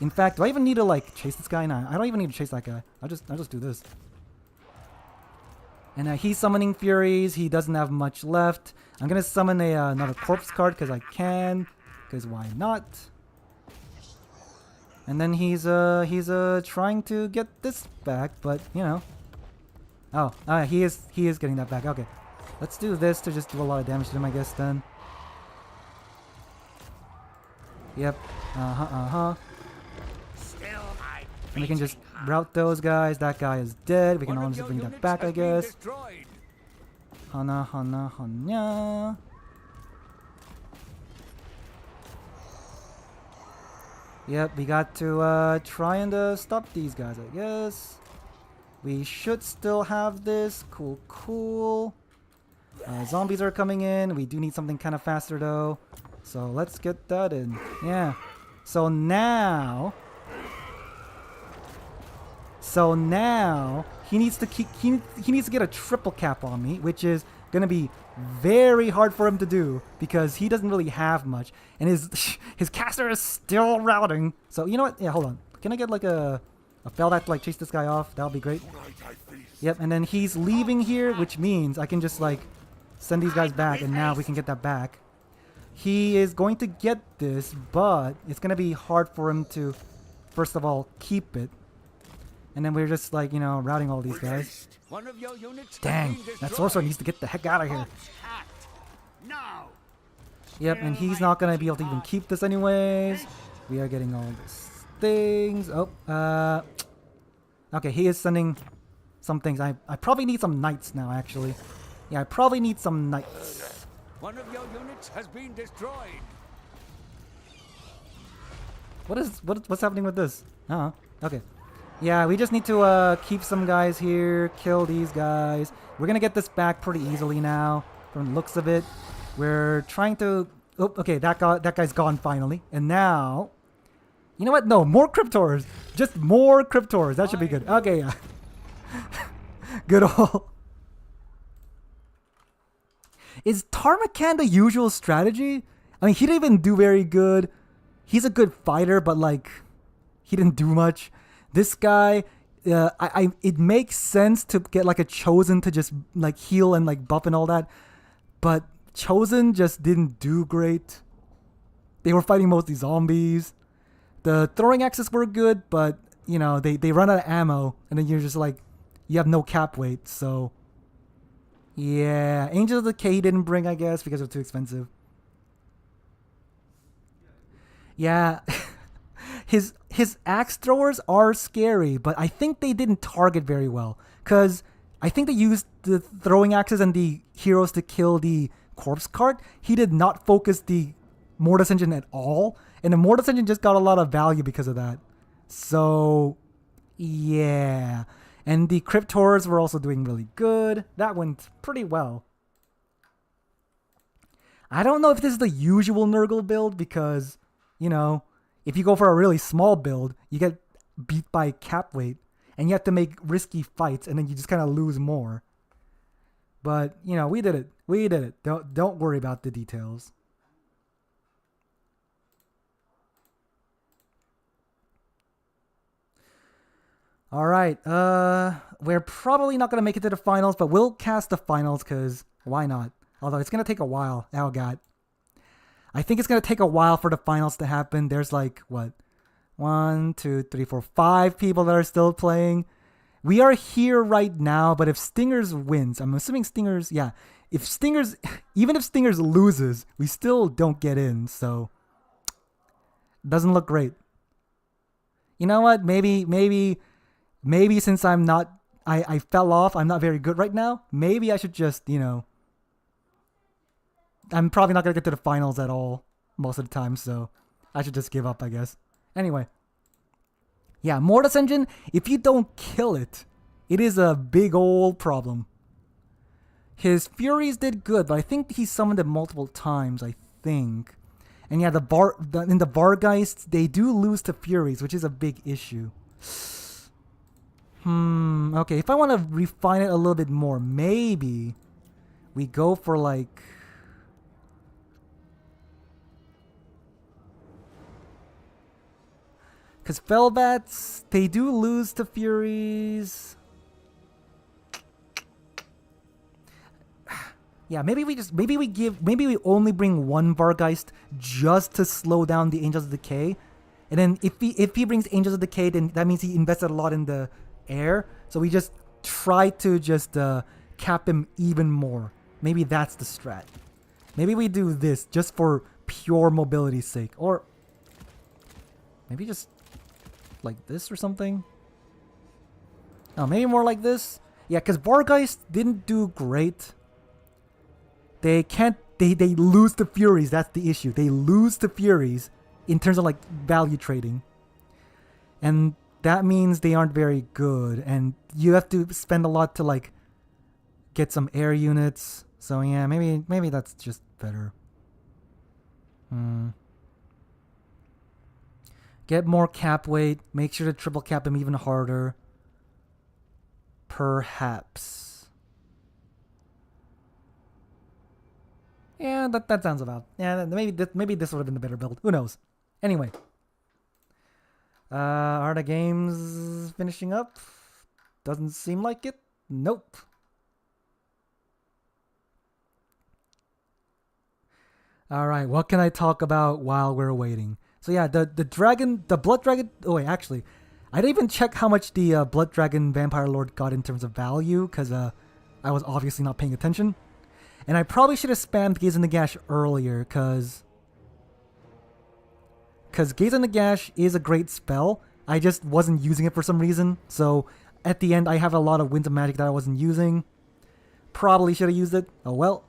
In fact, do I even need to like chase this guy? Nah, I don't even need to chase that guy. I'll just do this. And he's summoning Furies. He doesn't have much left. I'm gonna summon another corpse card because I can. Because why not? And then he's trying to get this back, but you know. Oh, he is getting that back. Okay, let's do this to just do a lot of damage to him, I guess. Then. Yep. And we can just route those guys. That guy is dead. We can honestly bring that back, I guess. Hana. Yep, we got to try and stop these guys, I guess. We should still have this. Cool. Zombies are coming in. We do need something kind of faster, though. So let's get that in. Yeah. So now he needs to he needs to get a triple cap on me, which is gonna be very hard for him to do because he doesn't really have much, and his caster is still routing. So you know what? Yeah, hold on. Can I get like a spell that like chase this guy off? That'll be great. Yep, and then he's leaving here, which means I can just like send these guys back, and now we can get that back. He is going to get this, but it's gonna be hard for him to, first of all, keep it. And then we're just like, you know, routing all these guys. Dang, that sorcerer needs to get the heck out of here. Yep, and he's not gonna be able to even keep this anyways. We are getting all these things. Oh, okay, he is sending some things. I probably need some knights now, actually. Yeah, I probably need some knights. One of your units has been destroyed. What's happening with this? Okay. Yeah, we just need to keep some guys here, kill these guys. We're gonna get this back pretty easily now, from the looks of it. We're trying to. Oh, okay, that guy's gone finally, and now, you know what? No, more Cryptors. Just more Cryptors. That should be good. Okay, yeah. Good old. Is Tarmacan the usual strategy? I mean, he didn't even do very good. He's a good fighter, but like, he didn't do much. This guy, it makes sense to get like a Chosen to just like heal and like buff and all that, but Chosen just didn't do great. They were fighting mostly zombies. The throwing axes were good, but you know they run out of ammo, and then you're just like, you have no cap weight. So yeah, Angel of the K didn't bring, I guess, because it was too expensive. Yeah. His axe throwers are scary, but I think they didn't target very well. Because I think they used the throwing axes and the heroes to kill the corpse cart. He did not focus the Mortis Engine at all. And the Mortis Engine just got a lot of value because of that. So, yeah. And the Cryptors were also doing really good. That went pretty well. I don't know if this is the usual Nurgle build because, you know, if you go for a really small build, you get beat by cap weight, and you have to make risky fights, and then you just kind of lose more. But you know, we did it. Don't worry about the details. All right. We're probably not gonna make it to the finals, but we'll cast the finals because why not? Although it's gonna take a while. Oh god. I think it's going to take a while for the finals to happen. There's like, what? 1, 2, 3, 4, 5 people that are still playing. We are here right now, but if Stingers wins, I'm assuming Stingers, yeah. If Stingers, even if Stingers loses, we still don't get in, so. Doesn't look great. You know what? Maybe since I'm not, I fell off, I'm not very good right now. Maybe I should just, you know, I'm probably not gonna get to the finals at all most of the time, so I should just give up, I guess. Anyway. Yeah, Mortis Engine, if you don't kill it, it is a big old problem. His Furies did good, but I think he summoned it multiple times, I think. And yeah, in the Vargeists, they do lose to Furies, which is a big issue. Okay, if I want to refine it a little bit more, maybe we go for like... Because Felbats, they do lose to Furies. Yeah, maybe we only bring one Vargeist just to slow down the Angels of Decay. And then if he brings Angels of Decay, then that means he invested a lot in the air. So we just try to just cap him even more. Maybe that's the strat. Maybe we do this just for pure mobility's sake. Or maybe just like this or something. Oh, maybe more like this. Yeah, because Vargeist didn't do great. They lose to Furies. That's the issue. They lose to Furies in terms of like value trading. And that means they aren't very good. And you have to spend a lot to like get some air units. So yeah, maybe that's just better. Get more cap weight. Make sure to triple cap him even harder. Perhaps. Yeah, that sounds about. Yeah, maybe this would have been the better build. Who knows? Anyway. Are the games finishing up? Doesn't seem like it. Nope. Alright, what can I talk about while we're waiting? So yeah, the Blood Dragon... Oh wait, actually, I didn't even check how much the Blood Dragon Vampire Lord got in terms of value, because I was obviously not paying attention. And I probably should have spammed Gaze in the Gash earlier, because Gaze in the Gash is a great spell. I just wasn't using it for some reason. So at the end, I have a lot of Winds of Magic that I wasn't using. Probably should have used it. Oh well.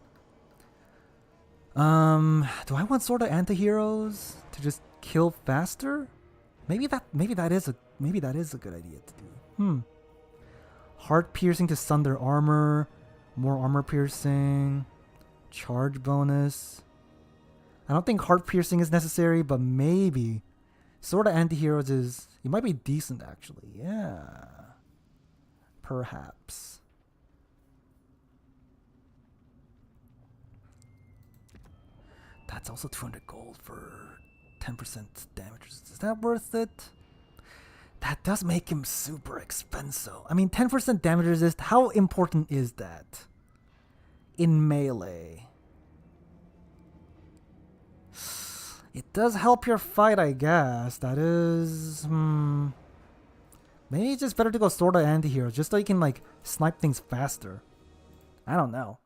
Do I want Sword of Antiheroes to just kill faster? Maybe that is a good idea to do. Heart piercing to sunder armor, more armor piercing, charge bonus. I don't think heart piercing is necessary, but maybe Sword of Antiheroes is... It might be decent actually. Yeah. Perhaps. That's also 200 gold for 10% damage. Is that worth it? That does make him super expensive. I mean, 10% damage resist, how important is that in melee? It does help your fight, I guess. That is... Maybe it's just better to go Sword of Antiheroes, just so you can, like, snipe things faster. I don't know.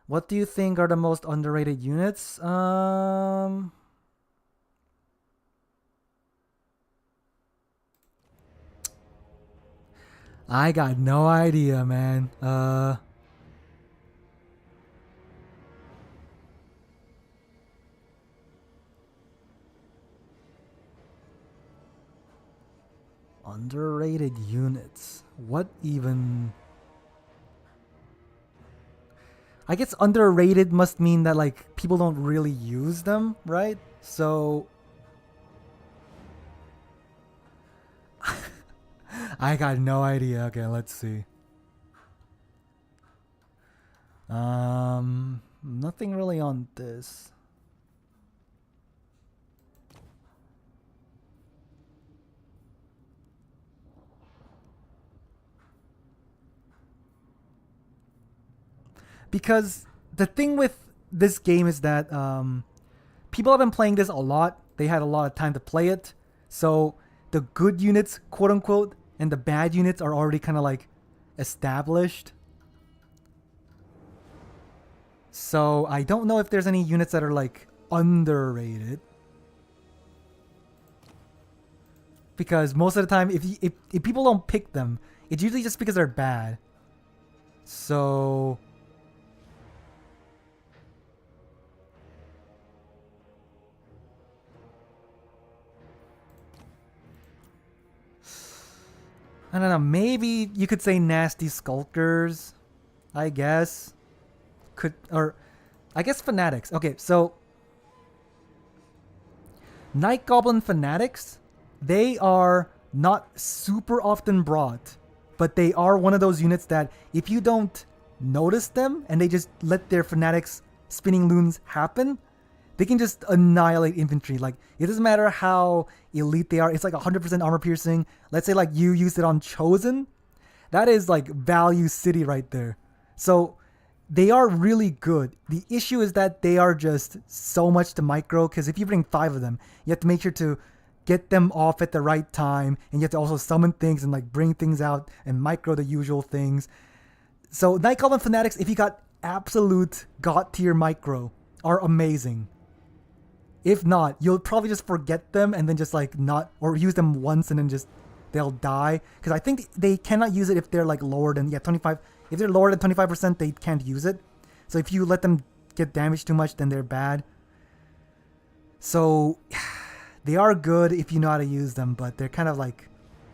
What do you think are the most underrated units? I got no idea, man. Underrated units. What even... I guess underrated must mean that like people don't really use them, right? So I got no idea. Okay, let's see. Nothing really on this. Because the thing with this game is that people have been playing this a lot. They had a lot of time to play it. So the good units, quote unquote, and the bad units are already kind of like established. So I don't know if there's any units that are like underrated. Because most of the time, if people don't pick them, it's usually just because they're bad. So... I don't know, maybe you could say nasty skulkers, I guess. Or I guess fanatics. Okay, so Night Goblin fanatics, they are not super often brought, but they are one of those units that if you don't notice them and they just let their fanatics spinning loons happen, they can just annihilate infantry. Like, it doesn't matter how elite they are. It's like 100% armor piercing. Let's say like you used it on Chosen. That is like value city right there. So they are really good. The issue is that they are just so much to micro, because if you bring 5 of them, you have to make sure to get them off at the right time, and you have to also summon things and like bring things out and micro the usual things. So Night Goblin Fanatics, if you got absolute god tier micro, are amazing. If not, you'll probably just forget them and then just like not, or use them once and then just they'll die. Because I think they cannot use it if they're like lower than 25. If they're lower than 25%, they can't use it. So if you let them get damaged too much, then they're bad. So they are good if you know how to use them, but they're kind of like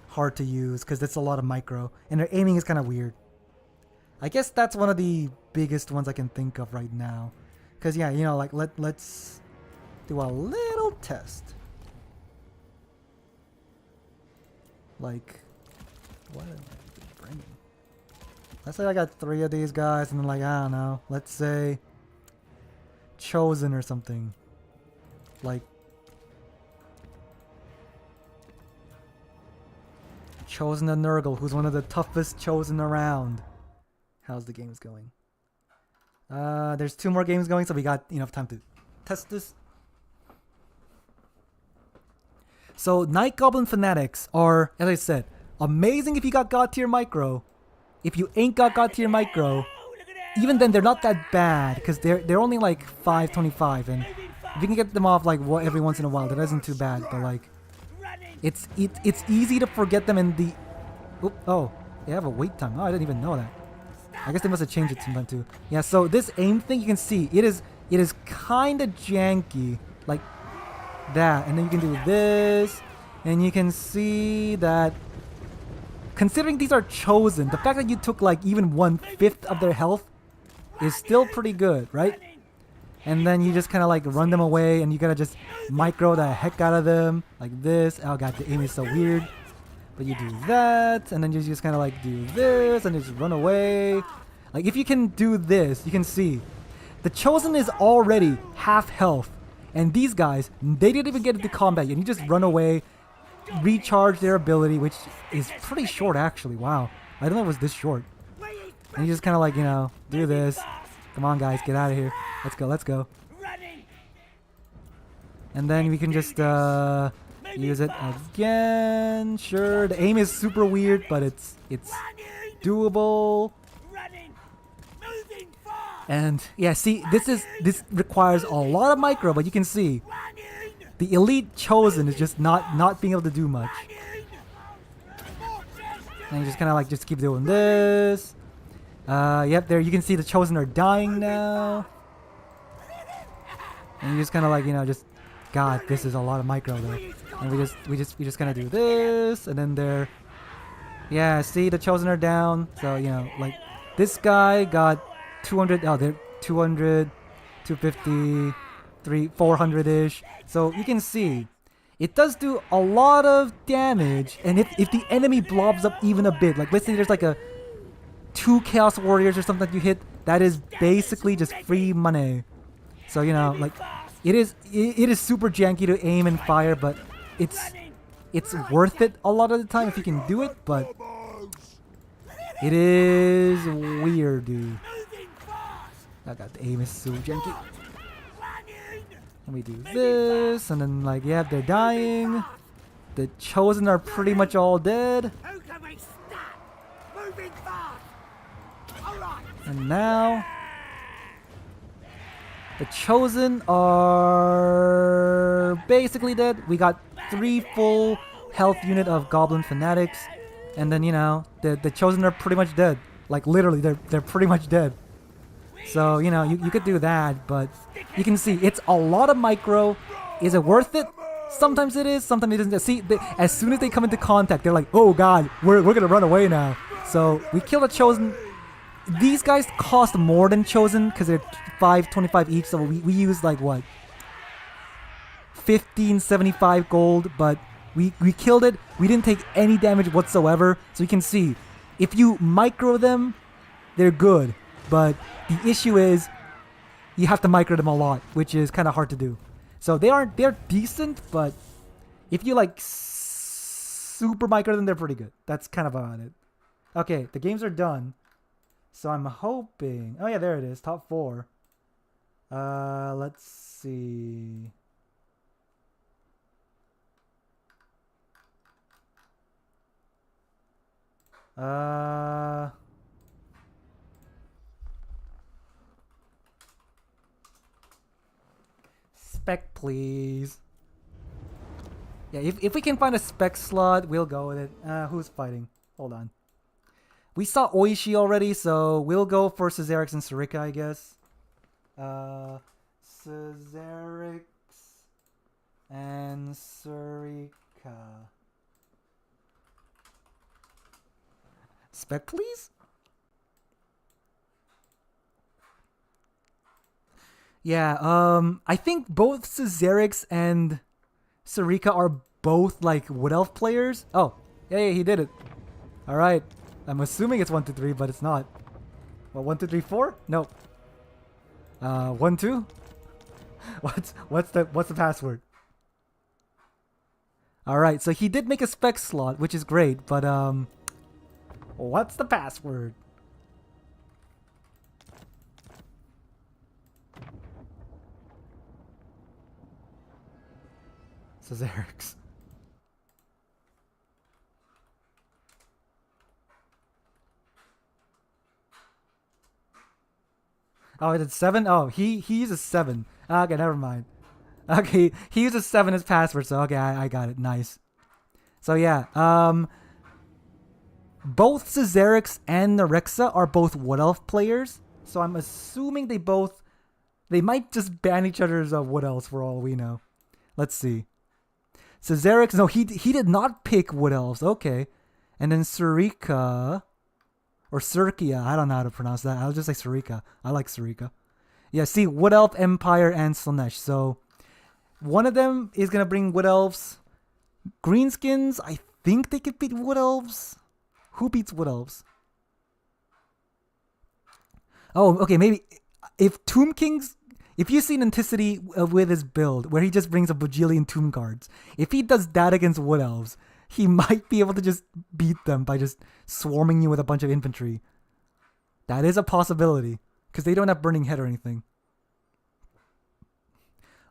hard to use because it's a lot of micro and their aiming is kind of weird. I guess that's one of the biggest ones I can think of right now. Because yeah, you know, like let's do a little test. Like, what am I bringing? Let's say I got 3 of these guys, and then like, I don't know, let's say Chosen or something. Like Chosen the Nurgle, who's one of the toughest Chosen around. How's the games going? There's 2 more games going, so we got enough time to test this. So Night Goblin Fanatics are, as I said, amazing if you got god tier micro. If you ain't got god tier micro, even then they're not that bad because they're only like 525, and if you can get them off like every once in a while, that isn't too bad. But like, it's easy to forget them in the. Oh, they have a wait time. Oh, I didn't even know that. I guess they must have changed it sometime too. Yeah. So this aim thing, you can see it is kind of janky, like that, and then you can do this, and you can see that. Considering these are Chosen, the fact that you took like even 1/5 of their health is still pretty good, right? And then you just kind of like run them away, and you gotta just micro the heck out of them like this. Oh god, the aim is so weird. But you do that, and then you just kind of like do this, and just run away. Like if you can do this, you can see the Chosen is already half health, and these guys, they didn't even get into combat yet. You just run away, recharge their ability, which is pretty short actually. Wow, I don't know it was this short. And you just kind of like, you know, do this. Come on guys, get out of here. Let's go. And then we can just use it again. Sure, the aim is super weird, but it's doable. And yeah, see, this requires a lot of micro, but you can see the elite Chosen is just not being able to do much. And you just kind of like just keep doing this. Yep, there you can see the Chosen are dying now. And you just kind of like, you know, just, god, this is a lot of micro though. And we just kind of do this, and then they're, yeah, see, the Chosen are down. So, you know, like this guy got 200, oh, they're 200, 250, 400-ish. So you can see it does do a lot of damage, and if the enemy blobs up even a bit, like let's say there's like a 2 Chaos Warriors or something that you hit, that is basically just free money. So, you know, like it is super janky to aim and fire, but it's worth it a lot of the time if you can do it, but it is weird, dude. Oh god, the aim is so janky. And we do this, and then like, yeah, they're dying. The Chosen are pretty much all dead. And now the Chosen are basically dead. We got 3 full health unit of Goblin Fanatics, and then, you know, the Chosen are pretty much dead. Like literally, they're pretty much dead. So, you know, you could do that, but you can see it's a lot of micro. Is it worth it? Sometimes it is, sometimes it isn't. See, as soon as they come into contact, they're like, oh god, we're gonna run away now. So we kill the Chosen. These guys cost more than Chosen because they're 525 each, so we use like what? 1575 gold, but we killed it. We didn't take any damage whatsoever. So you can see, if you micro them, they're good. But the issue is, you have to micro them a lot, which is kind of hard to do. So they're decent, but if you like super micro them, they're pretty good. That's kind of about it. Okay, the games are done. So I'm hoping... Oh yeah, there it is. Top 4. Let's see... Spec, please. Yeah, if we can find a spec slot, we'll go with it. Who's fighting? Hold on. We saw Oishi already, so we'll go for Cesarix and Sarika, I guess. Cesarix and Sarika. Spec, please? Yeah, I think both Cesarix and Sarika are both, like, Wood Elf players. Oh, yeah, he did it. Alright. I'm assuming it's 1, 2, 3, but it's not. Well, 1, 2, 3, 4? No. 1, 2? What's the password? Alright, so he did make a spec slot, which is great, but, what's the password? Cesarix. Oh, it's 7? Oh, he uses 7. Okay, never mind. Okay, he uses 7 as password, so okay, I got it. Nice. So yeah, both Cesarix and Nerexa are both Wood Elf players, so I'm assuming they might just ban each other's Wood Elves for all we know. Let's see. Cesarix, no, he did not pick Wood Elves. Okay. And then Sarika, or Surkia, I don't know how to pronounce that. I'll just say Sarika. I like Sarika. Yeah, see, Wood Elf, Empire, and Slanesh. So, one of them is going to bring Wood Elves. Greenskins, I think they could beat Wood Elves. Who beats Wood Elves? Oh, okay, maybe if Tomb Kings... If you see Anticity with his build, where he just brings a bajillion Tomb Guards, if he does that against Wood Elves, he might be able to just beat them by just swarming you with a bunch of infantry. That is a possibility, because they don't have Burning Head or anything.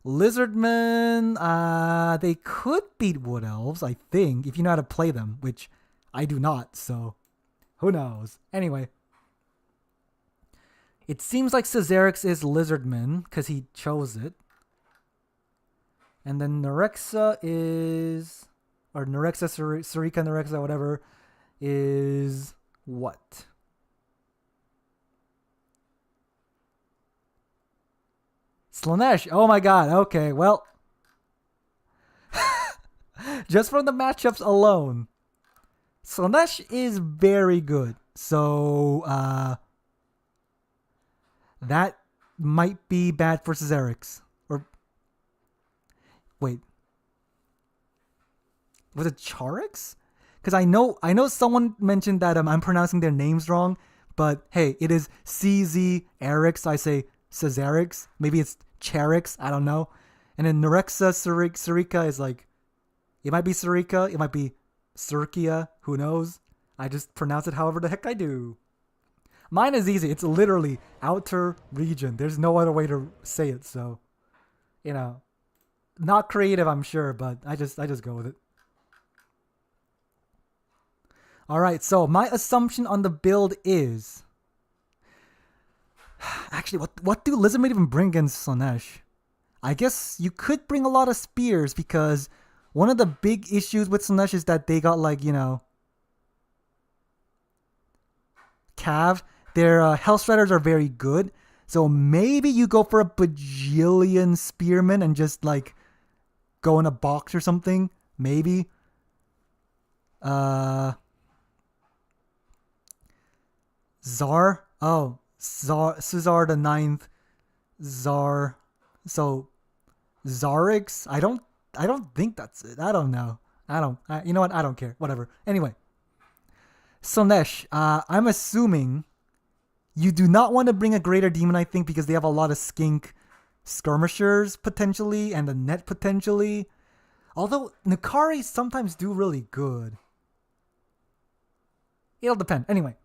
Lizardmen, they could beat Wood Elves, I think, if you know how to play them, which I do not, so who knows. Anyway. It seems like Cesarix is Lizardman, because he chose it. And then Nerexa is... Or Nerexa, Sarika, Nerexa, whatever, is... What? Slanesh! Oh my god, okay, well... Just from the matchups alone, Slanesh is very good. So, that might be bad for Cesarix. Or wait, was it Charix? Because I know someone mentioned that I'm pronouncing their names wrong, but hey, it is CZ-Arix. I say Cesarix. Maybe it's Charix. I don't know. And then Nerexa Sarika is like, it might be Sarika, it might be Surkia. Who knows? I just pronounce it however the heck I do. Mine is easy. It's literally outer region. There's no other way to say it. So, you know, not creative, I'm sure, but I just go with it. All right. So my assumption on the build is, actually, what do Lizardmen even bring against Slanesh? I guess you could bring a lot of spears, because one of the big issues with Slanesh is that they got, like, you know, Cav. Their Hellstriders are very good, so maybe you go for a bajillion spearmen and just, like, go in a box or something. Maybe. Tsar? Oh, Caesar the Ninth. Tsar. So, Czarix? I don't think that's it. I don't know. You know what? I don't care. Whatever. Anyway. Slaanesh, I'm assuming you do not want to bring a Greater Demon, I think, because they have a lot of skink skirmishers, potentially, and a net, potentially. Although, Nukari sometimes do really good. It'll depend. Anyway.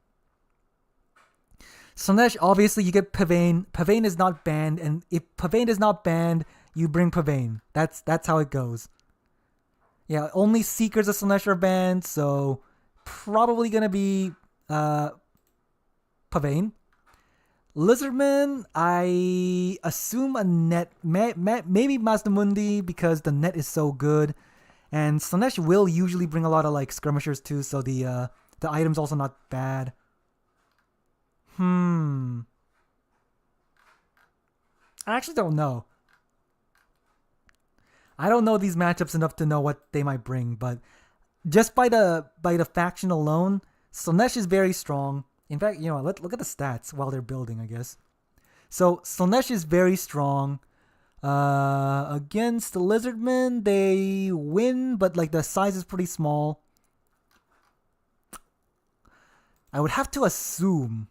Slaanesh, obviously, you get Pavane. Pavane is not banned, and if Pavane is not banned, you bring Pavane. That's how it goes. Yeah, only Seekers of Slaanesh are banned, so probably gonna be Pavane. Lizardman, I assume a net, maybe Mazdamundi because the net is so good, and Slaanesh will usually bring a lot of like skirmishers too, so the item's also not bad. I actually don't know. I don't know these matchups enough to know what they might bring, but just by the faction alone, Slaanesh is very strong. In fact, you know, let's look at the stats while they're building, I guess. So Slaanesh is very strong. Against the Lizardmen, they win, but like the size is pretty small. I would have to assume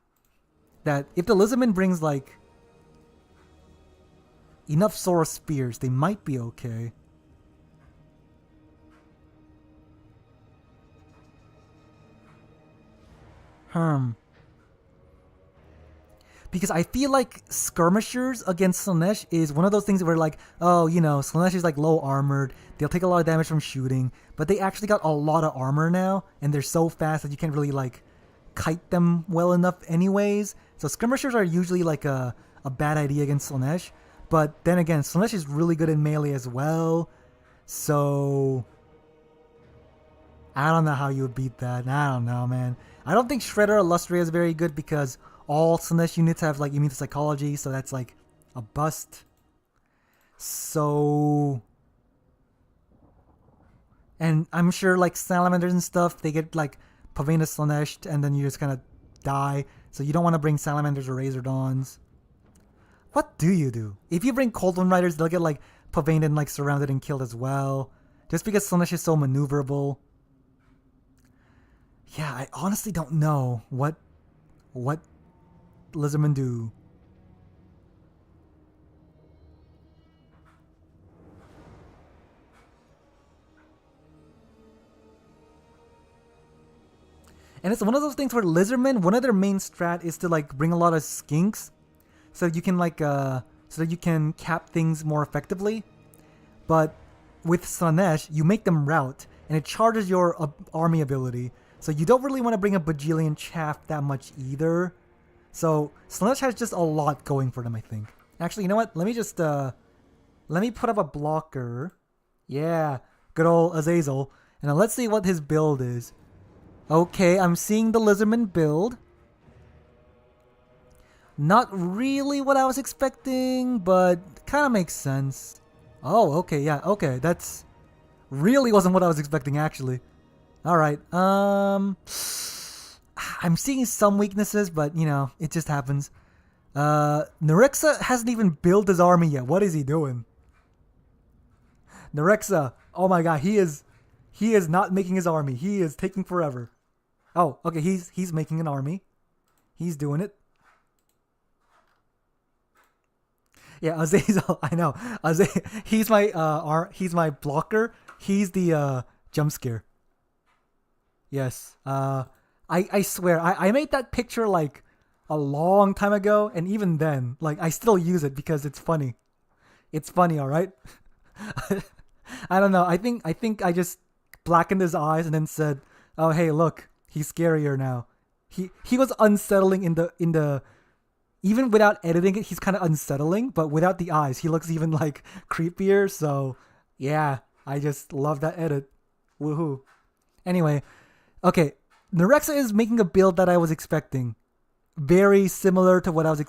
that if the Lizardman brings like enough Soros Spears, they might be okay. Because I feel like skirmishers against Slaanesh is one of those things where like, oh, you know, Slaanesh is like low armored, they'll take a lot of damage from shooting, but they actually got a lot of armor now, and they're so fast that you can't really like kite them well enough anyways. So skirmishers are usually like a bad idea against Slaanesh. But then again, Slaanesh is really good in melee as well. So I don't know how you would beat that. I don't know, man. I don't think Shredder or Lustria is very good because all Slaanesh units have like immune to psychology, so that's like a bust. So, and I'm sure like salamanders and stuff, they get like Pavane Slaanesh and then you just kind of die. So you don't want to bring salamanders or Razor Dawns. What do you do? If you bring Cold One Riders, they'll get like Pavane and like surrounded and killed as well. Just because Slaanesh is so maneuverable. Yeah, I honestly don't know what Lizardmen do. And it's one of those things where Lizardmen, one of their main strat is to like bring a lot of skinks, so you can like so that you can cap things more effectively. But with Slaanesh, you make them rout, and it charges your army ability. So you don't really want to bring a bajillion chaff that much either. So Slaanesh has just a lot going for them, I think. Actually, you know what? Let me just let me put up a blocker. Yeah, good old Azazel. And now let's see what his build is. Okay, I'm seeing the Lizardman build. Not really what I was expecting, but kind of makes sense. Oh, okay, yeah, okay. That's really wasn't what I was expecting, actually. Alright, I'm seeing some weaknesses, but, you know, it just happens. Nerexa hasn't even built his army yet. What is he doing? Nerexa, oh my god, he is not making his army. He is taking forever. Oh, okay, he's making an army. He's doing it. Yeah, Azazel, I know. He's my blocker. He's the jump scare. Yes. I swear, I made that picture like a long time ago, and even then, like I still use it because it's funny. It's funny, alright? I don't know. I think I just blackened his eyes and then said, "Oh, hey, look, he's scarier now." He was unsettling in the even without editing it, he's kind of unsettling, but without the eyes, he looks even like creepier. So, yeah, I just love that edit. Woohoo. Anyway, okay, Nerexa is making a build that I was expecting. Very similar to what I was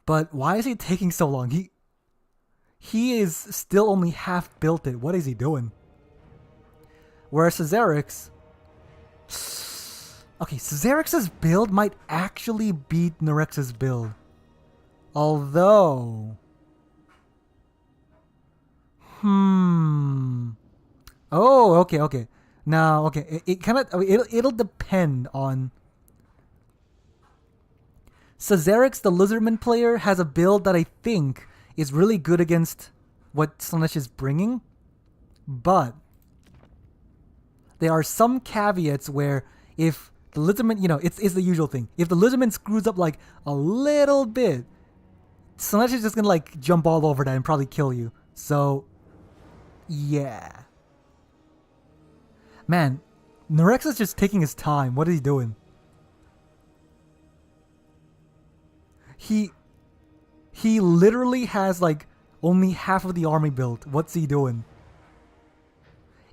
But why is he taking so long? he is still only half built it. What is he doing? Whereas Cesarix... Okay, Cesarix's build might actually beat Nerex's build. Although... Oh, okay. Now, okay, it kind of... It'll depend on... Cesarix, the Lizardman player, has a build that I think is really good against what Slaanesh is bringing. But there are some caveats where if the Lizardman, it's the usual thing. If the Lizardman screws up like a little bit, Slaanesh is just gonna like jump all over that and probably kill you. So, yeah. Man, Nerex is just taking his time. What is he doing? He literally has like only half of the army built. What's he doing?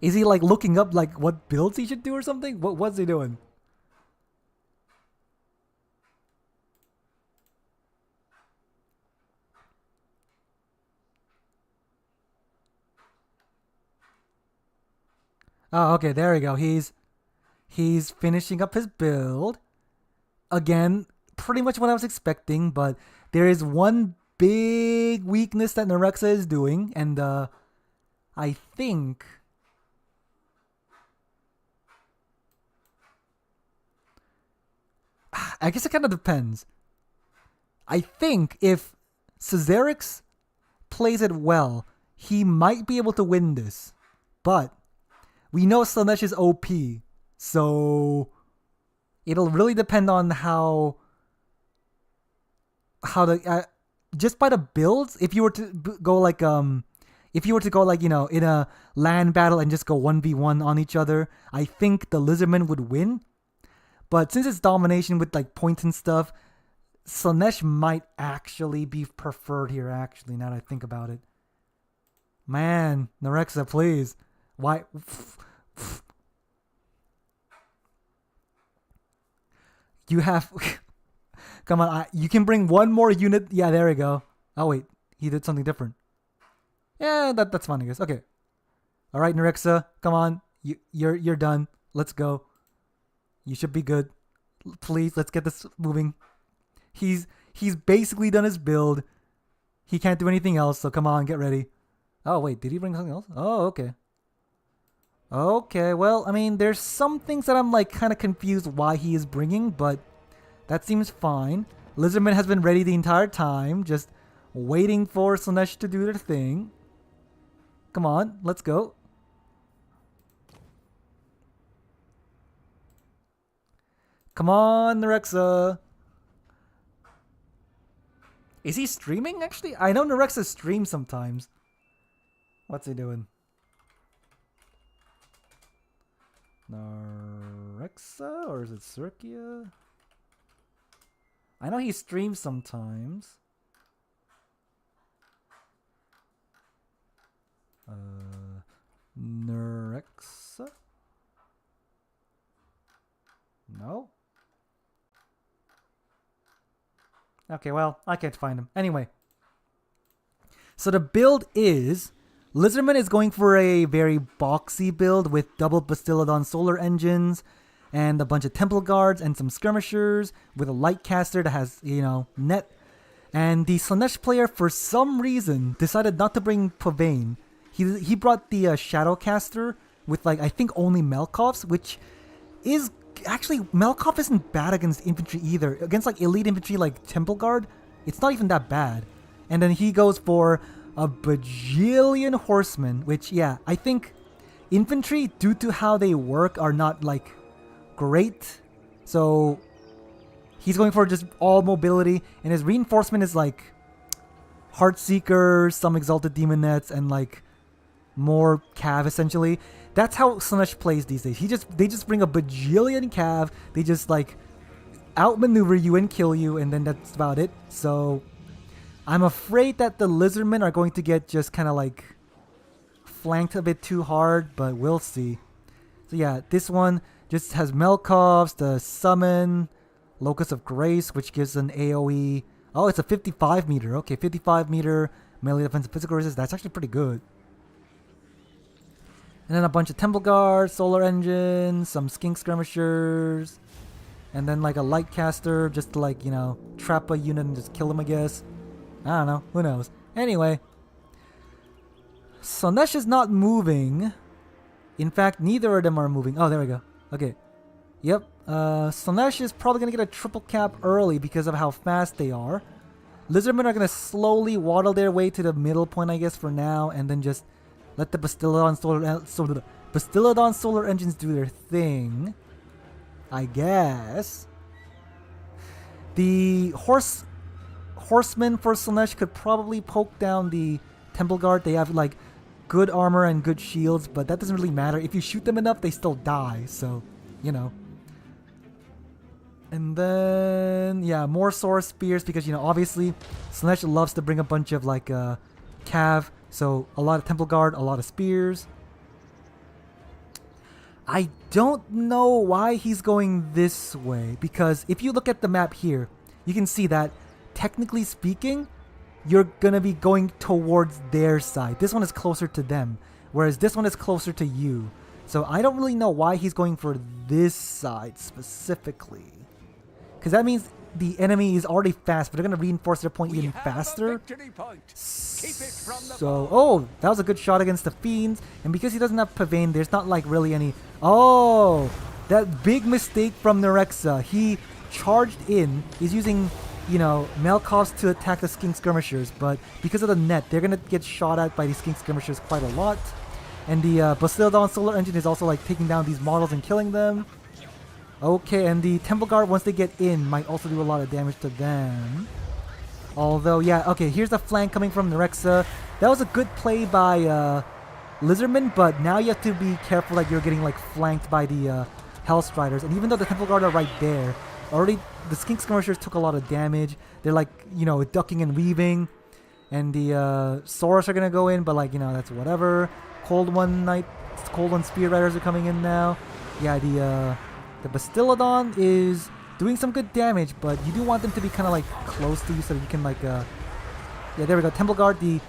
Is he like looking up like what builds he should do or something? What's he doing? Oh, okay, there we go. He's finishing up his build. Again, pretty much what I was expecting, but there is one big weakness that Nerexa is doing, and I think I guess it kind of depends. I think if Cesarix plays it well, he might be able to win this. But we know Slaanesh is OP, so it'll really depend on how the just by the builds. If you were to go like in a land battle and just go 1v1 on each other, I think the Lizardman would win. But since it's domination with like points and stuff, Slaanesh might actually be preferred here. Actually, now that I think about it, man, Nerexa, please, why? You have. Come on, you can bring one more unit. Yeah, there we go. Oh wait, he did something different. Yeah, that's fine, I guess. Okay. All right, Nerexa, come on. You're done. Let's go. You should be good. Please, let's get this moving. He's basically done his build. He can't do anything else, so come on, get ready. Oh wait, did he bring something else? Oh, okay. Okay, well, I mean, there's some things that I'm like kind of confused why he is bringing, but that seems fine. Lizardman has been ready the entire time, just waiting for Slaanesh to do their thing. Come on, let's go. Come on, Nerexa. Is he streaming, actually? I know Nerexa streams sometimes. What's he doing? Nerexa? Or is it Circia? I know he streams sometimes. Nerexa? No? Okay, well, I can't find him. Anyway. So the build is... Lizardman is going for a very boxy build with double Bastiladon solar engines and a bunch of Temple Guards and some skirmishers with a light caster that has, net. And the Slaanesh player, for some reason, decided not to bring Pavane. He brought the Shadow Caster with, I think only Melkovs, which is... Actually, Melkov isn't bad against infantry either. Against, elite infantry like Temple Guard, it's not even that bad. And then he goes for a bajillion horsemen, which, yeah, I think infantry, due to how they work, are not, great. So, he's going for just all mobility, and his reinforcement is, Heartseekers, some Exalted Demonettes, and, more Cav, essentially. That's how Slaanesh plays these days. They just bring a bajillion Cav, they just, outmaneuver you and kill you, and then that's about it. So... I'm afraid that the Lizardmen are going to get just kind of flanked a bit too hard, but we'll see. So yeah, this one just has Melkovs, the Summon, Locus of Grace, which gives an AoE. Oh, it's a 55 meter. Okay, 55 meter melee defense, physical resist. That's actually pretty good. And then a bunch of Temple Guard, Solar Engines, some Skink Skirmishers, and then like a Light Caster just to like, you know, trap a unit and just kill them, I guess. I don't know. Who knows? Anyway. Slaanesh is not moving. In fact, neither of them are moving. Oh, there we go. Okay. Yep. Slaanesh is probably going to get a triple cap early because of how fast they are. Lizardmen are going to slowly waddle their way to the middle point, I guess, for now, and then just let the Bastillodon Solar Engines do their thing, I guess. The Horsemen for Slaanesh could probably poke down the Temple Guard. They have, like, good armor and good shields, but that doesn't really matter. If you shoot them enough, they still die, so, you know. And then, yeah, more Sword Spears because, you know, obviously, Slaanesh loves to bring a bunch of, like, cav. So, a lot of Temple Guard, a lot of Spears. I don't know why he's going this way. Because if you look at the map here, you can see that, technically speaking, you're going to be going towards their side. This one is closer to them. Whereas this one is closer to you. So, I don't really know why he's going for this side specifically. Because that means the enemy is already fast, but they're going to reinforce their point even faster. So, oh, that was a good shot against the Fiends. And because he doesn't have Pavane, there's not like really any... Oh, that big mistake from Nerexa. He charged in. He's using, you know, Melkovs to attack the Skink Skirmishers. But because of the net, they're going to get shot at by these Skink Skirmishers quite a lot. And the Bastillodon Solar Engine is also like taking down these models and killing them. Okay, and the Temple Guard, once they get in, might also do a lot of damage to them. Although, yeah, okay, here's the flank coming from Nerexa. That was a good play by Lizardman, but now you have to be careful that you're getting, like, flanked by the Hellstriders. And even though the Temple Guard are right there, already the Skink Skirmishers took a lot of damage. They're, like, you know, ducking and weaving. And the Saurus are going to go in, but, like, you know, that's whatever. Cold One Spear Riders are coming in now. Yeah, the Bastillodon is doing some good damage, but you do want them to be kind of like close to you so that you can like yeah, there we go. Temple Guard, the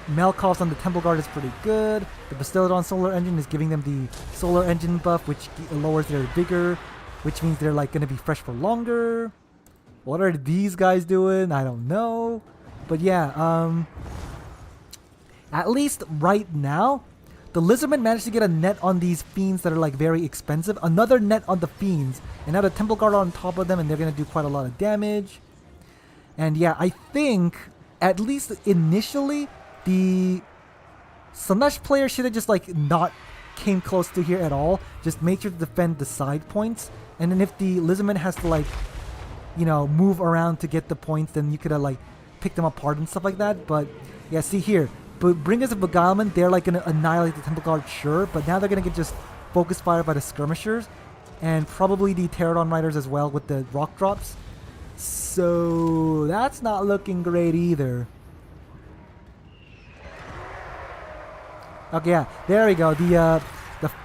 Melkovs on the Temple Guard is pretty good. The Bastillodon Solar Engine is giving them the Solar Engine buff, which lowers their vigor, which means they're like going to be fresh for longer. What are these guys doing? I don't know. But yeah, at least right now, the Lizardmen managed to get a net on these Fiends that are like very expensive. Another net on the Fiends. And now the Temple Guard are on top of them and they're going to do quite a lot of damage. And yeah, I think, at least initially, the Slaanesh player should have just like not came close to here at all. Just make sure to defend the side points. And then if the Lizardman has to like, you know, move around to get the points, then you could have like picked them apart and stuff like that. But yeah, see here. But Bringers of Beguilement, they're like going to annihilate the Temple Guard, sure. But now they're going to get just focus fire by the Skirmishers. And probably the Pterodon Riders as well with the rock drops. So that's not looking great either. Okay, yeah, there we go. The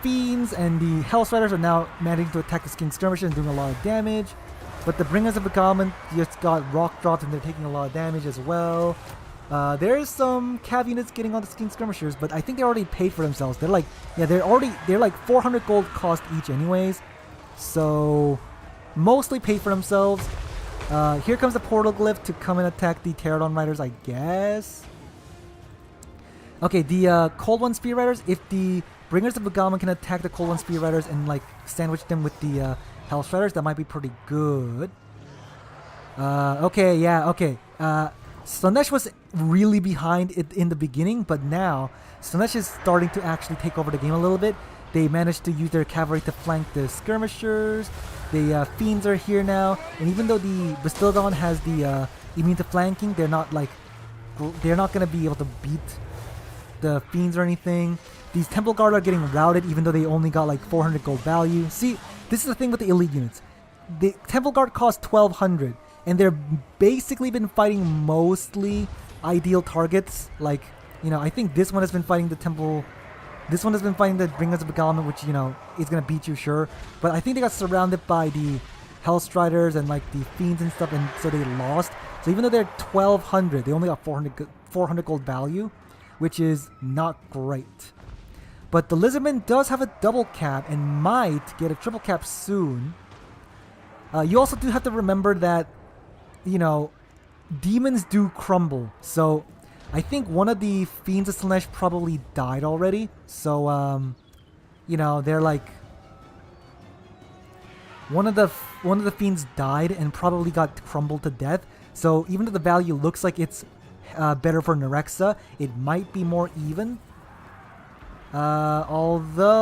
Fiends and the Hellstriders are now managing to attack the Skink Skirmishers and doing a lot of damage. But the Bringers of Beguilement just got rock drops and they're taking a lot of damage as well. There's some cav units getting on the Skink Skirmishers, but I think they already paid for themselves. They're like, yeah, they're like 400 gold cost each anyways. So, mostly paid for themselves. Here comes the Portal Glyph to come and attack the Pterodon Riders, I guess. Okay, the Cold One Spear Riders, if the Bringers of Beguilement can attack the Cold One Spear Riders and like sandwich them with the Hellstriders, that might be pretty good. Okay, yeah, okay. Slaanesh was really behind it in the beginning, but now Slaanesh is starting to actually take over the game a little bit. They managed to use their cavalry to flank the Skirmishers. The Fiends are here now, and even though the Bastillodon has the immune to flanking, they're not going to be able to beat the Fiends or anything. These Temple Guard are getting routed, even though they only got like 400 gold value. See, this is the thing with the elite units. The Temple Guard cost 1200. And they're basically been fighting mostly ideal targets. Like, you know, I think this one has been fighting the Temple. This one has been fighting the Bringers of Beguilement, which, you know, is going to beat you, sure. But I think they got surrounded by the Hellstriders and like the Fiends and stuff, and so they lost. So even though they're 1,200, they only got 400 gold value, which is not great. But the Lizardman does have a double cap and might get a triple cap soon. You also do have to remember that, you know, demons do crumble. So I think one of the Fiends of Slanesh probably died already. So, you know, they're like... One of the Fiends died and probably got crumbled to death. So even though the value looks like it's better for Nerexa, it might be more even. Although...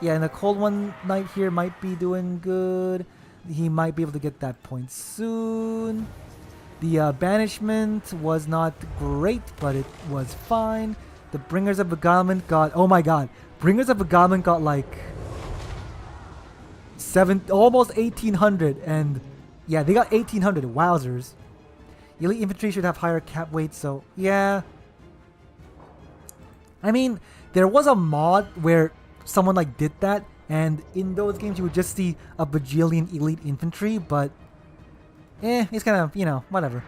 Yeah, and the Cold One Knight here might be doing good. He might be able to get that point soon. The Banishment was not great, but it was fine. The Bringers of Beguilement got... Oh my god. Bringers of Beguilement got like... almost 1,800. And yeah, they got 1,800. Wowzers. Elite Infantry should have higher cap weight, so yeah. I mean, there was a mod where someone like did that, and in those games you would just see a bajillion elite infantry, but it's kind of, you know, whatever.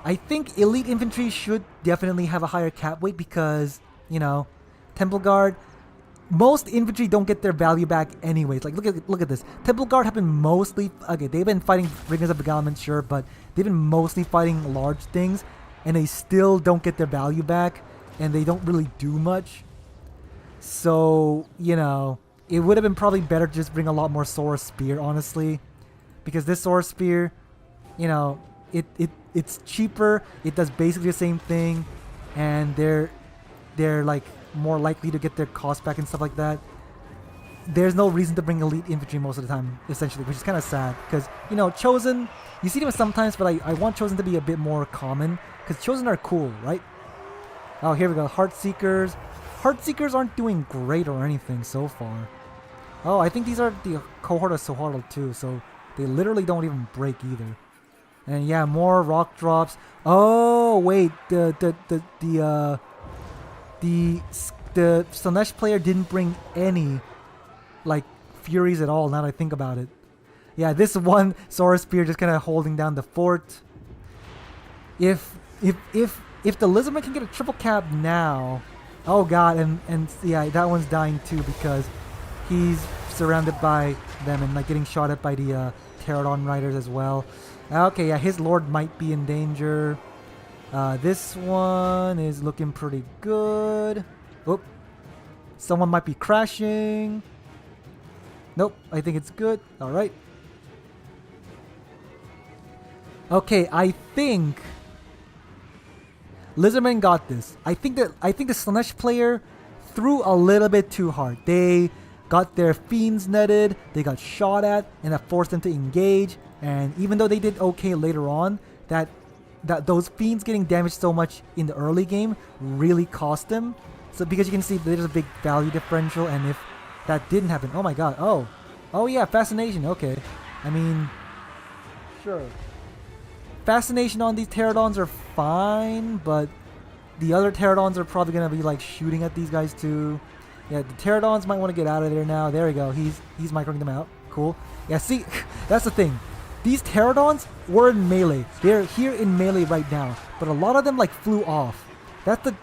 I think elite infantry should definitely have a higher cap weight because, you know, Temple Guard, most infantry don't get their value back anyways. Like, look at this. Temple Guard have been mostly, okay, they've been fighting Bringers of Beguilement, sure, but they've been mostly fighting large things, and they still don't get their value back, and they don't really do much. So, you know, it would have been probably better to just bring a lot more Sora Spear, honestly. Because this Sora Spear, you know, it's cheaper, it does basically the same thing, and they're like more likely to get their cost back and stuff like that. There's no reason to bring elite infantry most of the time, essentially, which is kind of sad. Because, you know, Chosen, you see them sometimes, but I want Chosen to be a bit more common. Because Chosen are cool, right? Oh, here we go. Heartseekers. Heartseekers aren't doing great or anything so far. Oh, I think these are the cohort of Soharl too, so they literally don't even break either. And yeah, more rock drops. Oh, wait. The Slanesh player didn't bring any, like, Furies at all, now that I think about it. Yeah, this one Sora Spear just kind of holding down the fort. If the Lizardman can get a triple cap now, oh god, and yeah, that one's dying too because he's surrounded by them and like getting shot at by the Pterodon Riders as well. Okay, yeah, his lord might be in danger. This one is looking pretty good. Oh, someone might be crashing. Nope, I think it's good. All right. Okay, I think Lizardman got this. I think the Slanesh player threw a little bit too hard. They got their Fiends netted, they got shot at, and that forced them to engage. And even though they did okay later on, that those Fiends getting damaged so much in the early game really cost them. So because you can see there's a big value differential, and if that didn't happen, oh my god, oh yeah, Fascination, okay. I mean, sure. Fascination on these Pterodons are fine, but the other Pterodons are probably going to be like shooting at these guys too. Yeah, the Pterodons might want to get out of there now. There we go. He's microing them out. Cool. Yeah, see, that's the thing. These Pterodons were in melee. They're here in melee right now, but a lot of them like flew off. That's the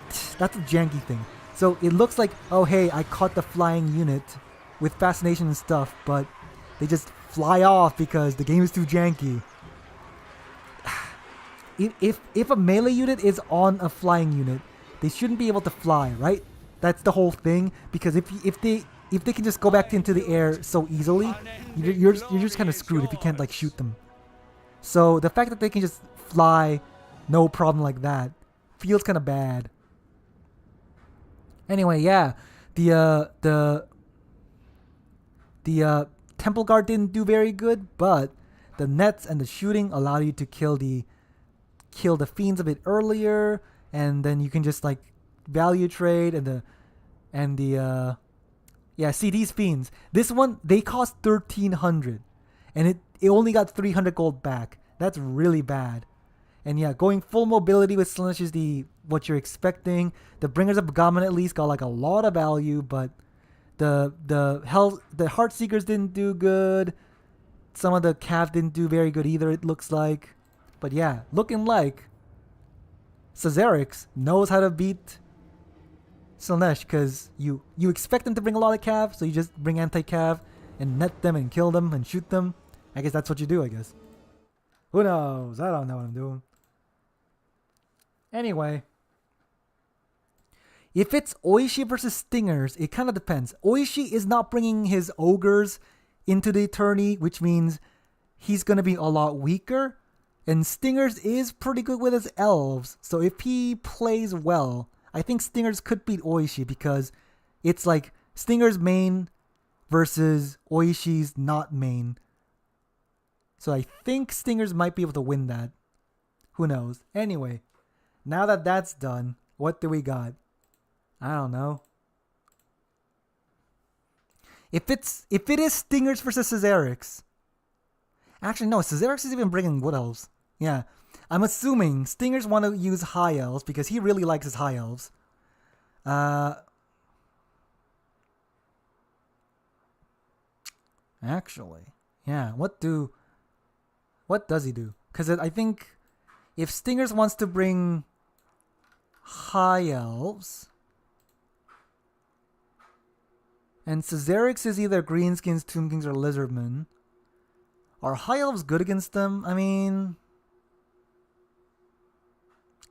janky thing. So it looks like, oh hey, I caught the flying unit with Fascination and stuff, but they just fly off because the game is too janky. If a melee unit is on a flying unit, they shouldn't be able to fly, right? That's the whole thing. Because if they can just go back into the air so easily, you're just kind of screwed if you can't like shoot them. So the fact that they can just fly, no problem like that, feels kind of bad. Anyway, yeah, the Temple Guard didn't do very good, but the nets and the shooting allowed you to kill the Fiends a bit earlier, and then you can just like value trade yeah, see these Fiends. This one, they cost 1,300 and it only got 300 gold back. That's really bad. And yeah, going full mobility with Slanesh is what you're expecting. The Bringers of Beguilement at least got like a lot of value, but The Heartseekers didn't do good. Some of the Cav didn't do very good either, it looks like. But yeah, looking like Cesarix knows how to beat Slaanesh, because you expect them to bring a lot of Cav, so you just bring anti-Cav and net them and kill them and shoot them. I guess that's what you do, I guess. Who knows? I don't know what I'm doing. Anyway. If it's Oishi versus Stingers, it kind of depends. Oishi is not bringing his ogres into the tourney, which means he's going to be a lot weaker. And Stingers is pretty good with his elves. So if he plays well, I think Stingers could beat Oishi, because it's like Stingers main versus Oishi's not main. So I think Stingers might be able to win that. Who knows? Anyway, now that that's done, what do we got? I don't know. If it is Stingers versus Cesarix. Actually, no, Cesarix is even bringing Wood Elves. Yeah. I'm assuming Stingers want to use High Elves because he really likes his High Elves. Actually, yeah. What does he do? Because I think if Stingers wants to bring High Elves, and Cesarix is either Greenskins, Tomb Kings, or Lizardmen, are High Elves good against them? I mean,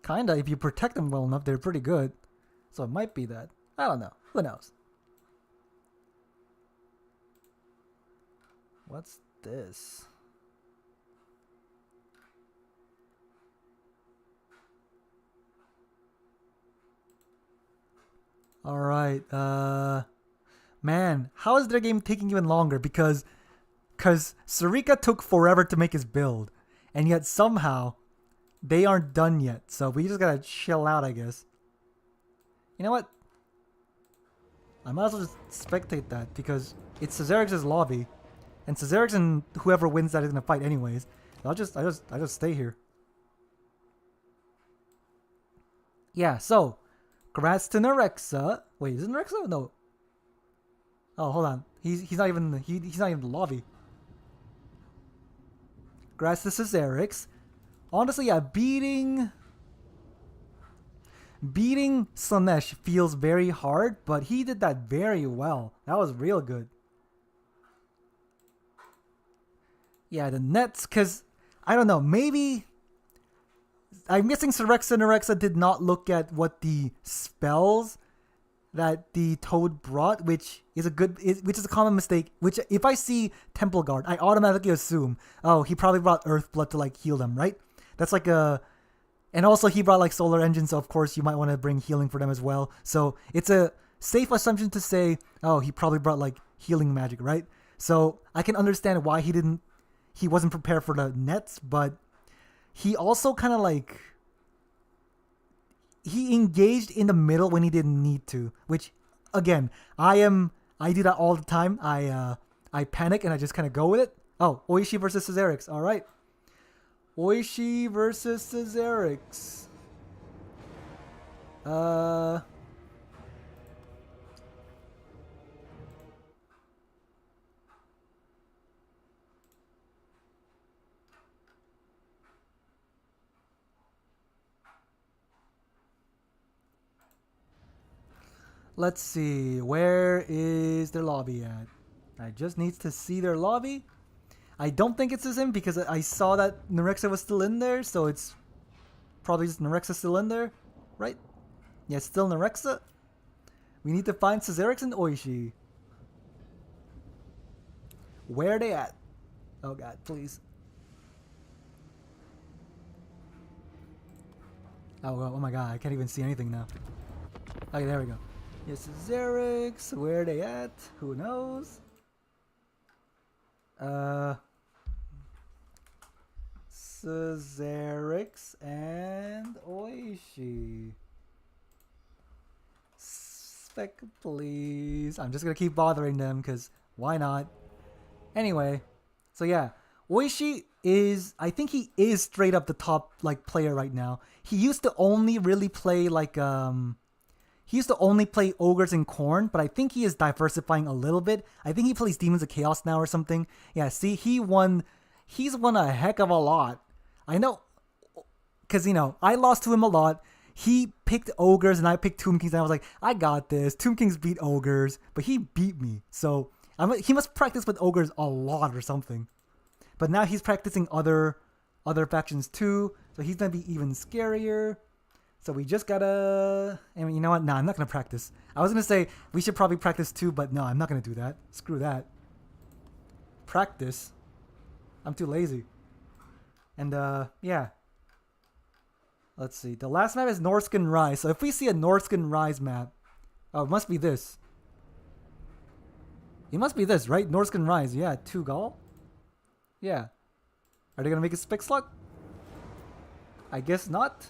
kinda. If you protect them well enough, they're pretty good. So it might be that. I don't know. Who knows? What's this? Alright, man, how is their game taking even longer? Because Sarika took forever to make his build, and yet somehow they aren't done yet. So we just gotta chill out, I guess. You know what? I might as well just spectate that, because it's Cesarix's lobby, and Cesarix and whoever wins that is gonna fight anyways. So I just stay here. Yeah, so congrats to Nerexa. Wait, is it Nerexa? No. Oh, hold on. He's not even he's not even in the lobby. Congrats to Cesarix. Honestly, yeah, beating Slaanesh feels very hard, but he did that very well. That was real good. Yeah, the nets, because I don't know, maybe I'm guessing Nerexa did not look at what the spells that the Toad brought, which is a common mistake. Which if I see Temple Guard, I automatically assume, oh, he probably brought Earthblood to like heal them, right? That's like and also he brought like Solar Engine, so of course you might want to bring healing for them as well. So it's a safe assumption to say, oh, he probably brought like healing magic, right? So I can understand why he wasn't prepared for the nets, but he also kind of like he engaged in the middle when he didn't need to, which again, I do that all the time. I panic and I just kind of go with it. Oh, Oishi versus Cesarix. All right. Oishi versus Cesarix. Let's see. Where is their lobby at? I just need to see their lobby. I don't think it's the same because I saw that Nerexa was still in there, so it's probably just Nerexa still in there, right? Yeah, it's still Nerexa. We need to find Cesarix and Oishi. Where are they at? Oh god, please. Oh my god, I can't even see anything now. Okay, there we go. Yes, Cesarix. Where are they at? Who knows? Cesarix and Oishi. Spec, please. I'm just gonna keep bothering them because why not? Anyway, so yeah, Oishi I think he is straight up the top like player right now. He used to only really play like he used to only play ogres and corn, but I think he is diversifying a little bit. I think he plays demons of chaos now or something. Yeah, see, he's won a heck of a lot. I know, because, I lost to him a lot. He picked ogres and I picked Tomb Kings, and I was like, I got this. Tomb Kings beat ogres, but he beat me. So he must practice with ogres a lot or something. But now he's practicing other factions too, so he's gonna be even scarier. So we just gotta... I mean, you know what? Nah, I'm not gonna practice. I was gonna say we should probably practice too, but no, I'm not gonna do that. Screw that. Practice? I'm too lazy. And yeah. Let's see. The last map is Norscan Rise. So if we see a Norscan Rise map, oh, it must be this. It must be this, right? Norscan Rise. Yeah, 2 Gaul. Yeah. Are they gonna make a spec slot? I guess not.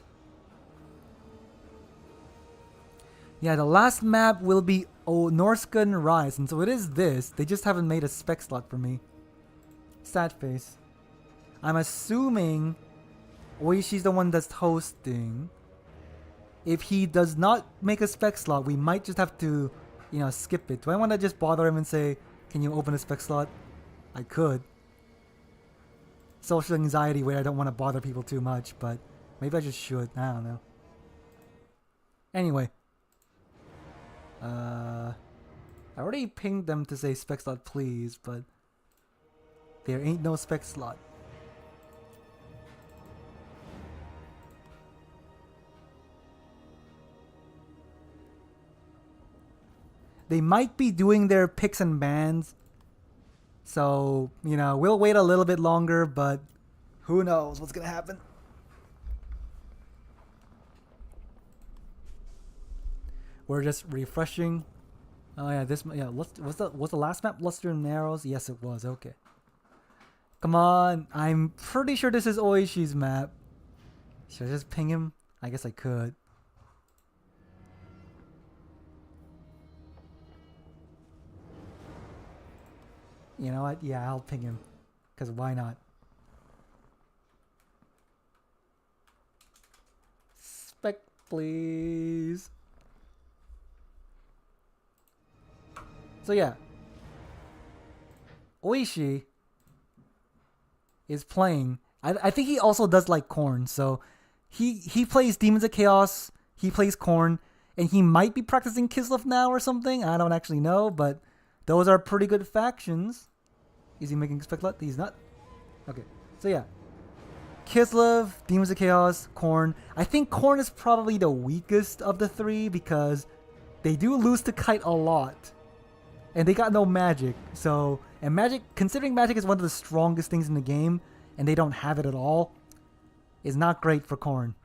Yeah, the last map will be Norscan Rise, and so it is this. They just haven't made a spec slot for me. Sad face. I'm assuming Oishi's the one that's hosting. If he does not make a spec slot, we might just have to, skip it. Do I want to just bother him and say, can you open a spec slot? I could. Social anxiety where I don't want to bother people too much, but maybe I just should. I don't know. Anyway. I already pinged them to say spec slot please, but there ain't no spec slot. They might be doing their picks and bans. So, we'll wait a little bit longer, but who knows what's going to happen. We're just refreshing. Oh yeah, what's the last map? Luster and Narrows? Yes, it was. Okay. Come on. I'm pretty sure this is Oishi's map. Should I just ping him? I guess I could. You know what? Yeah, I'll ping him. Because why not? Spec, please. So yeah. Oishi is playing. I think he also does like Korn. So he plays Demons of Chaos. He plays Korn. And he might be practicing Kislev now or something. I don't actually know. But those are pretty good factions. Is he making spec slot? He's not. Okay. So yeah. Kislev, Demons of Chaos, Korn. I think Korn is probably the weakest of the 3 because they do lose to Kite a lot. And they got no magic. So, and magic, considering magic is one of the strongest things in the game, and they don't have it at all, is not great for Korn.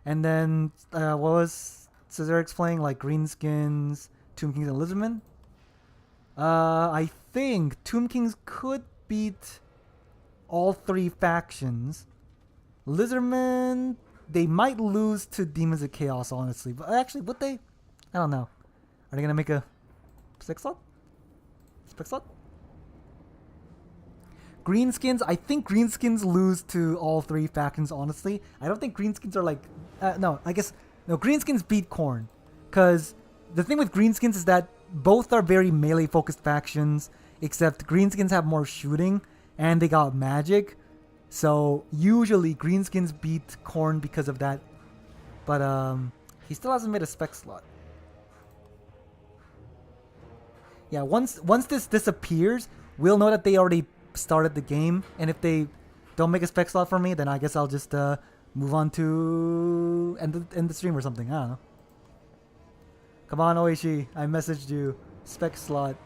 And then, what was Cesarix playing? Like Greenskins, Tomb Kings, and Lizardmen? I think Tomb Kings could beat all 3 factions. Lizardmen, they might lose to Demons of Chaos, honestly. But actually, would they? I don't know. Are they going to make a spec slot? Spec slot? Greenskins, I think Greenskins lose to all 3 factions, honestly. I don't think Greenskins are like... no, Greenskins beat Korn. Because the thing with Greenskins is that both are very melee-focused factions, except Greenskins have more shooting, and they got magic. So, usually, Greenskins beat Korn because of that. But, he still hasn't made a spec slot. Yeah, once this disappears, we'll know that they already started the game. And if they don't make a spec slot for me, then I guess I'll just move on to end the stream or something. I don't know. Come on, Oishi. I messaged you. Spec slot.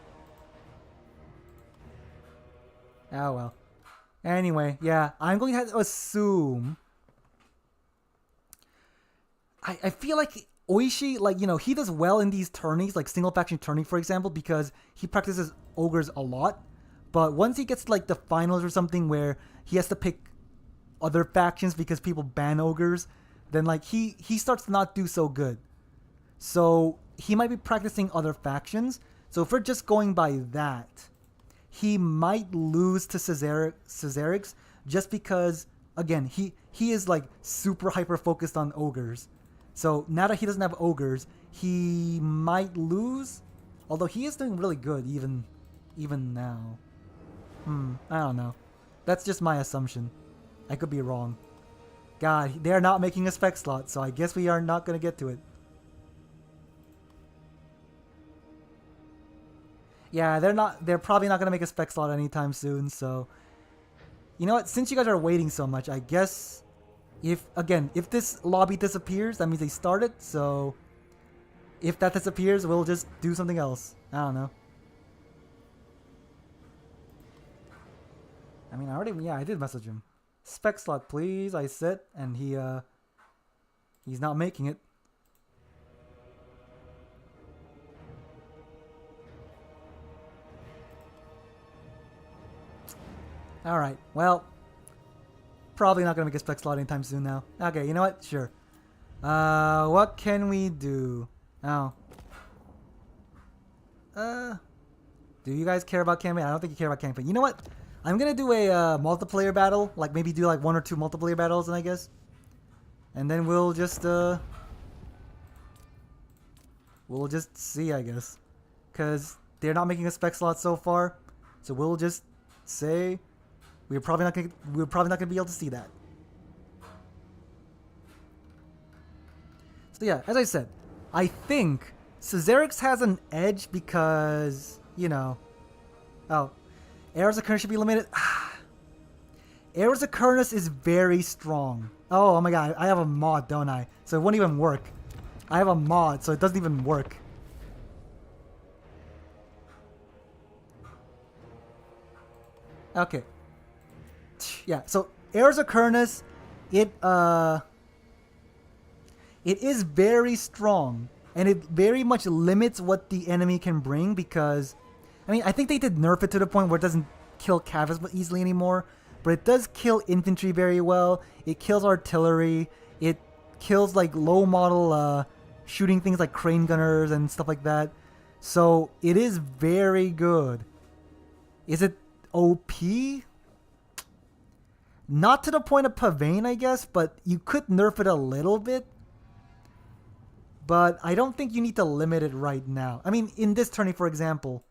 Oh, well. Anyway, yeah. I'm going to have to assume... I feel like Oishi, he does well in these tourneys, like single faction tourney, for example, because he practices ogres a lot. But once he gets to, the finals or something where he has to pick other factions because people ban ogres, then, he starts to not do so good. So, he might be practicing other factions. So, if we're just going by that, he might lose to Cesarix just because, again, he is, super hyper-focused on ogres. So now that he doesn't have ogres, he might lose. Although he is doing really good even now. I don't know. That's just my assumption. I could be wrong. God, they're not making a spec slot, so I guess we are not going to get to it. Yeah, they're probably not going to make a spec slot anytime soon, so... You know what? Since you guys are waiting so much, I guess... If this lobby disappears, that means they started, so... If that disappears, we'll just do something else. I don't know. I mean, I did message him. Spec slot, please, I said, and he's not making it. Alright, well, probably not gonna make a spec slot anytime soon now. Okay, you know what? Sure. What can we do? Oh. Do you guys care about campaign? I don't think you care about campaign. You know what? I'm gonna do a multiplayer battle. Like, maybe do like 1 or 2 multiplayer battles, and I guess. And then we'll just see, I guess. Because they're not making a spec slot so far. So we'll just say... We're probably not gonna be able to see that. So yeah, as I said, I think Caesarix has an edge because, you know... Oh. Arrows of Kernus should be limited. Arrows of Kernus is very strong. Oh my god, I have a mod, don't I? So it won't even work. I have a mod, so it doesn't even work. Okay. Yeah, so Arrows of Kernus, it is very strong. And it very much limits what the enemy can bring because... I mean, I think they did nerf it to the point where it doesn't kill cav as easily anymore. But it does kill infantry very well. It kills artillery. It kills, like, low model shooting things like crane gunners and stuff like that. So, it is very good. Is it OP? Not to the point of Pavane, I guess, but you could nerf it a little bit. But I don't think you need to limit it right now. I mean, in this tourney, for example,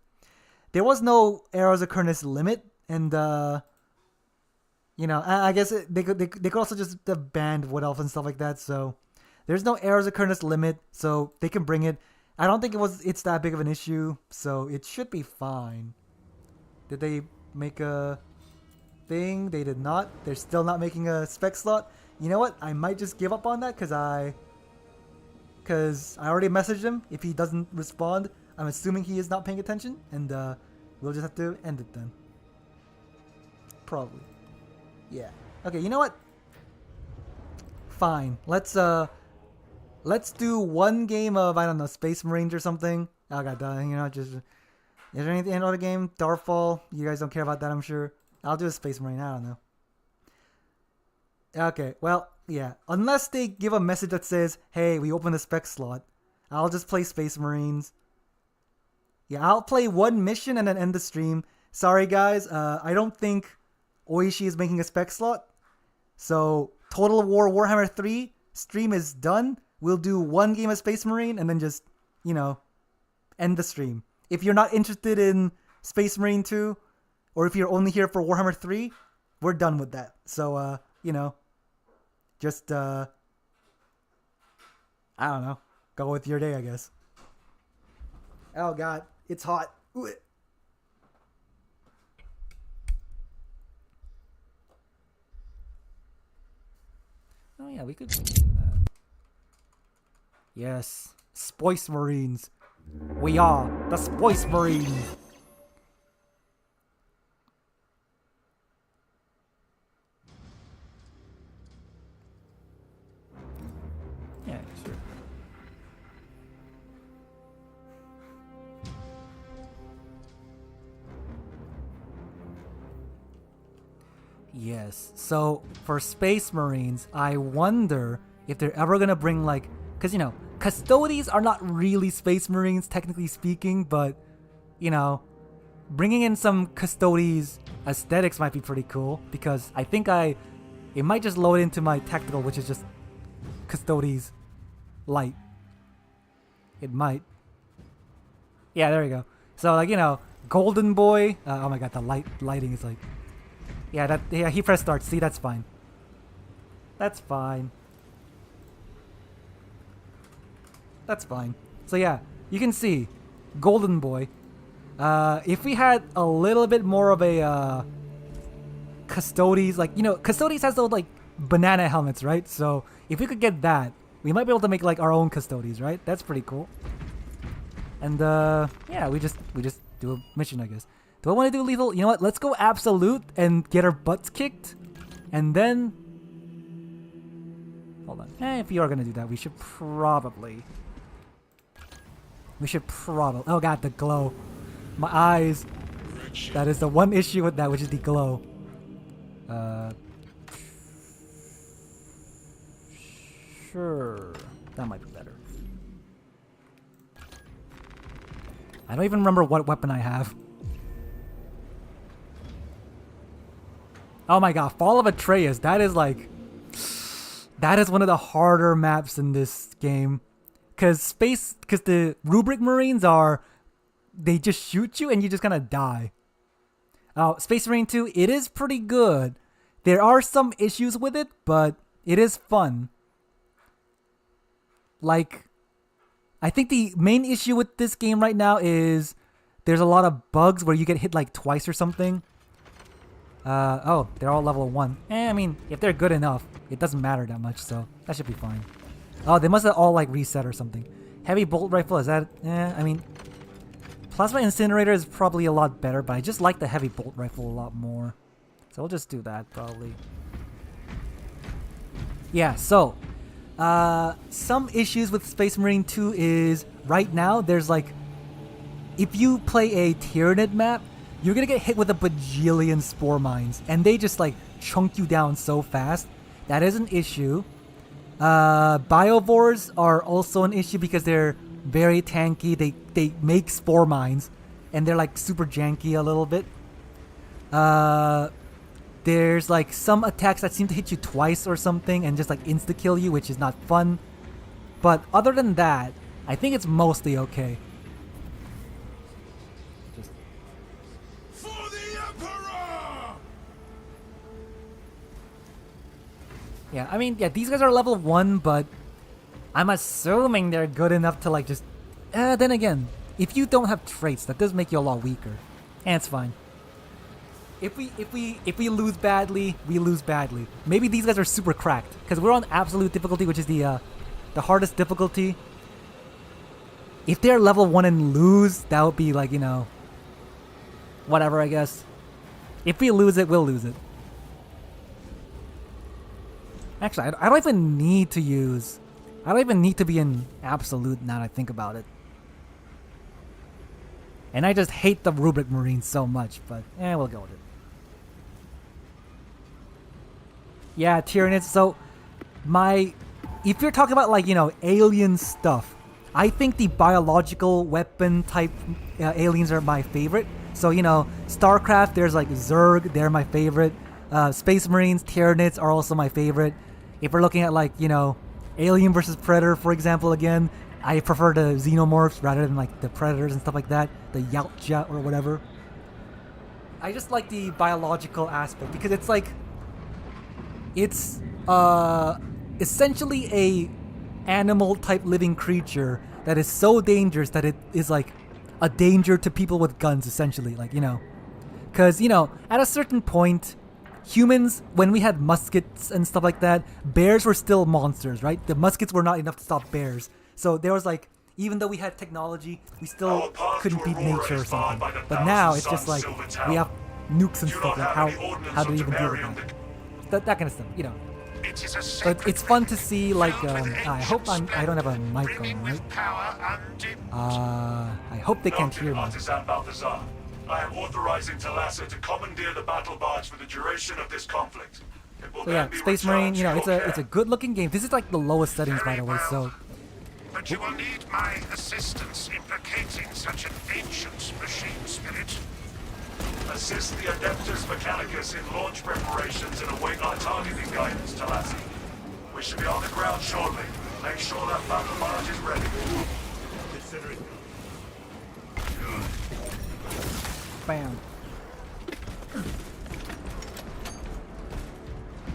there was no Arrows of Kernus limit, and you know, I guess they could also just ban Wood Elf and stuff like that. So there's no Arrows of Kernus limit, so they can bring it. I don't think it's that big of an issue, so it should be fine. Did they make a thing? They did not. They're still not making a spec slot. You know what? I might just give up on that because I already messaged him. If he doesn't respond, I'm assuming he is not paying attention, and we'll just have to end it then. Probably. Yeah. Okay, you know what? Fine. Let's do one game of, I don't know, Space Marines or something. Oh god, you know, just... Is there anything in other game? Darfall? You guys don't care about that, I'm sure. I'll do a Space Marine, I don't know. Okay, well, yeah. Unless they give a message that says, hey, we opened a spec slot, I'll just play Space Marines. Yeah, I'll play one mission and then end the stream. Sorry, guys. I don't think Oishi is making a spec slot. So, Total War Warhammer 3 stream is done. We'll do one game of Space Marine and then just, you know, end the stream. If you're not interested in Space Marine 2, or if you're only here for Warhammer 3, we're done with that. So, you know, just, I don't know. Go with your day, I guess. Oh, God. It's hot. Ooh. Oh, yeah, we could do that. Yes. Space Marines. We are the Space Marines. Yeah, sure. Yes. So for Space Marines, I wonder if they're ever gonna bring like, because you know, Custodes are not really Space Marines technically speaking, but you know, bringing in some Custodes aesthetics might be pretty cool because I think it might just load into my tactical, which is just Custodes. light. It might. Yeah, there we go. So like, you know, golden boy. Oh my god, the lighting is like. Yeah, he pressed start. See, that's fine. That's fine. That's fine. So yeah, you can see, golden boy. If we had a little bit more of a Custodes, like, you know, Custodes has those like banana helmets, right? So if we could get that, we might be able to make like our own Custodes, right? That's pretty cool. And yeah, we just do a mission, I guess. Do I want to do lethal? You know what? Let's go absolute and get our butts kicked, and then hold on. If you are gonna do that, we should probably. Oh god, the glow. My eyes. That is the one issue with that, which is the glow. Sure. That might be better. I don't even remember what weapon I have. Oh my god, Fall of Atreus. That is like... That is one of the harder maps in this game. Because the Rubric Marines are... They just shoot you and you just kind of die. Space Marine 2, it is pretty good. There are some issues with it, but it is fun. Like, I think the main issue with this game right now is there's a lot of bugs where you get hit like twice or something. Oh, they're all level 1. I mean, if they're good enough, it doesn't matter that much, so that should be fine. Oh, they must have all like reset or something. Heavy bolt rifle, is that... I mean... Plasma Incinerator is probably a lot better, but I just like the heavy bolt rifle a lot more. So we'll just do that, probably. Yeah, so... some issues with Space Marine 2 is... Right now, there's like... If you play a Tyranid map, you're gonna get hit with a bajillion spore mines. And they just like chunk you down so fast. That is an issue. Biovores are also an issue because they're very tanky. They make spore mines, and they're like super janky a little bit. There's like some attacks that seem to hit you twice or something and just like insta kill you, which is not fun. But other than that, I think it's mostly okay. For the Emperor! Yeah, I mean, yeah, these guys are level 1, but I'm assuming they're good enough to like just... then again, if you don't have traits, that does make you a lot weaker. And it's fine. If we lose badly, we lose badly. Maybe these guys are super cracked, because we're on absolute difficulty, which is the hardest difficulty. If they're level 1 and lose, that would be like, you know... Whatever, I guess. If we lose it, we'll lose it. Actually, I don't even need to use... I don't even need to be in absolute now that I think about it. And I just hate the Rubric Marines so much, but we'll go with it. Yeah, Tyranids. So, if you're talking about like, you know, alien stuff, I think the biological weapon type aliens are my favorite. So, you know, StarCraft, there's like Zerg, they're my favorite. Space Marines, Tyranids are also my favorite. If we're looking at like, you know, Alien versus Predator, for example, again, I prefer the Xenomorphs rather than like the Predators and stuff like that. The Yautja or whatever. I just like the biological aspect because it's like... It's essentially a animal type living creature that is so dangerous that it is like a danger to people with guns, essentially, like, you know. Because, you know, at a certain point, humans, when we had muskets and stuff like that, bears were still monsters, right? The muskets were not enough to stop bears. So there was like, even though we had technology, we still couldn't beat nature or something. But now it's just like, we have nukes and stuff, like how do we even deal with that? That kind of stuff, you know. But it's fun to see, like, I hope I don't have a mic on, right? I hope they can't hear me. I am authorizing Talassa to commandeer the battle barge for the duration of this conflict. So yeah, Space Marine, you know, it's a good looking game. This is like the lowest settings, by the way, so... But you will need my assistance in placating such an ancient machine spirit. Assist the Adeptus Mechanicus in launch preparations and await our targeting guidance, Talassa. We should be on the ground shortly. Make sure that battle barge is ready. Consider it. Bam.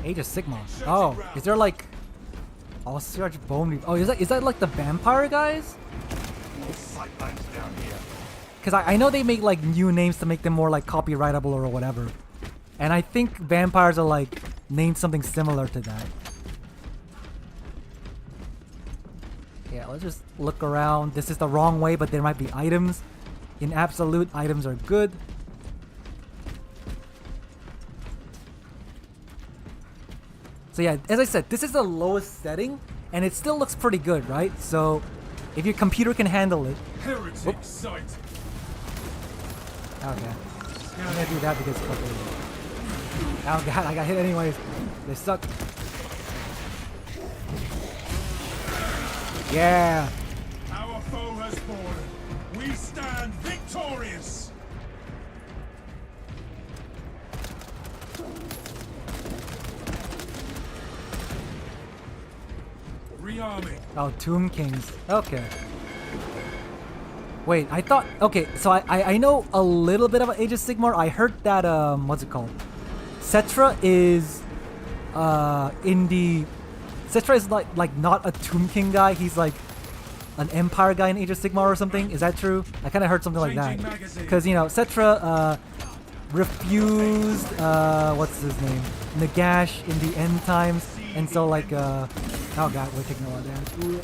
Age of Sigma. Oh, is there like all Search Bone? Oh, is that like the vampire guys? Sightlines down here. Because I know they make like new names to make them more like copyrightable or whatever. And I think vampires are like named something similar to that. Yeah, let's just look around. This is the wrong way, but there might be items. In absolute, items are good. So yeah, as I said, this is the lowest setting, and it still looks pretty good, right? So if your computer can handle it. Heretic sight. Okay. I'm gonna do that because oh god, I got hit anyways. They suck. Yeah. Our foe has fallen. We stand victorious. Rearming. Oh, Tomb Kings. Okay. Wait, I thought. Okay, so I know a little bit about Age of Sigmar. I heard that what's it called? Cetra is in the. Cetra is like not a Tomb King guy. He's like an Empire guy in Age of Sigmar or something. Is that true? I kind of heard something like that. Because you know Cetra refused what's his name, Nagash in the end times, and so like oh god, we're taking a lot of damage.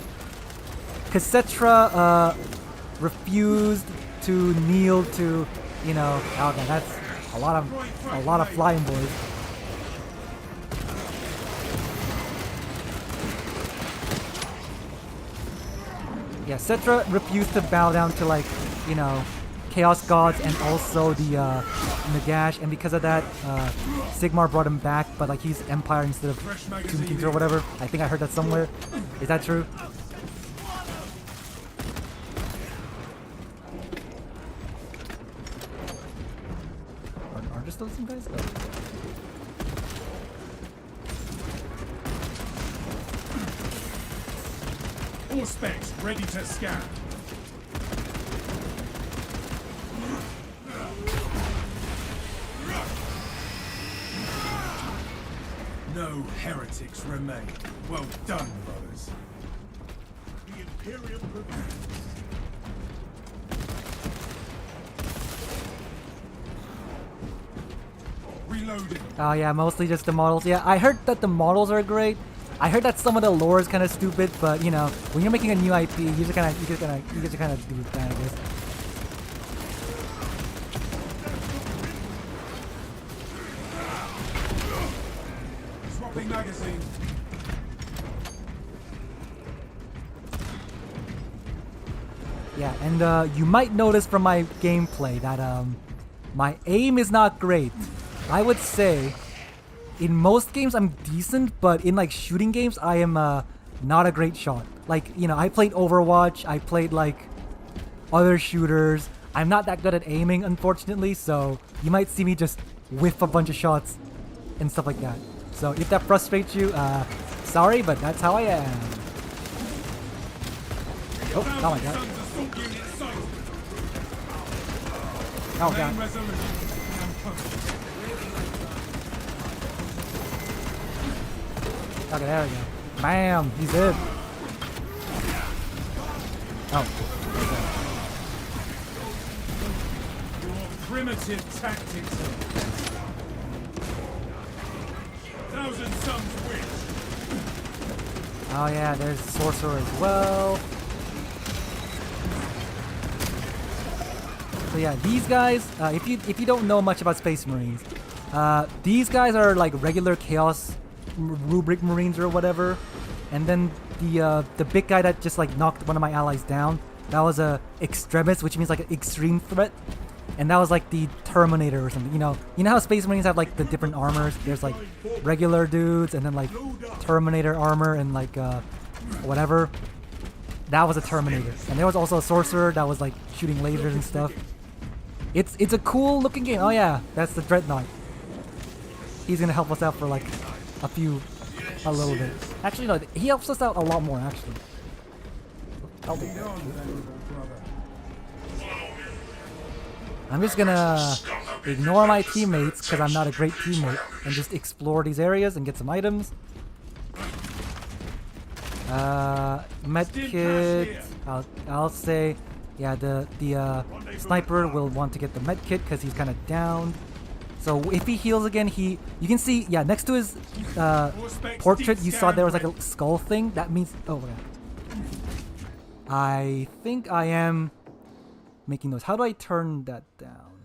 Because Cetra refused to kneel to, you know, oh god, that's a lot of flying boys. Yeah, Cetra refused to bow down to like, you know, Chaos Gods and also the Nagash, and because of that, Sigmar brought him back, but like he's Empire instead of Tomb Kings or whatever. I think I heard that somewhere. Is that true? Are there still some guys? Oh. All specs ready to scan. No heretics remain. Well done, brothers. The Imperial Reloading. Oh yeah, mostly just the models. Yeah, I heard that the models are great. I heard that some of the lore is kind of stupid, but you know, when you're making a new IP, you just kind of do that, I guess. Swapping magazine. Yeah, and you might notice from my gameplay that my aim is not great. I would say in most games I'm decent, but in like shooting games I am not a great shot. Like, you know, I played Overwatch, I played like other shooters. I'm not that good at aiming, unfortunately, so you might see me just whiff a bunch of shots and stuff like that. So if that frustrates you, sorry, but that's how I am. Oh my god. Oh god. Okay, there we go. Bam! He's dead. Oh. Your primitive tactics. Thousand Suns win. Oh yeah, there's Sorcerer as well. So yeah, these guys, if you don't know much about Space Marines, these guys are like regular Chaos Rubric Marines or whatever, and then the big guy that just like knocked one of my allies down, that was a Extremis, which means like an extreme threat, and that was like the Terminator or something. You know how Space Marines have like the different armors. There's like regular dudes, and then like Terminator armor, and like whatever. That was a Terminator, and there was also a Sorcerer that was like shooting lasers and stuff. It's a cool looking game. Oh yeah, that's the Dreadnought. He's gonna help us out for like a little bit. Actually, no, he helps us out a lot more, actually. Oh, Lead on, then, brother. I'm just gonna ignore my teammates because I'm not a great teammate and just explore these areas and get some items. Medkit. I'll say, yeah, the sniper will want to get the medkit because he's kind of down. So if he heals again, you can see, yeah, next to his portrait, you saw there was like a skull thing. That means, oh yeah. I think I am making those. How do I turn that down?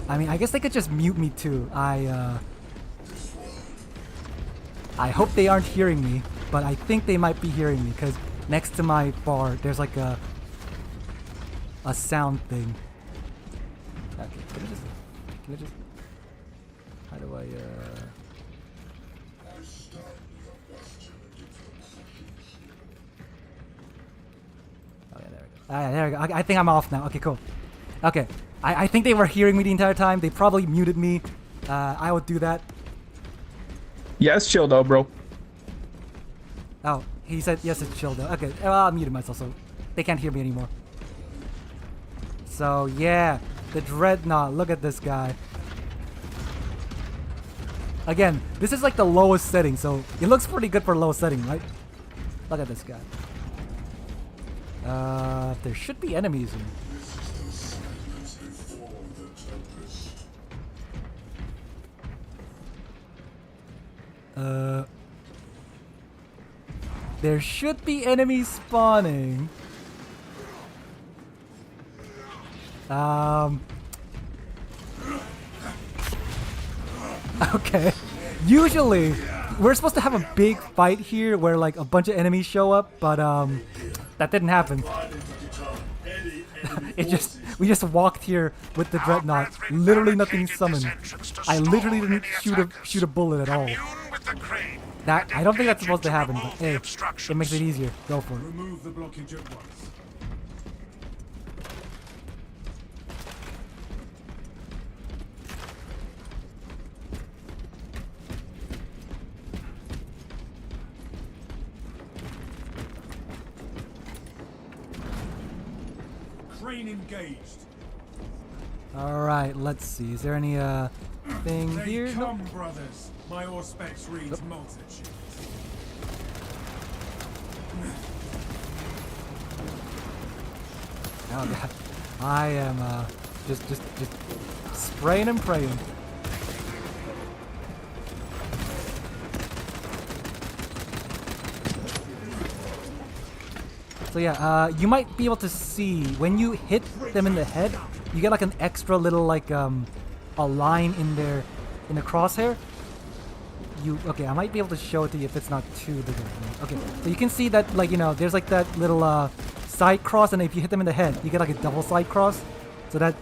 I mean, I guess they could just mute me too. I hope they aren't hearing me, but I think they might be hearing me because next to my bar, there's like a sound thing. Okay, can I just, how do I, oh yeah, there we go. Ah, yeah, there we go. I think I'm off now. Okay, cool. Okay. I think they were hearing me the entire time. They probably muted me. I would do that. Yeah, it's chill though, bro. Oh, he said yes, it's chill though. Okay, well, I muted myself so they can't hear me anymore. So yeah, the Dreadnought. Look at this guy. Again, this is like the lowest setting, so it looks pretty good for low setting, right? Look at this guy. There should be enemies here. There should be enemies spawning. Okay. Usually, we're supposed to have a big fight here where like a bunch of enemies show up, but that didn't happen. We just walked here with the Dreadnought. Literally nothing summoned. I literally didn't shoot a bullet at all. That I don't think that's supposed to happen, but hey, it makes it easier. Go for it. Remove the blockage at once. Crane engaged. All right, let's see. Is there any thing They here? come, brothers. My auspex reads multitudes. Oh god, I am just spraying and praying. So yeah, you might be able to see when you hit them in the head, you get like an extra little like a line in the crosshair. Okay, I might be able to show it to you if it's not too big of a thing. Okay, so you can see that like there's like that little side cross, and if you hit them in the head, you get like a double side cross, so that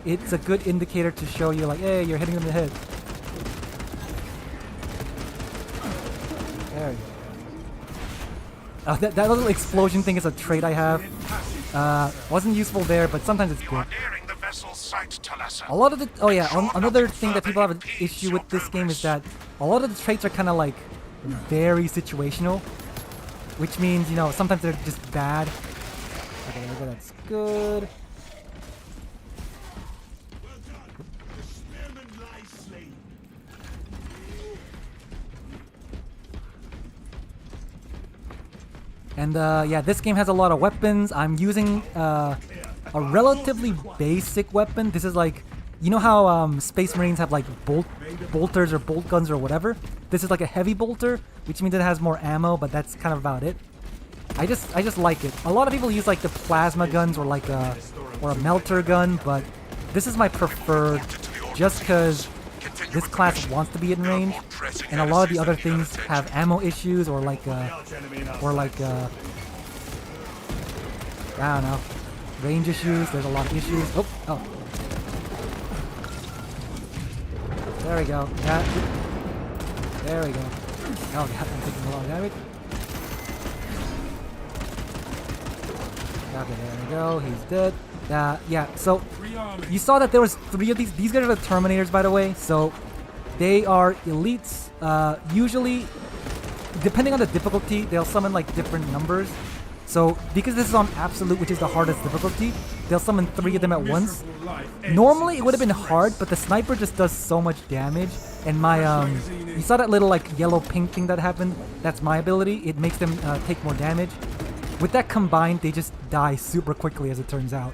it's a good indicator to show you like, hey, you're hitting them in the head. There you go. That little explosion thing is a trait I have. Wasn't useful there, but sometimes it's good. A lot of the another thing that people have an issue with this game is that a lot of the traits are kind of like very situational, which means sometimes they're just bad. Okay, there we go, that's good. And yeah, this game has a lot of weapons. I'm using a relatively basic weapon. This is like, you know how Space Marines have like bolters or bolt guns or whatever? This is like a heavy bolter, which means it has more ammo, but that's kind of about it. I just like it. A lot of people use like the plasma guns or like a melter gun, but this is my preferred just because this class wants to be in range, and a lot of the other things have ammo issues or like I don't know, range issues. There's a lot of issues. Oh. There we go. There we go. Oh god, I'm taking a lot of damage. Okay, there we go. He's dead. Yeah, so Three armies. you saw that there was 3 of these. These guys are the Terminators, by the way. So they are elites. Usually, depending on the difficulty, they'll summon like different numbers. So because this is on Absolute, which is the hardest difficulty, they'll summon 3 of them at once. Miserable life ends Normally in it would have been disgrace. hard, but the sniper just does so much damage. And my you saw that little like yellow pink thing that happened? That's my ability. It makes them take more damage. With that combined, they just die super quickly, as it turns out.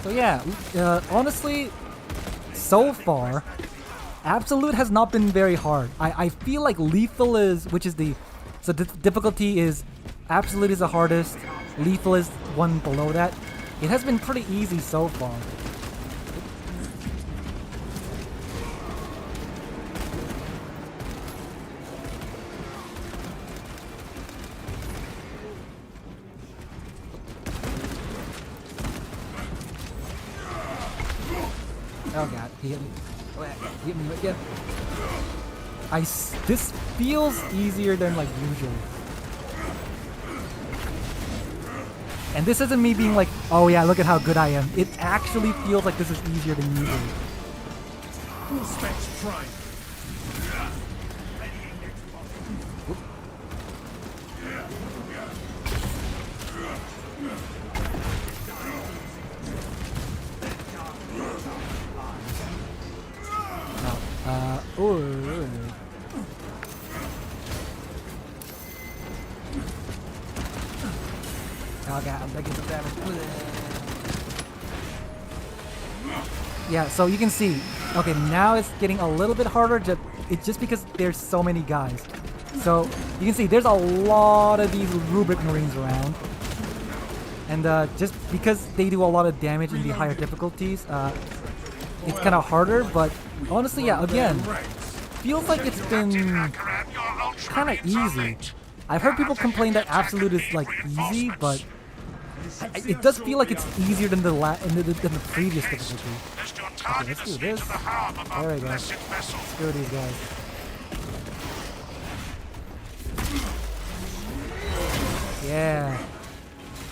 So yeah, honestly, so far, Absolute has not been very hard. I feel like Lethal is, which is the, so the difficulty is, Absolute is the hardest, Lethal is one below that. It has been pretty easy so far. Oh god, he hit me. He hit me again. This feels easier than like usual. And this isn't me being like, oh yeah, look at how good I am. It actually feels like this is easier than usual. Full specs prime. Ooh. Oh god, I'm taking some damage. Yeah, so you can see. Okay, now it's getting a little bit harder. It's just because there's so many guys. So you can see there's a lot of these Rubric Marines around. And just because they do a lot of damage in the higher difficulties, it's kind of harder. But honestly, yeah, again, feels like it's been kind of easy. I've heard people complain that Absolute is like easy, but it does feel like it's easier than the previous difficulty. Okay, let's do this. There we go. Screw these guys. Yeah.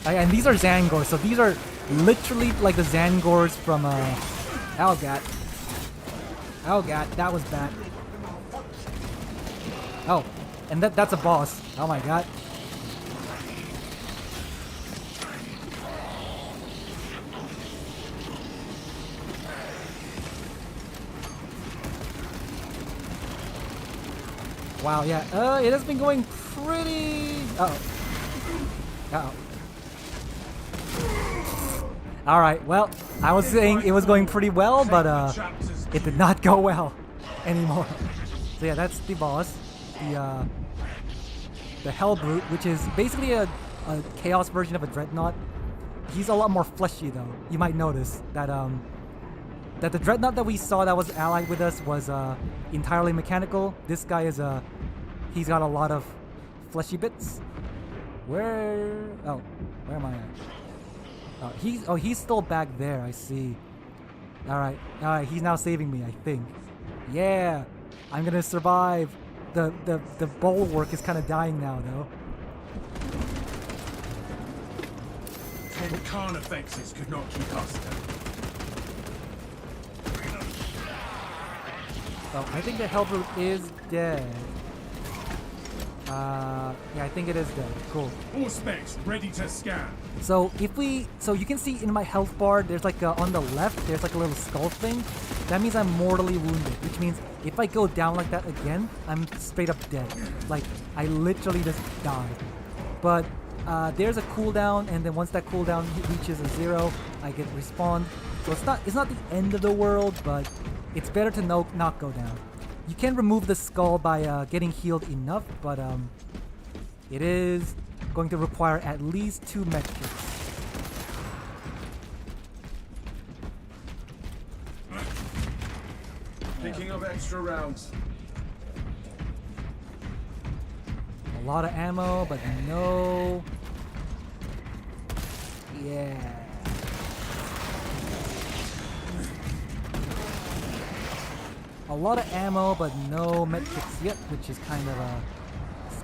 And these are Zangors, so these are literally like the Zangors from oh god. Oh god, that was bad. Oh, and that's a boss. Oh my god. Wow, yeah. It has been going pretty. Uh-oh. Uh-oh. All right. Well, I was saying it was going pretty well, but it did not go well anymore. So yeah, that's the boss, the Hell Brute, which is basically a chaos version of a Dreadnought. He's a lot more fleshy though. You might notice that that the Dreadnought that we saw that was allied with us was entirely mechanical. This guy is he's got a lot of fleshy bits. Where am I at? He's still back there. I see. All right. He's now saving me, I think. Yeah, I'm gonna survive. The bulwark is kind of dying now, though. 10 Carnifexes could not keep us down. Oh, I think the Hellbrute is dead. Yeah, I think it is dead. Cool. All specs ready to scan. So you can see in my health bar, there's like on the left, there's like a little skull thing. That means I'm mortally wounded, which means if I go down like that again, I'm straight up dead. Like I literally just died. But there's a cooldown, and then once that cooldown reaches a 0, I get respawned. So it's not the end of the world, but it's better to not go down. You can remove the skull by getting healed enough, but it is going to require at least 2 mech kits. Picking up extra rounds. A lot of ammo, but no. Yeah. a lot of ammo, but no medkits yet, which is kind of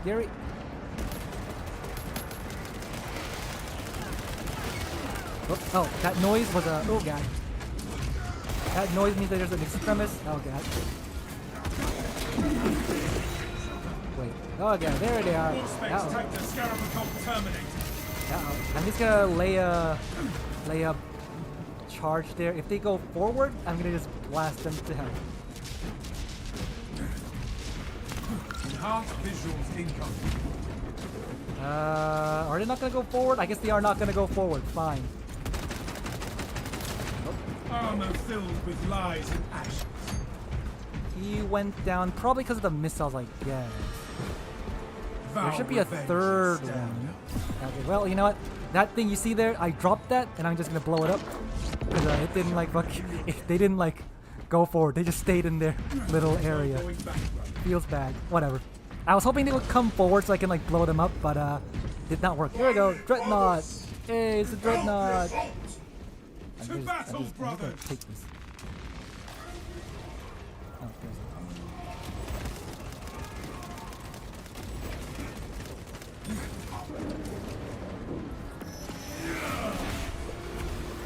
scary. Oh, that noise was a... Oh, God. That noise means that there's an extremist. Oh, God. Wait. Oh, God. There they are. I'm just gonna lay a charge there. If they go forward, I'm gonna just blast them to hell. Enhanced visuals incoming. Are they not gonna go forward? I guess they are not gonna go forward. Fine. Armor filled with lies and ashes. He went down probably because of the missiles, I guess. There should be a third one. Okay, well, you know what? That thing you see there, I dropped that, and I'm just gonna blow it up. Because it didn't like they didn't like go forward. They just stayed in their little area. Feels bad. Whatever. I was hoping they would come forward so I can like blow them up, but did not work. Here we go. Dreadnought. Hey, it's a dreadnought. I'm just gonna take this. Oh, there's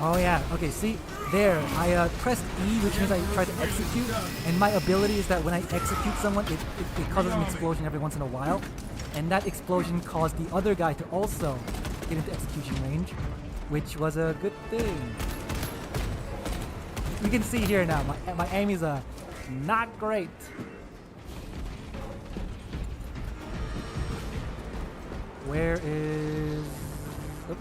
Oh yeah, okay, see, there, I pressed E, which means I try to execute, and my ability is that when I execute someone, it causes an explosion every once in a while, and that explosion caused the other guy to also get into execution range, which was a good thing. You can see here now, my aim is not great. Where is... Oop.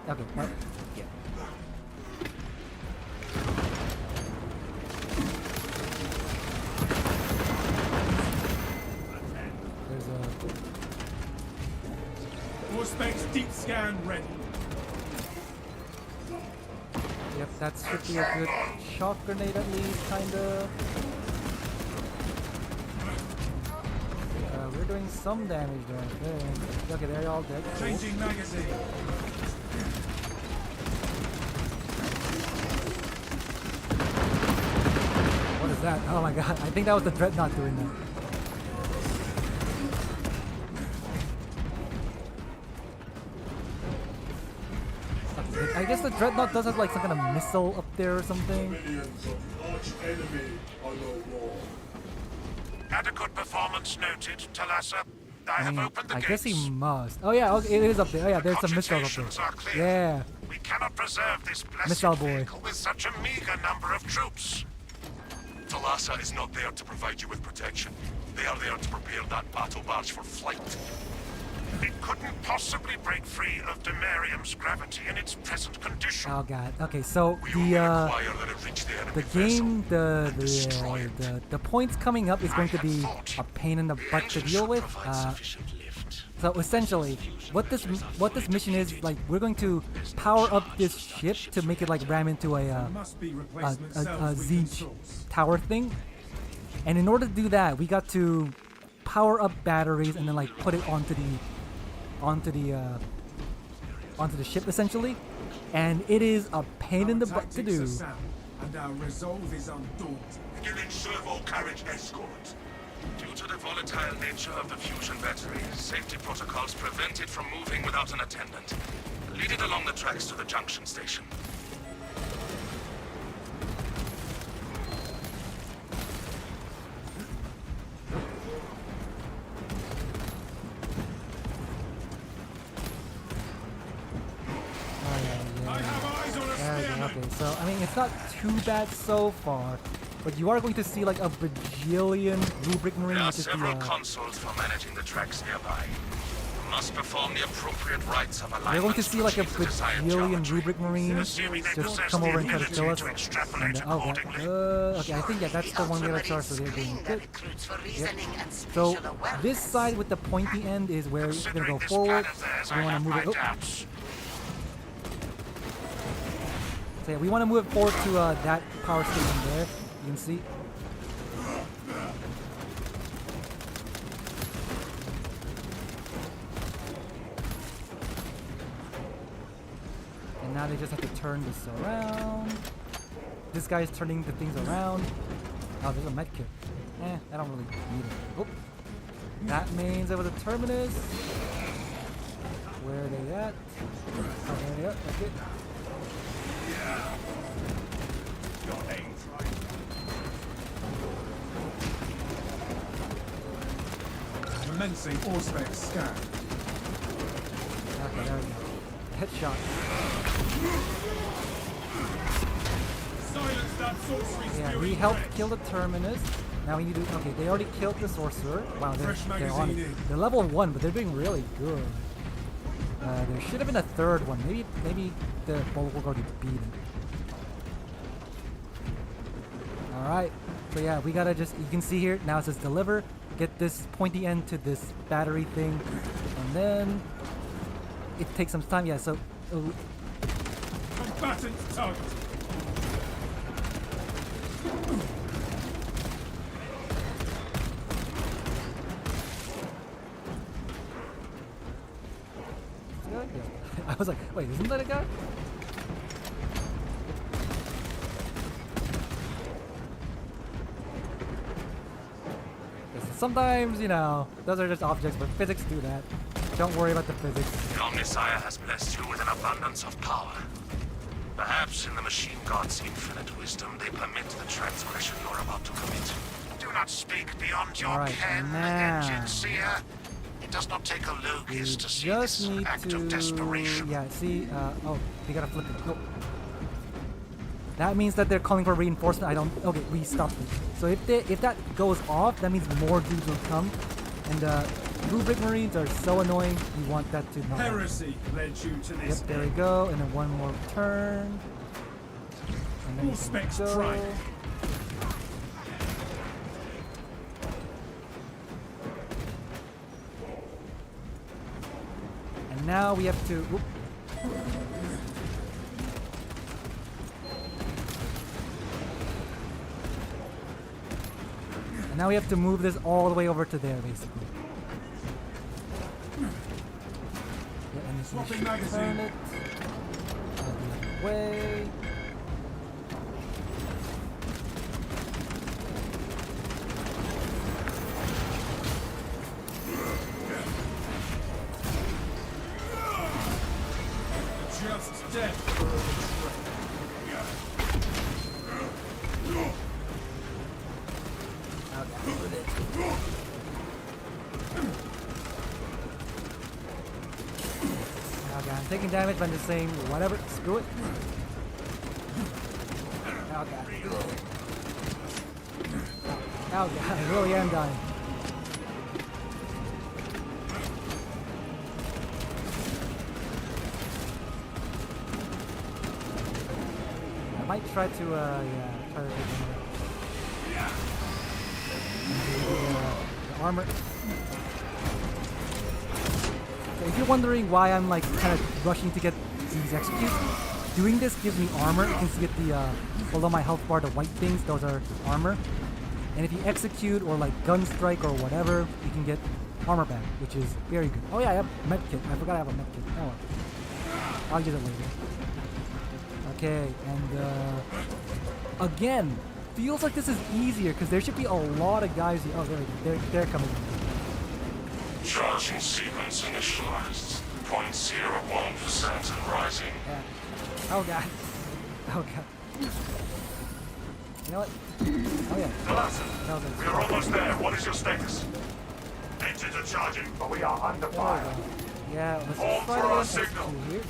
Okay, well, yeah. There's a... Auspex deep scan ready. Yep, that should be a good shock grenade at least, kinda. We're doing some damage there, I think. Okay, they're all dead. Cool. Changing magazine. What is that? Oh my god, I think that was the Dreadnought doing that. Okay, I guess the Dreadnought does have like some kind of missile up there or something. Adequate performance noted, Talassa. I have opened the I gates. guess he must. Oh yeah, okay, it is up there. Oh yeah, there's some missiles up Cogitations there. are clear. Yeah. We cannot preserve this blessed Missile boy. vehicle with such a meager number of troops. Talassa is not there to provide you with protection. They are there to prepare that battle barge for flight. It couldn't possibly break free of Demarium's gravity in its present condition. Oh god. Okay, so We only the require that it reach the enemy game, destroy it. the points coming up is going to be a pain in the butt to deal with. So essentially, what this mission is like, we're going to power up this ship to make it like ram into a Must be replacement cells with siege controls. tower thing, and in order to do that, we got to power up batteries and then like put it onto the ship essentially, and it is a pain in the butt to Tactics do. are sound, and our resolve is undaunted. Giving servo carriage escort. Due to the volatile nature of the fusion battery, safety protocols prevent it from moving without an attendant. Lead it along the tracks to the junction station. I have eyes on a There we go, spearman. okay, so I mean it's not too bad so far, but you are going to see like a bajillion rubric marine, There are which is several the consoles for managing the tracks nearby. You must perform the appropriate rites of alignment. you're going to see like a achieve the desired bajillion geometry. rubric marines Assuming they just possess come the over and try to kill us. ability to extrapolate And, oh, God. accordingly. Okay, I think yeah, that's the one we gotta charge, so they're doing good. Yep. So this side with the pointy end is where it's gonna go Considering this forward. plan of theirs, We I want have to move my it. Oh, doubts. so yeah, we want to move it forward to that power station there. You can see. And now they just have to turn this around. This guy's turning the things around. Oh, there's a med kit. I don't really need it. Oh. That means over the terminus. Where are they at? Oh, there they are. Okay. Your aim's right. Commencing Auspex scan. Okay, there we go. Headshot. Silence that sorcery Yeah, we spewing helped wretch. kill the terminus. Now we need to. Okay, they already killed the sorcerer. Wow, they're Fresh on magazine it. in. They're level 1, but they're doing really good. There should have been a third one. Maybe the Bulwark already beat him. Alright. So yeah, we gotta just, you can see here, now it says deliver. Get this pointy end to this battery thing. And then it takes some time. Yeah, so Combatants tugged. yeah. I was like, wait, isn't that a guy? Sometimes, you know, those are just objects, but physics do that. Don't worry about the physics. The Omnissiah has blessed you with an abundance of power. Perhaps in the machine god's infinite wisdom, they permit the transgression you're about to commit. Do not speak beyond your Alright, ken, now. engine seer. It does not take a We Lugis to see just this need act to, of desperation. yeah, see, oh, they gotta flip it. Oh. That means that they're calling for reinforcement. Okay, we stopped it. So if that goes off, that means more dudes will come. And rubric marines are so annoying. We want that to not happen. Heresy led you to Yep, this. there we go. And then one more turn. And then All specs go. tried. And now we have to. Whoop. And now we have to move this all the way over to there, basically. Yeah, and this Swapping should magazine. turn it. The other way. Just death. Okay, I'm taking damage, but I'm just saying, whatever, screw it. Oh god. Oh god, I really am dying. I might try to, yeah, try to take the armor. So if you're wondering why I'm like kind of rushing to get these executes, doing this gives me armor. You can see at the below my health bar, the white things, those are armor. And if you execute or like gun strike or whatever, you can get armor back, which is very good. Oh yeah, I have a med kit. I forgot I have a med kit. Oh, I'll use it later. Okay, and again, feels like this is easier because there should be a lot of guys here. Oh, there we go. They're coming. Charging sequence initialized. 0.01% and rising. Yeah. Oh god. Oh god. You know what? Oh yeah. Delawson, That was we are almost there. What is your status? Engines are charging, but we are under fire. Yeah, let's Hold just try for to our get signal. X2 here.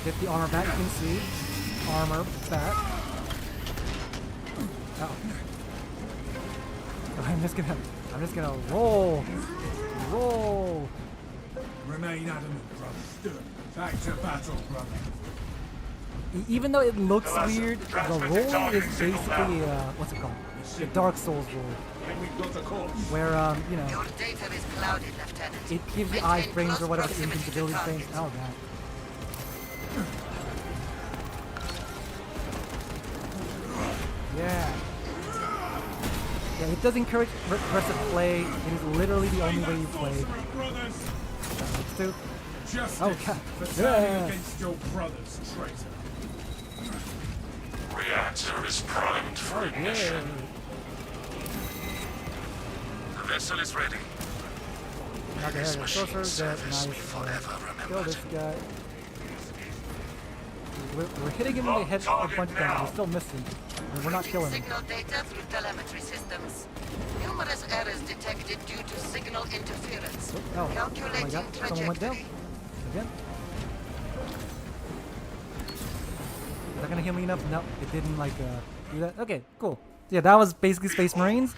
Get the armor back, you can see. Armor back. Oh. I'm just gonna roll. Roll. Remain adamant, brother. Back to battle, brother. Even though it looks Delawson, weird, the transmitting rolling targeting is signal basically what's it called? The Dark Souls roll. Then we've got a course. Where you know, Your data is clouded, Lieutenant. it gives you Maintain iframes or close whatever, the proximity to invincibility frames. targets. Oh god. Yeah. Yeah, it does encourage aggressive play. It is literally the only way you play. Sorcery brothers. Let's do. justice Oh, God. for turning Yeah. against your brother's traitor. Reactor is primed for ignition. The vessel is ready. Not the This head of machine sorcerer, serves that's me nice. forever Kill this remembered. guy. We're hitting him in the head a bunch of times. We're still missing. And we're not killing him. Signal data through telemetry systems. Numerous errors detected due to signal interference. Oh my Calculating god, someone went down. trajectory. Again. Is that gonna heal me enough? No, it didn't like do that. Okay, cool. Yeah, that was basically Space Marines.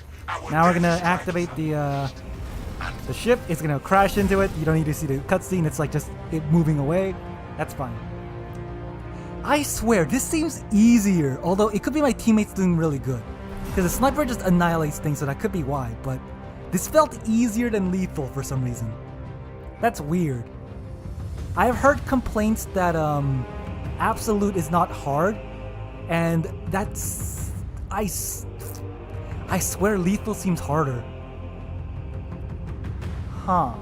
Now we're gonna activate the ship. It's gonna crash into it. You don't need to see the cutscene. It's like just it moving away. That's fine. I swear, this seems easier. Although it could be my teammates doing really good. Because the sniper just annihilates things, so that could be why. But this felt easier than lethal for some reason. That's weird. I've heard complaints that Absolute is not hard. And that's... I swear lethal seems harder. Huh.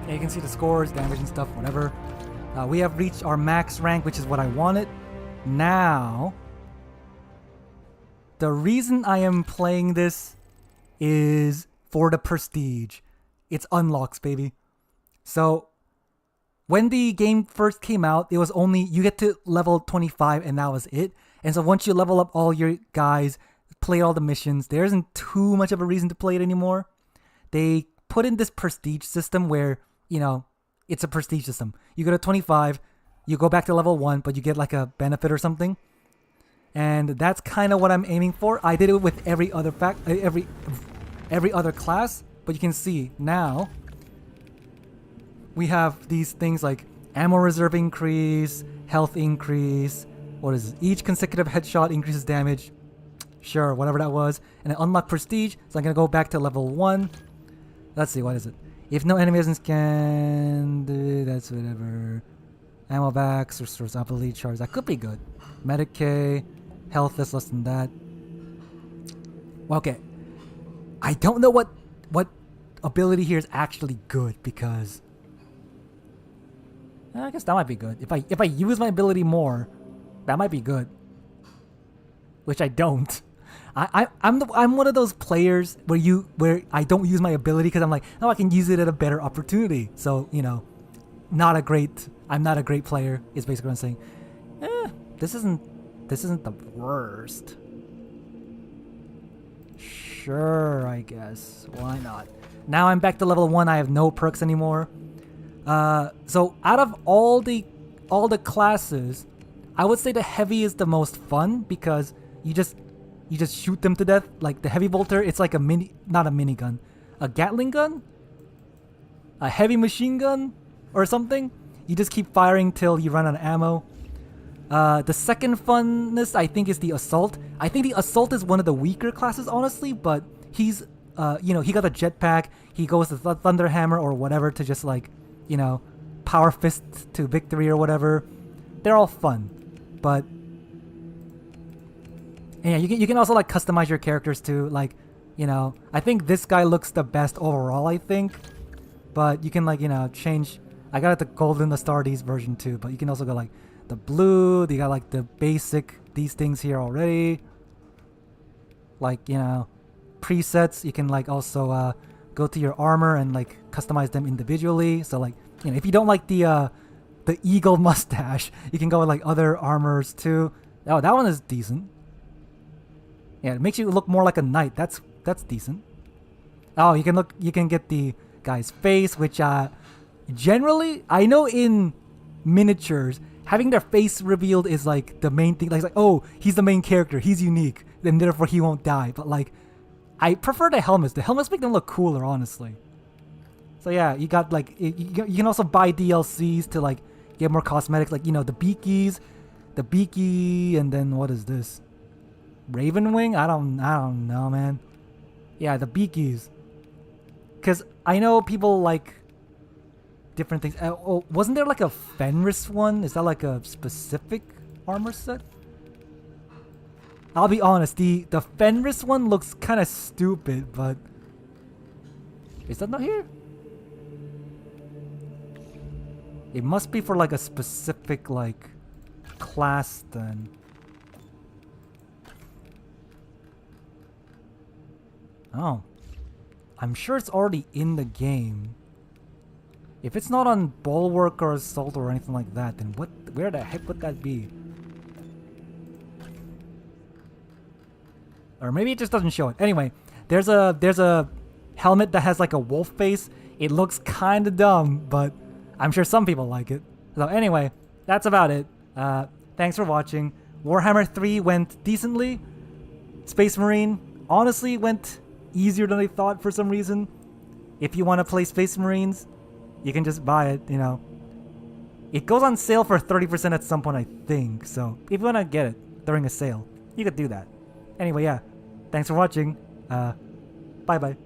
Yeah, you can see the scores, damage and stuff, whatever. We have reached our max rank, which is what I wanted. Now, the reason I am playing this is for the prestige. It's unlocks, baby. So, when the game first came out, it was only, you get to level 25 and that was it. And so once you level up all your guys, play all the missions, there isn't too much of a reason to play it anymore. They put in this prestige system where, you know, it's a prestige system. You go to 25, you go back to level 1, but you get like a benefit or something. And that's kind of what I'm aiming for. I did it with every other every other class, but you can see now we have these things like ammo reserve increase, health increase. What is it? Each consecutive headshot increases damage. Sure, whatever that was. And then unlock prestige. So I'm gonna go back to level 1. Let's see, what is it? If no enemy isn't scanned, that's whatever. Ammo back, sorcerer's ability charge. That could be good. Medicaid, health is less than that. Okay. I don't know what ability here is actually good because I guess that might be good. If I use my ability more, that might be good. Which I don't. I'm one of those players where I don't use my ability because I'm like, oh, I can use it at a better opportunity. So, you know, I'm not a great player is basically what I'm saying. This isn't the worst. Sure, I guess. Why not? Now I'm back to level 1. I have no perks anymore. So out of all the classes, I would say the heavy is the most fun because you just shoot them to death. Like the heavy bolter, it's like not a minigun, a Gatling gun, a heavy machine gun or something. You just keep firing till you run out of ammo. The second funnest, I think, is the assault. I think the assault is one of the weaker classes, honestly, but he's, he got a jetpack. He goes to Thunder Hammer or whatever to just like, power fist to victory or whatever. They're all fun, but yeah, you can also like customize your characters too. Like, I think this guy looks the best overall. I think, but you can like change. I got it the golden Astartes version too, but you can also go like the blue. You got like the basic these things here already. Like presets. You can like also go to your armor and like customize them individually. So like if you don't like the eagle mustache, you can go with like other armors too. Oh, that one is decent. Yeah, it makes you look more like a knight. That's decent. Oh, you can get the guy's face, which generally I know in miniatures having their face revealed is like the main thing. Like, oh, he's the main character, he's unique, and therefore he won't die. But like, I prefer the helmets. The helmets make them look cooler, honestly. So yeah, you got like you can also buy DLCs to like get more cosmetics, like the beakies, the beaky, and then what is this? Raven wing? I don't know, man. Yeah, the beakies. Cause I know people like different things. Oh, wasn't there like a Fenris one? Is that like a specific armor set? I'll be honest, the Fenris one looks kind of stupid, but is that not here? It must be for like a specific like class then. Oh. I'm sure it's already in the game. If it's not on Bulwark or Assault or anything like that, then where the heck would that be? Or maybe it just doesn't show it. Anyway, there's a helmet that has like a wolf face. It looks kind of dumb, but I'm sure some people like it. So anyway, that's about it. Thanks for watching. Warhammer 3 went decently. Space Marine honestly went easier than I thought for some reason. If you want to play Space Marines, you can just buy it, you know. It goes on sale for 30% at some point, I think. So if you want to get it during a sale, you could do that. Anyway, yeah. Thanks for watching. Bye-bye.